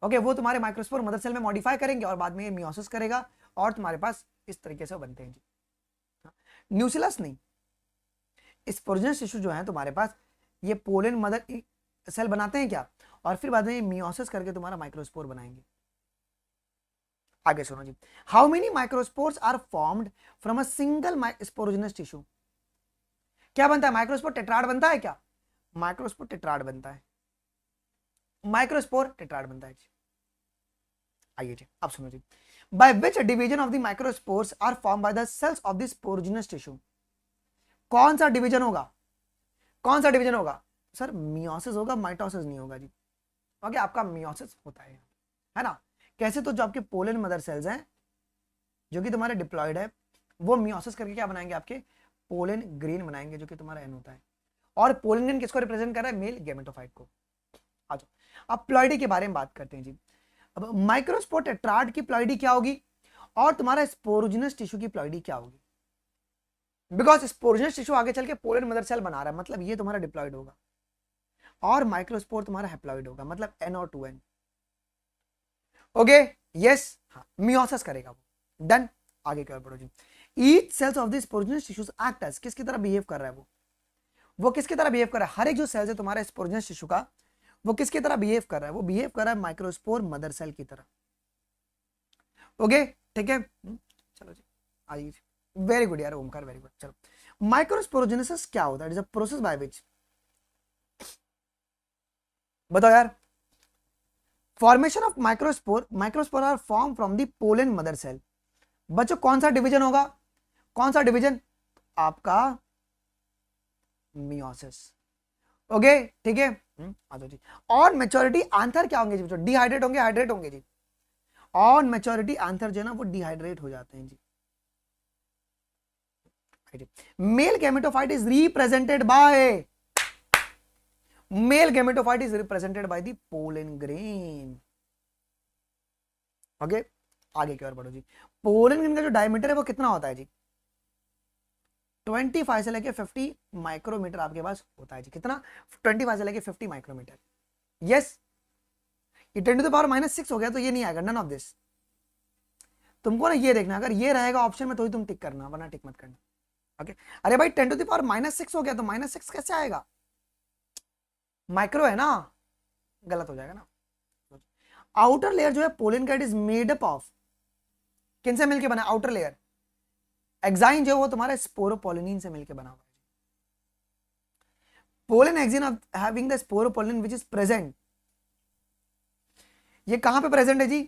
ओके, वो तुम्हारे माइक्रोस्पोर मदर सेल में मॉडिफाई करेंगे और बाद में ये मियोसिस करेगा और तुम्हारे पास इस तरीके से बनते हैं जी। न्यूक्लियस नहीं, स्पोरोजिनस टिश्यू जो है तुम्हारे पास, ये पोलन मदर सेल बनाते हैं क्या, और फिर बाद में मियोसिस करके तुम्हारा माइक्रोस्पोर बनाएंगे। आगे सुनो जी, how many microspores are formed from a single sporogenous tissue. क्या बनता है, माइक्रोस्पोर टेट्राड बनता है क्या, माइक्रोस्पोर टेट्राड बनता है, माइक्रोस्पोर टेट्राड बनता है जी। आइए जी अब सुनो जी, by which division of the microspores are form by the cells of the sporogenous tissue. कौन सा डिवीजन होगा, कौन सा डिवीजन होगा सर, मियोसिस होगा, माइटोसिस नहीं होगा जी। ओके आपका मियोसिस होता है ना। कैसे, तो जो आपके पोलन मदर सेल्स हैं जो कि तुम्हारे डिप्लॉयड है, वो मियोसिस करके क्या बनाएंगे, आपके पोलन ग्रेन बनाएंगे जो कि तुम्हारा एन होता है। और पोलन ग्रेन किसको रिप्रेजेंट कर रहा है, मेल गैमेटोफाइट को। आ जाओ अब प्लॉइडी के बारे में बात करते हैं जी। अब माइक्रोस्पोर टेट्राड की प्लॉइडी क्या होगी और तुम्हारा स्पोरोजिनस टिश्यू की प्लॉइडी क्या होगी। बिकॉज स्पोरोजिनस टिश्यू आगे चल के पोलन मदर सेल बना रहा है, मतलब ये तुम्हारा डिप्लॉयड होगा और माइक्रोस्पोर तुम्हारा हैप्लॉइड होगा, मतलब एन और 2n। ओके यस, हाँ मियोसिस करेगा वो। डन, आगे क्या बढ़ो जी। Each cells of this sporogenous tissues act as, किसकी तरह बिहेव कर रहा है वो किसकी तरह बिहेव कर रहा है, हर एक जो सेल्स है तुम्हारा स्पोरोजिनस टिश्यू का, वो किसकी तरह बिहेव कर रहा है, वो बिहेव कर रहा है माइक्रोस्पोर मदर सेल की तरह। ओके ठीक है, चलो जी आइए, वेरी गुड यार ओमकार, वेरी गुड। चलो माइक्रोस्पोरोजेनेसिस क्या होता है, it is a process by which, बताओ यार, formation of microspore, microspore are form from the pollen mother cell. बच्चों कौन सा डिवीजन होगा, कौन सा डिवीजन, आपका मियोसिस। ओके ठीक है, आ जाओ जी। और मेच्योरिटी आंसर क्या होंगे जी बच्चों, डिहाइड्रेट होंगे, हाइड्रेट होंगे जी। ऑन मेच्योरिटी आंसर जो है ना वो डिहाइड्रेट हो जाते हैं जी। Male gametophyte is represented by, male gametophyte is represented by the pollen grain. Okay आगे की ओर बढ़ो जी। पोलन ग्रेन का जो डायमीटर है वो कितना होता है जी, 25 से लेके 50 माइक्रोमीटर आपके पास होता है जी। कितना, 25 से लेके 50 माइक्रोमीटर। यस, ये 10 टू द पावर -6 हो गया तो ये नहीं आएगा, नन ऑफ दिस। तुमको ना ये देखना, अगर ये रहेगा ऑप्शन में तो ही तुम टिक करना, वरना टिक मत करना। ओके अरे भाई 10 टू द पावर -6 हो गया तो -6 कैसे आएगा, माइक्रो है ना, गलत हो जाएगा ना। आउटर लेयर जो है पोलन का, it is made up of, किनसे मिलके बना, आउटर लेयर एक्साइन जो है वो तुम्हारा स्पोरोपोलिनिन से मिलके बना हुआ है। Pollen exine of having the sporopollenin which is present, ये कहां पे प्रेजेंट है जी,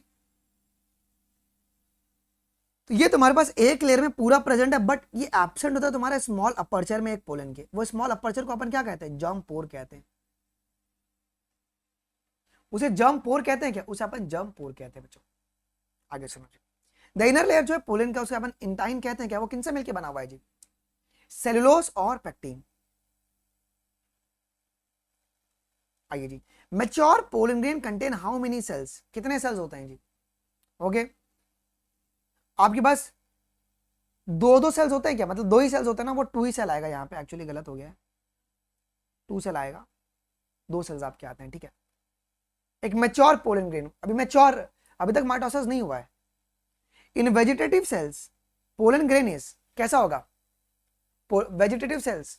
तो ये तुम्हारे पास एक लेयर में पूरा प्रेजेंट है, बट ये एब्सेंट होता है तुम्हारे स्मॉल अपर्चर में एक पोलन के। वो स्मॉल अपर्चर को अपन क्या कहते हैं, जर्म पोर कहते हैं। उसे जर्म पोर कहते हैं क्या, उसे अपन जर्म पोर कहते हैं बच्चों। आगे सुनो जी, द इनर लेयर जो है पोलन का उसे अपन इंटाइन कहते हैं क्या, वो किनसे मिलके बना हुआ है जी, सेलुलोज और पेक्टिन। आइए जी, mature pollen grain contain how many cells, कितने सेल्स होते हैं जी। ओके आपके पास दो सेल्स होते हैं क्या, मतलब 2 ही सेल्स होते हैं ना, वो 2 ही सेल आएगा, यहाँ पे एक्चुअली गलत हो गया है, 2 सेल आएगा, 2 सेल्स आपके आते हैं, ठीक है। एक मैच्योर पोलन ग्रेन, अभी मैच्योर, अभी तक माइटोसिस नहीं हुआ है। इन vegetative cells pollen grain is कैसा होगा, वेजिटेटिव सेल्स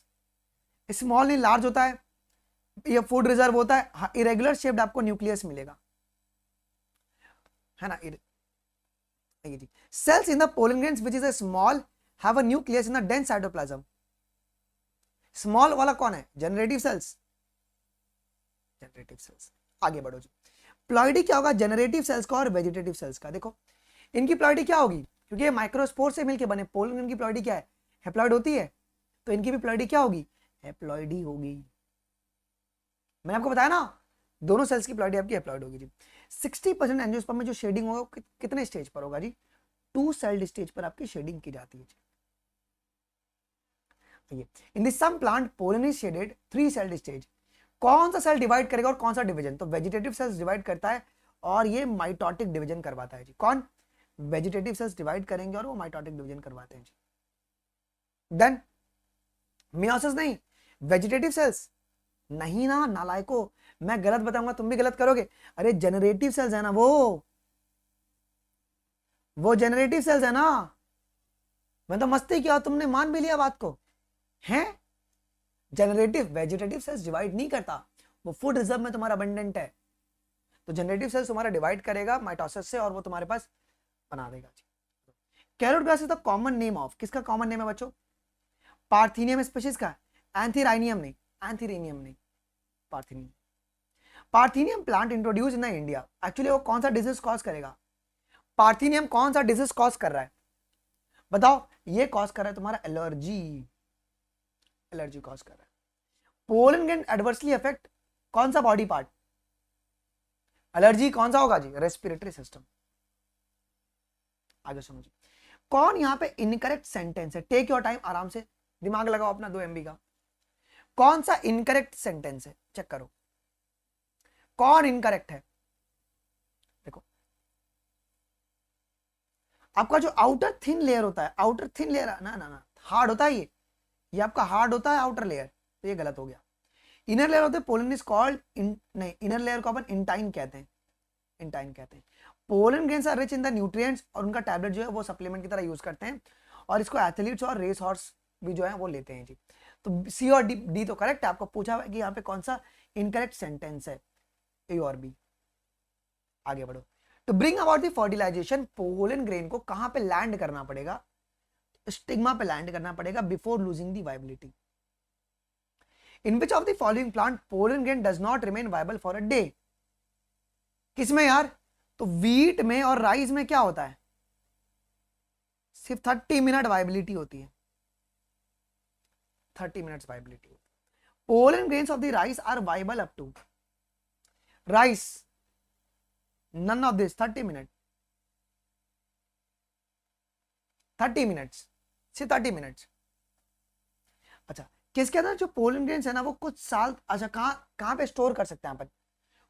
स्मॉल नहीं लार्ज होता है, ये फूड रिजर्व होता है, इरेगुलर शेप्ड आपको न्यूक्लियस मिलेगा, है ना। Cells in the pollen grains which is a small have a nucleus in the dense cytoplasm. Small वाला कौन है, जनरेटिव सेल्स, जनरेटिव सेल्स। आगे बढ़ो जी, प्लॉइडी क्या होगा, जनरेटिव सेल्स का और वेजिटेटिव सेल्स का। देखो इनकी प्लॉइडी क्या होगी, क्योंकि ये माइक्रोस्पोर से मिलके बने, पोलन ग्रेन की प्लॉइडी क्या है, हैप्लॉइड होती है, तो इनकी भी प्लॉइडी क्या होगी, हैप्लॉइडी होगी। मैंने आपको बताया ना, दोनों सेल्स की प्लॉइडी आपकी हैप्लॉइड होगी जी। 60% एंजियोस्पर्म में जो शेडिंग होगा कितने स्टेज पर होगा जी, 2 सेल्ड स्टेज पर आपकी शेडिंग की जाती है। In this some plant pollen is shedded 3 celled stage. कौन सा सेल डिवाइड करेगा और कौन सा डिवीजन, तो वेजिटेटिव सेल्स डिवाइड करता है और ये माइटोटिक डिवीजन करवाता है जी। कौन, वेजिटेटिव सेल्स डिवाइड करेंगे और वो माइटोटिक डिवीजन करवाते हैं जी। डन, मियोसिस नहीं, वेजिटेटिव सेल्स नहीं ना, नालायको, मैं गलत बताऊंगा तुम भी गलत करोगे। अरे जनरेटिव सेल्स है ना, वो जनरेटिव सेल्स है ना, मैं तो मस्ती किया, तुमने मान भी लिया बात को, हैं। जनरेटिव वेजिटेटिव सेल्स डिवाइड नहीं करता, वो फूड रिजर्व में तुम्हारा अबंडेंट है, तो जनरेटिव सेल्स तुम्हारा डिवाइड करेगा माइटोसिस से और वो तुम्हारे पास बना देगा जी। Carrot grass is the common name of, किसका कॉमन नेम है बच्चों? पार्थिनियम स्पीशीज का, एंथीराइनियम नहीं, एंथीरेनियम नहीं, parthenium. Parthenium plant introduce in India, actually वो कौन सा डिजीज कॉज करेगा? पार्थिनियम कौन सा डिजीज कॉज कर रहा है बताओ? ये कॉज कर रहा है तुम्हारा एलर्जी, एलर्जी कॉज कर रहा है। पोलन कैन एडवर्सली अफेक्ट कौन सा बॉडी पार्ट? एलर्जी कौन सा होगा जी? Respiratory system. आगे समझो, कौन यहां पे इनकरेक्ट सेंटेंस है? टेक योर टाइम, आराम से दिमाग लगाओ अपना 2 MB का। कौन सा इनकरेक्ट सेंटेंस है? चेक करो कौन इनकरेक्ट है। देखो आपका जो आउटर थिन लेयर होता है, आउटर थिन लेयर ना ना ना हार्ड होता है, ये आपका हार्ड होता है आउटर लेयर, तो ये गलत हो गया। इनर लेयर होते हैं, पोलन इज कॉल्ड नहीं, इनर लेयर को अपन इंटाइन कहते हैं, इंटाइन कहते हैं। Pollen grains are rich in the nutrients, और उनका टैबलेट जो है वो सप्लीमेंट की तरह यूज करते हैं, और इसको एथलीट्स और रेस हॉर्स भी जो है वो लेते हैं जी। तो सी और डी तो करेक्ट है। आपको पूछा है कि यहाँ पे कौन सा इनकरेक्ट सेंटेंस है, ए और बी। आगे बढ़ो। To bring about the fertilization, pollen grain को कहां पे लैंड करना पड़ेगा? स्टिग्मा पे लैंड करना पड़ेगा before losing the viability. In which of the following plant pollen grain does not remain viable for a day? किसमें यार? तो वीट में और राइस में क्या होता है? सिर्फ 30 मिनट वाइबिलिटी होती है, 30 मिनट्स वाइबिलिटी होती है। Pollen grains of the rice are viable up to rice, none of this 30 minute, 30 minutes, सिर्फ 30 मिनट्स। अच्छा, किसके अंदर जो पोलन ग्रेन्स है ना वो कुछ साल, अच्छा कहां पे स्टोर कर सकते हैं अपन?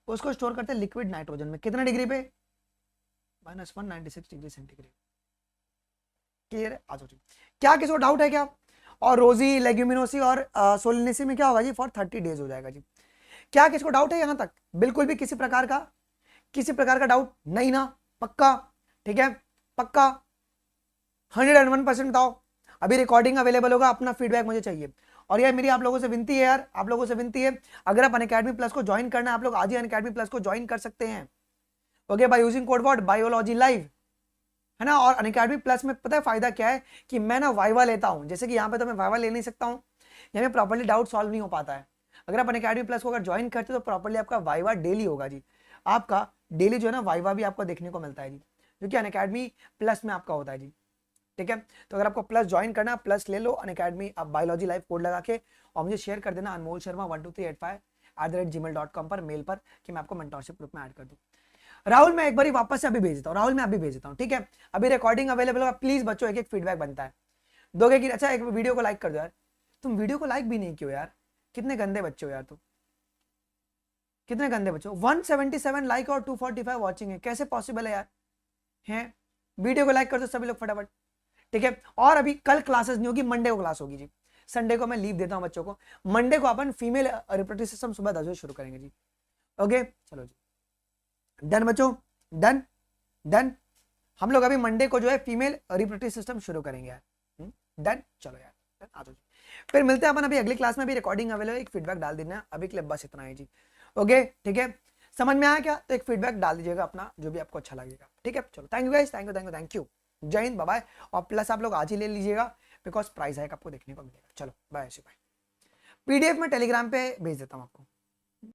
उसको स्टोर करते हैं लिक्विड नाइट्रोजन में। कितना डिग्री पे? -196 डिग्री सेंटीग्रेड। क्लियर है? आ जाओ। क्या किसी को डाउट है क्या? और रोजी, लेग्यूमिनोसी और सोलिनेसी में क्या होगा जी? फॉर 30 डेज हो जाएगा जी। क्या किसी को डाउट है यहां तक? बिल्कुल भी किसी प्रकार का, किसी प्रकार का डाउट नहीं ना? पक्का? ठीक है, पक्का 101% बताओ। अभी रिकॉर्डिंग अवेलेबल होगा, अपना फीडबैक मुझे चाहिए। और यार मेरी आप लोगों से विनती है, यार आप लोगों से विनती है, अगर आप अनअकैडमी प्लस को ज्वाइन करना है, आप लोग आज ही अनअकैडमी प्लस को ज्वाइन कर सकते हैं, okay, by using code word biology live, है ना। और अनअकैडमी प्लस में पता है फायदा क्या है कि मैं ना वाइवा लेता हूं, जैसे कि यहाँ पे तो मैं वाइवा ले नहीं सकता हूँ, यहाँ पे प्रॉपर्ली डाउट सॉल्व नहीं हो पाता है। अगर आप अनअकैडमी प्लस को अगर ज्वाइन करते हो तो प्रॉपर्ली आपका वाइवा डेली होगा जी, आपका डेली जो है ना वाइवा भी आपको देखने को मिलता है जी, जो कि अनअकैडमी प्लस में आपका होता है जी। ठीक है, तो अगर आपको प्लस ज्वाइन करना, प्लस ले लो अनअकैडमी, आप बायोलॉजी लाइव कोड लगा के, और मुझे शेयर कर देना अनमोल शर्मा 12385@gmail.com पर मेल पर, कि मैं आपको मेंटरशिप ग्रुप में ऐड कर दूं। राहुल मैं एक बार वापस से अभी भेज देता हूँ, राहुल मैं अभी भेज देता हूँ, ठीक है। अभी रिकॉर्डिंग अवेलेबल होगा, प्लीज बच्चों एक एक फीडबैक बनता है, दोगे कि अच्छा एक वीडियो को लाइक कर दो यार। तुम वीडियो को लाइक भी नहीं किया यार, कितने गंदे बच्चे हो यार तुम, कितने गंदे बच्चे हो। 177 लाइक और 245 वॉचिंग है, कैसे पॉसिबल है यार? हैं, वीडियो को लाइक कर दो सभी लोग फटाफट, ठीक है। और अभी कल क्लासेस नहीं होगी, मंडे को क्लास होगी जी। संडे को मैं लीव देता हूं बच्चों को। मंडे को अपन फीमेल रिप्रोडक्टिव सिस्टम सुबह 10 बजे शुरू करेंगे जी, ओके। चलो जी, डन बच्चों, डन डन। हम लोग अभी मंडे को जो है फीमेल रिप्रोडक्टिव सिस्टम शुरू करेंगे यार, डन। चलो यार आ जाओ, फिर मिलते हैं अपन अभी अगली क्लास में। भी रिकॉर्डिंग अवेलेबल, एक फीडबैक डाल देना है, अभी के लिए बस इतना है जी, ओके ठीक है। समझ में आया क्या? तो एक फीडबैक डाल दीजिएगा अपना, जो भी आपको अच्छा लगेगा, ठीक है। चलो thank you guys, thank you thank you thank you, जय हिंद, बाय। और प्लस आप लोग आज ही ले लीजिएगा, बिकॉज प्राइस हाइक आपको देखने को मिलेगा। चलो बाय, बाय। पीडीएफ में टेलीग्राम पे भेज देता हूँ आपको।